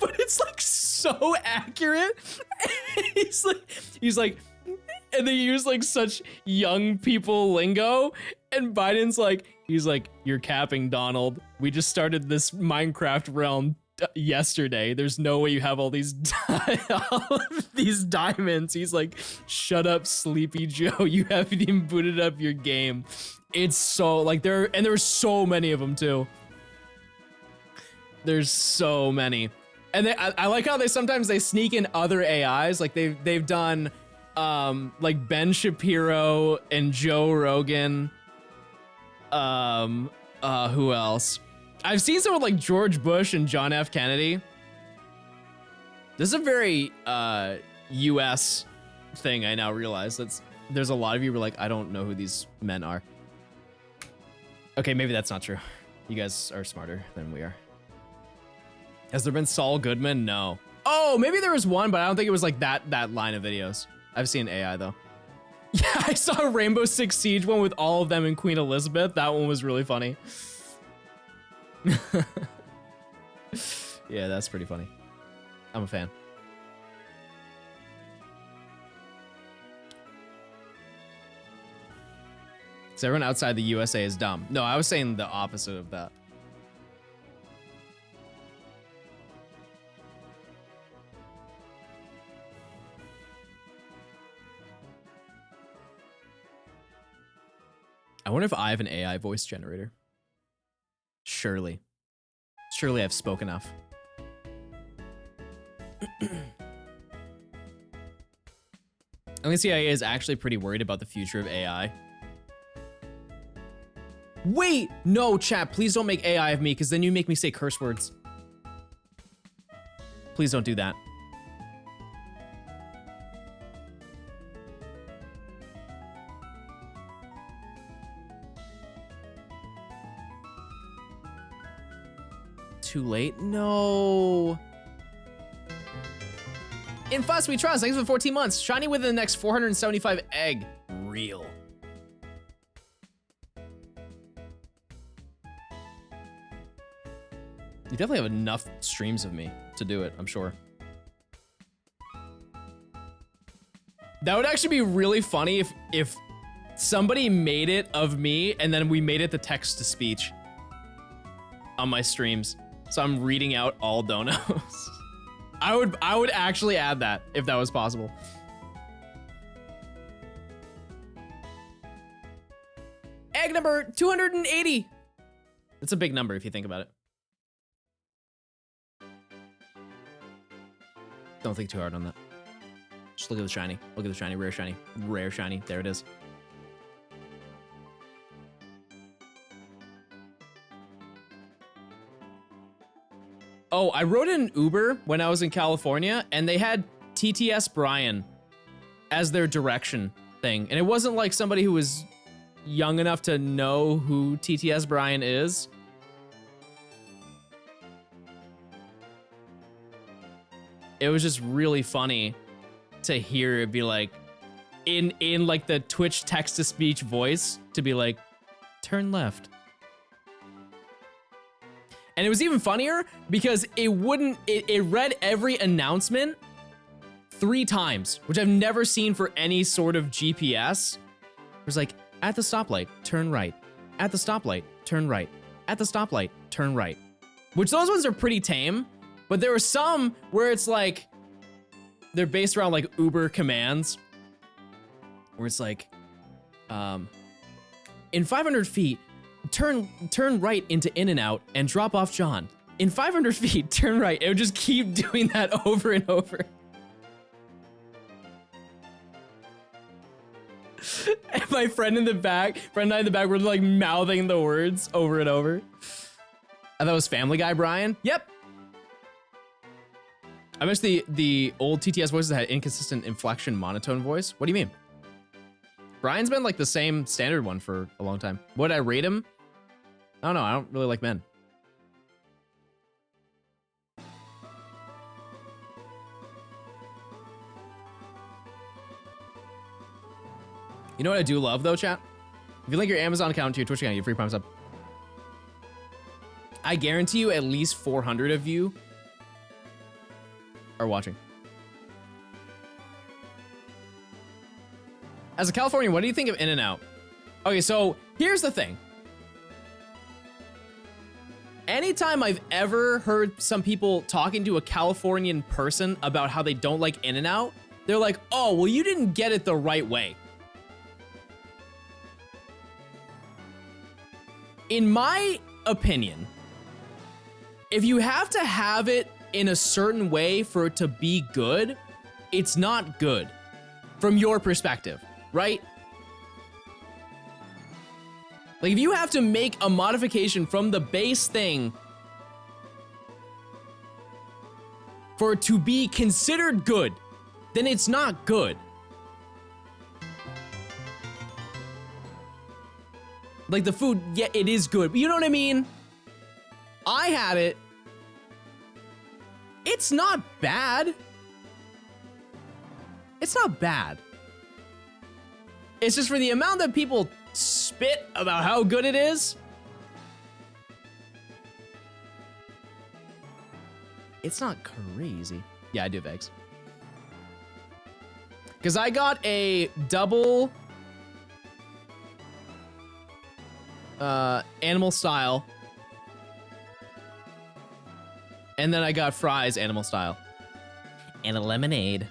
But it's like so accurate. he's like, and they use like such young people lingo. And Biden's like, he's like, you're capping, Donald. We just started this Minecraft realm yesterday. There's no way you have all these these diamonds. He's like, shut up, Sleepy Joe. You haven't even booted up your game. It's so like there's so many of them too. There's so many. And I like how they sometimes they sneak in other AIs. Like they've done like Ben Shapiro and Joe Rogan. Who else? I've seen some with like George Bush and John F. Kennedy. This is a very US thing. I now realize there's a lot of you who are like, I don't know who these men are. Okay, maybe that's not true. You guys are smarter than we are. Has there been Saul Goodman? No. Oh, maybe there was one, but I don't think it was like that line of videos. I've seen AI though. Yeah, I saw a Rainbow Six Siege one with all of them and Queen Elizabeth. That one was really funny. Yeah, that's pretty funny. I'm a fan. So everyone outside the USA is dumb. No, I was saying the opposite of that. I wonder if I have an AI voice generator. Surely. Surely I've spoken enough. I think CIA is actually pretty worried about the future of AI. Wait! No, chat, please don't make AI of me, because then you make me say curse words. Please don't do that. Too late? No. In Fast We Trust, thanks for 14 months. Shiny within the next 475 egg. Real. You definitely have enough streams of me to do it, I'm sure. That would actually be really funny if somebody made it of me and then we made it the text to speech on my streams. So I'm reading out all donos. I would actually add that if that was possible. Egg number 280. That's a big number if you think about it. Don't think too hard on that. Just look at the shiny. Look at the shiny, rare shiny, rare shiny. There it is. Oh, I rode in an Uber when I was in California, and they had TTS Brian as their direction thing. And it wasn't like somebody who was young enough to know who TTS Brian is. It was just really funny to hear it be like, in like the Twitch text-to-speech voice, to be like, turn left. And it was even funnier because it read every announcement 3 times, which I've never seen for any sort of GPS. It was like, at the stoplight, turn right. At the stoplight, turn right. At the stoplight, turn right. Which those ones are pretty tame, but there were some where it's like, they're based around like Uber commands, where it's like, in 500 feet, turn right into In-N-Out and drop off John. In 500 feet, turn right. It would just keep doing that over and over. And my friend and I in the back were like mouthing the words over and over. I thought it was Family Guy Brian. Yep. I miss the old TTS voices that had inconsistent inflection monotone voice. What do you mean? Brian's been like the same standard one for a long time. Would I rate him? I don't know. I don't really like men. You know what I do love though, chat? If you link your Amazon account to your Twitch account, you get free Prime sub. I guarantee you at least 400 of you are watching. As a Californian, what do you think of In-N-Out? Okay, so here's the thing. Anytime I've ever heard some people talking to a Californian person about how they don't like In-N-Out, they're like, oh, well, you didn't get it the right way. In my opinion, if you have to have it in a certain way for it to be good, it's not good. from your perspective, right? Like if you have to make a modification from the base thing for it to be considered good, then it's not good. Like the food, yeah, it is good, but you know what I mean? I had it. It's not bad. It's not bad. It's just for the amount that people spit about how good it is. It's not crazy. Yeah, I do have eggs. Because I got a double animal style. And then I got fries animal style. And a lemonade.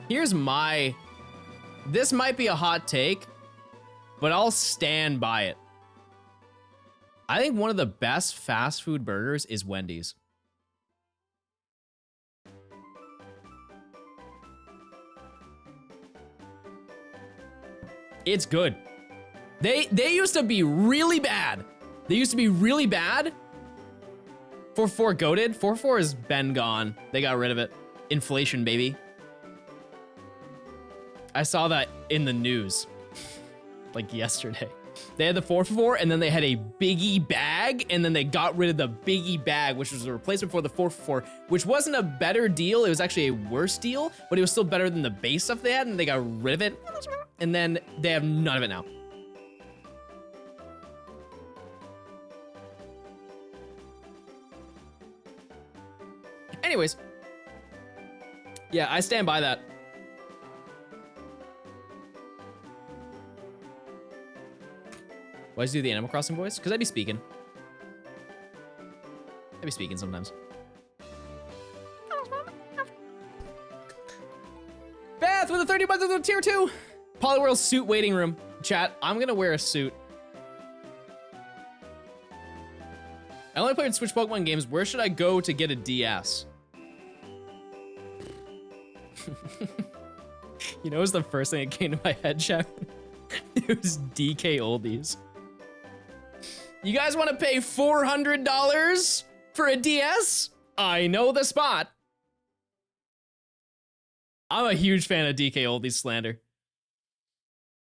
Here's my... This might be a hot take, but I'll stand by it. I think one of the best fast food burgers is Wendy's. It's good. They used to be really bad. They used to be really bad. 4-4 goated. 4-4 has been gone. They got rid of it. Inflation, baby. I saw that in the news like yesterday. They had the 4-4 and then they had a biggie bag and then they got rid of the biggie bag, which was a replacement for the 4-4, which wasn't a better deal. It was actually a worse deal, but it was still better than the base stuff they had, and they got rid of it. And then they have none of it now. Anyways. Yeah, I stand by that. Why does he do the Animal Crossing voice? Because I'd be speaking. I'd be speaking sometimes. Beth with a 30 months with tier 2. Polyworld suit waiting room. Chat, I'm gonna wear a suit. I only played Switch Pokemon games. Where should I go to get a DS? You know, it was the first thing that came to my head, chat. It was DK Oldies. You guys want to pay $400 for a DS? I know the spot. I'm a huge fan of DK Oldies slander.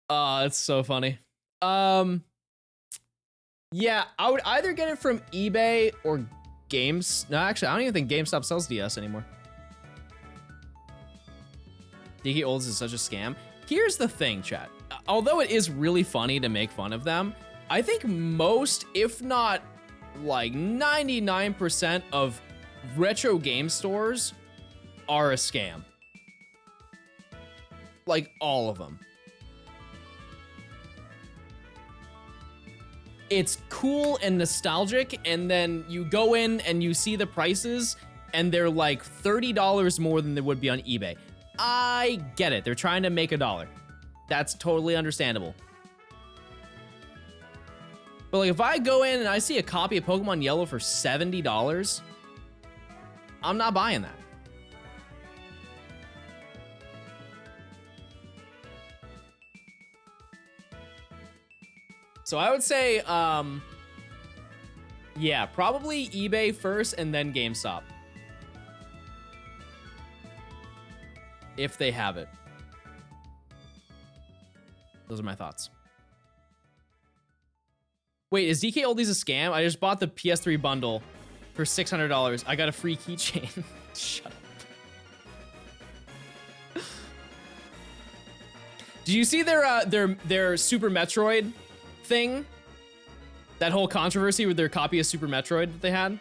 It's so funny. Yeah, I would either get it from eBay or Games. No, actually, I don't even think GameStop sells DS anymore. DK Oldies is such a scam. Here's the thing, chat. Although it is really funny to make fun of them, I think most, if not like 99% of retro game stores are a scam. Like all of them. It's cool and nostalgic, and then you go in and you see the prices and they're like $30 more than they would be on eBay. I get it. They're trying to make $1. That's totally understandable. But like if I go in and I see a copy of Pokemon Yellow for $70, I'm not buying that. So I would say, yeah, probably eBay first and then GameStop. If they have it. Those are my thoughts. Wait, is DK Oldies a scam? I just bought the PS3 bundle for $600. I got a free keychain. Shut up. Did you see their Super Metroid thing? That whole controversy with their copy of Super Metroid that they had?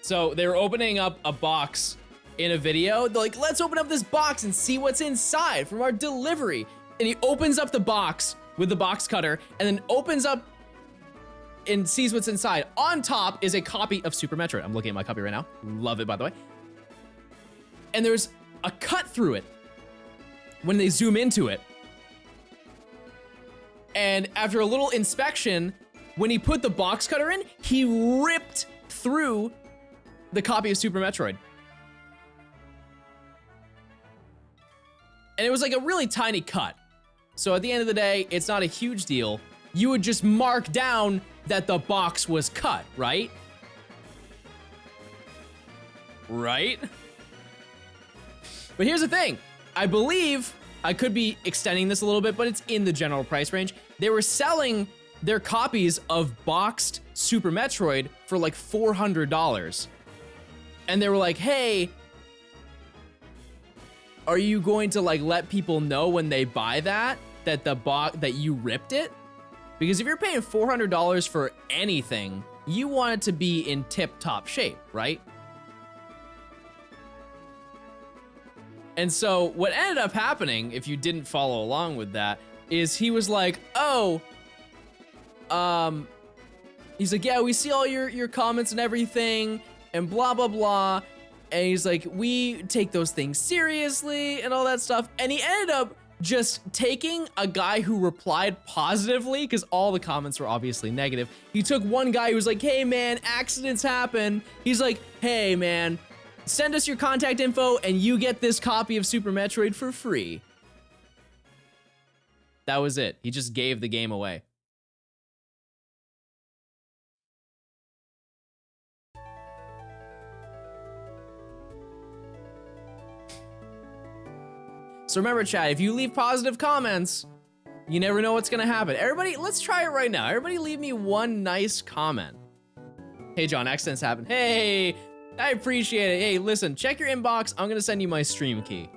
So they were opening up a box in a video. They're like, let's open up this box and see what's inside from our delivery. And he opens up the box with the box cutter and then opens up and sees what's inside. On top is a copy of Super Metroid. I'm looking at my copy right now. Love it, by the way. And there's a cut through it when they zoom into it. And after a little inspection, when he put the box cutter in, he ripped through the copy of Super Metroid. And it was like a really tiny cut. So at the end of the day, it's not a huge deal. You would just mark down that the box was cut, right? Right? But here's the thing. I believe, I could be extending this a little bit, but it's in the general price range. They were selling their copies of boxed Super Metroid for like $400. And they were like, hey, are you going to like let people know when they buy that that you ripped it? Because if you're paying $400 for anything, you want it to be in tip-top shape, right? And so what ended up happening, if you didn't follow along with that, is he was like, oh, he's like, yeah, we see all your comments and everything and blah, blah, blah. And he's like, we take those things seriously and all that stuff. And he ended up just taking a guy who replied positively, because all the comments were obviously negative. He took one guy who was like, hey man, accidents happen. He's like, hey man, send us your contact info and you get this copy of Super Metroid for free. That was it. He just gave the game away. So remember, chat, if you leave positive comments, you never know what's gonna happen. Everybody, let's try it right now. Everybody leave me one nice comment. Hey, John, accidents happen. Hey, I appreciate it. Hey, listen, check your inbox. I'm gonna send you my stream key.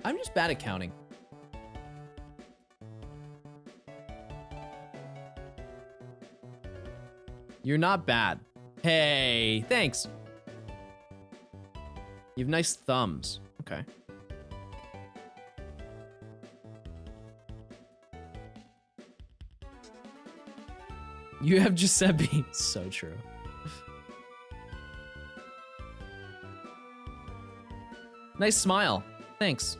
I'm just bad at counting. You're not bad. Hey, thanks. You have nice thumbs. Okay. You have Giuseppe. So true. Nice smile. Thanks.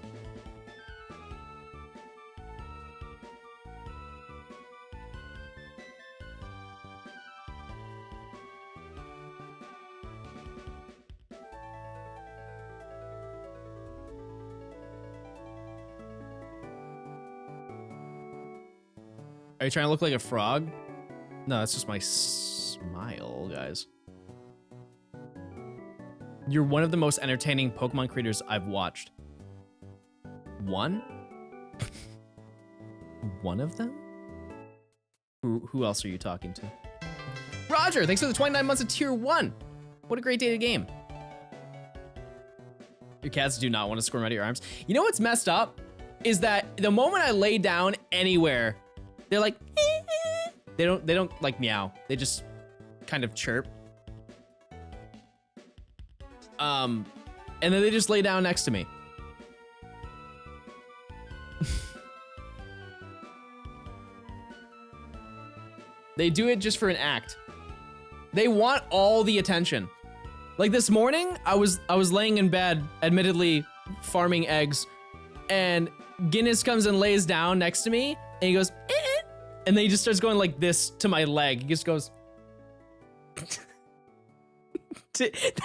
Are you trying to look like a frog? No, that's just my smile, guys. You're one of the most entertaining Pokemon creators I've watched. One? One of them? Who else are you talking to? Roger, thanks for the 29 months of tier 1. What a great day to game. Your cats do not want to squirm out of your arms. You know what's messed up? Is that the moment I lay down anywhere, they're like, they don't like meow. They just kind of chirp. And then they just lay down next to me. They do it just for an act. They want all the attention. Like this morning, I was laying in bed, admittedly farming eggs, and Guinness comes and lays down next to me, and he goes, and then he just starts going like this to my leg. He just goes.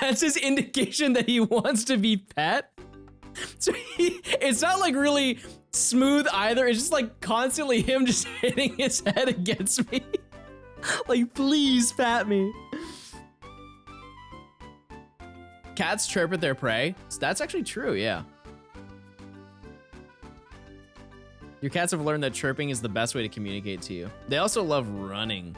That's his indication that he wants to be pet. So it's not like really smooth either. It's just like constantly him just hitting his head against me. Like, please pat me. Cats chirp at their prey. So that's actually true, yeah. Your cats have learned that chirping is the best way to communicate to you. They also love running.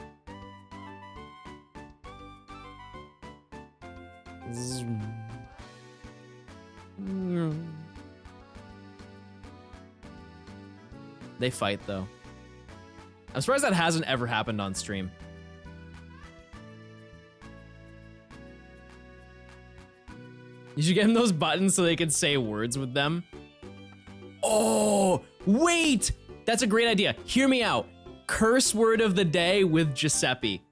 They fight though. I'm surprised that hasn't ever happened on stream. You should give them those buttons so they can say words with them. Oh, wait! That's a great idea. Hear me out. Curse word of the day with Giuseppe.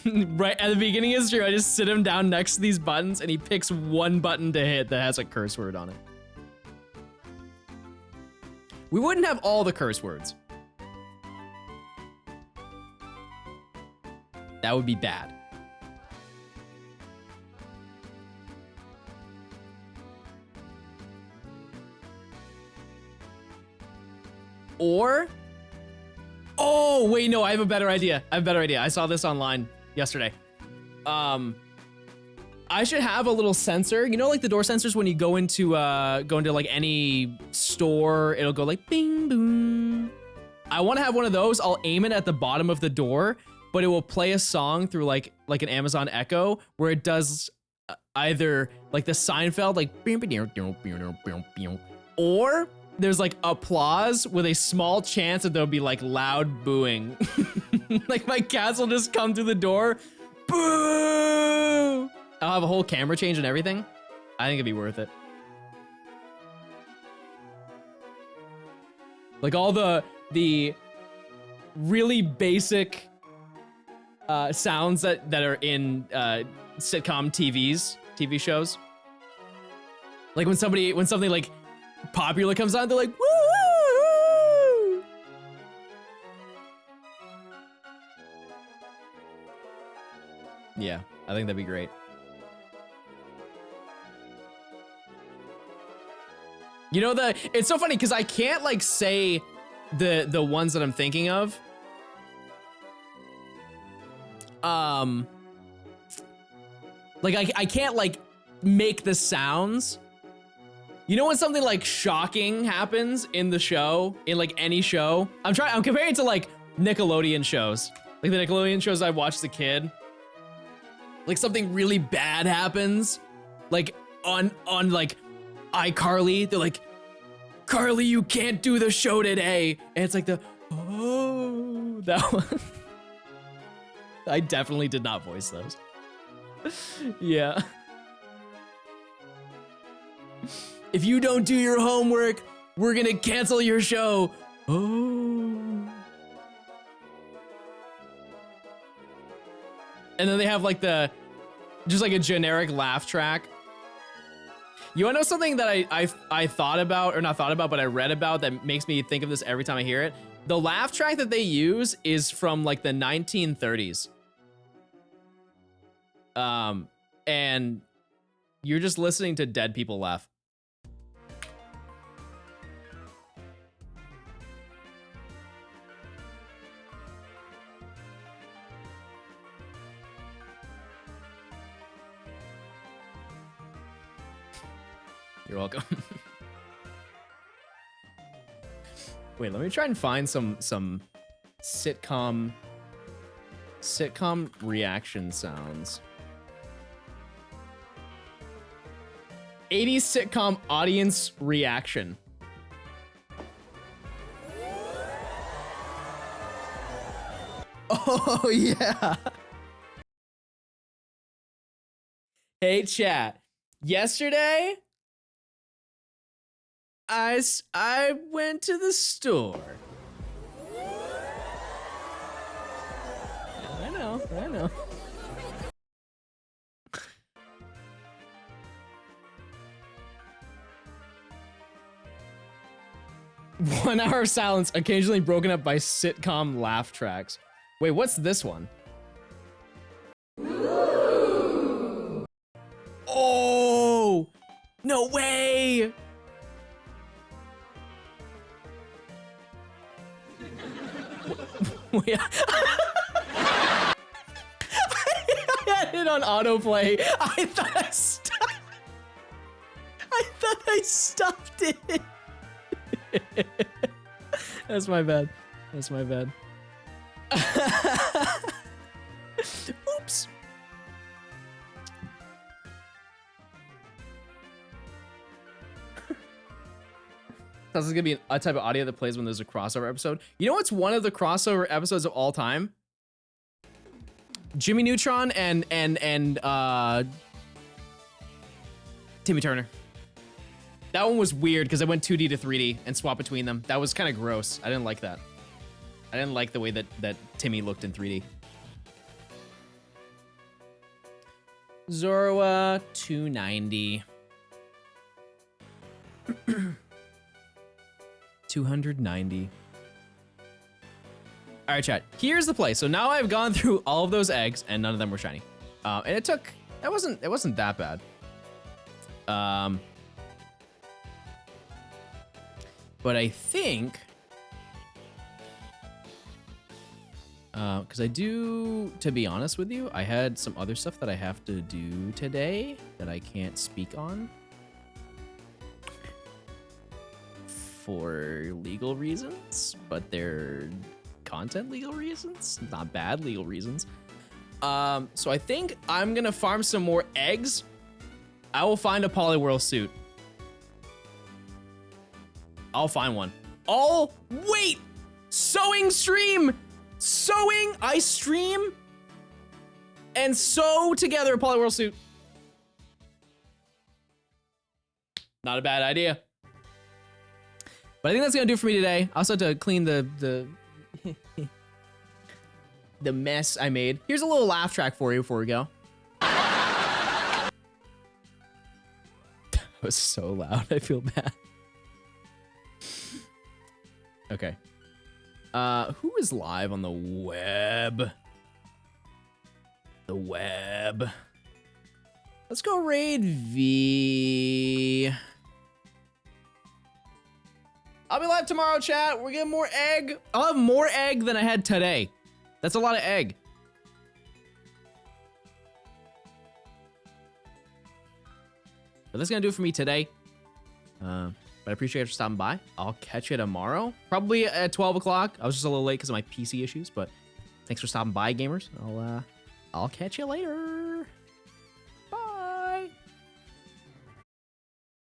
Right at the beginning of the stream, I just sit him down next to these buttons and he picks one button to hit that has a curse word on it. We wouldn't have all the curse words. That would be bad. Or, oh, wait, no, I have a better idea. I saw this online yesterday. I should have a little sensor, you know, like the door sensors when you go into like any store, it'll go like bing, boom. I want to have one of those. I'll aim it at the bottom of the door, but it will play a song through like an Amazon Echo where it does either like the Seinfeld, like, or there's like applause with a small chance that there'll be like loud booing. Like my cats will just come through the door, boo! I'll have a whole camera change and everything. I think it'd be worth it. Like all the really basic sounds that are in sitcom TV shows. Like when something like popular comes on, they're like, woo! Yeah, I think that'd be great. You know, it's so funny because I can't like say the ones that I'm thinking of. Like I can't like make the sounds. You know when something like shocking happens in the show, in like any show? I'm comparing it to like Nickelodeon shows. Like the Nickelodeon shows I watched as a kid. Like something really bad happens. Like on like iCarly, they're like, Carly, you can't do the show today. And it's like that one. I definitely did not voice those. Yeah. If you don't do your homework, we're gonna cancel your show. Oh. And then they have like just like a generic laugh track. You wanna know something that I thought about, or not thought about, but I read about that makes me think of this every time I hear it? The laugh track that they use is from like the 1930s. And you're just listening to dead people laugh. You're welcome. Wait, let me try and find some sitcom reaction sounds. 80s sitcom audience reaction. Oh yeah. Hey chat. Yesterday I went to the store. I know. One hour of silence, occasionally broken up by sitcom laugh tracks. Wait, what's this one? Oh, no way! Wait, I had it on autoplay. I thought I stopped it. That's my bad. Oops. This is gonna be a type of audio that plays when there's a crossover episode. You know what's one of the crossover episodes of all time? Jimmy Neutron and Timmy Turner. That one was weird because I went 2D to 3D and swapped between them. That was kind of gross. I didn't like that. I didn't like the way that Timmy looked in 3D. Zorua 290. 290. All right, chat. Here's the play. So now I've gone through all of those eggs, and none of them were shiny. And it wasn't that bad. But I think, because to be honest with you, I had some other stuff that I have to do today that I can't speak on for legal reasons, but they're content legal reasons, not bad legal reasons. So I think I'm gonna farm some more eggs. I will find a Poliwhirl suit. I'll find one. Oh, wait! Sewing stream! Sewing! I stream and sew together a Poliwhirl suit. Not a bad idea. But I think that's gonna do it for me today. I also have to clean the the mess I made. Here's a little laugh track for you before we go. That was so loud, I feel bad. Okay. Who is live on the web? The web. Let's go raid V. I'll be live tomorrow, chat. We're getting more egg. I'll have more egg than I had today. That's a lot of egg. But that's gonna do it for me today. But I appreciate you for stopping by. I'll catch you tomorrow, probably at 12 o'clock. I was just a little late because of my PC issues, but thanks for stopping by, gamers. I'll catch you later.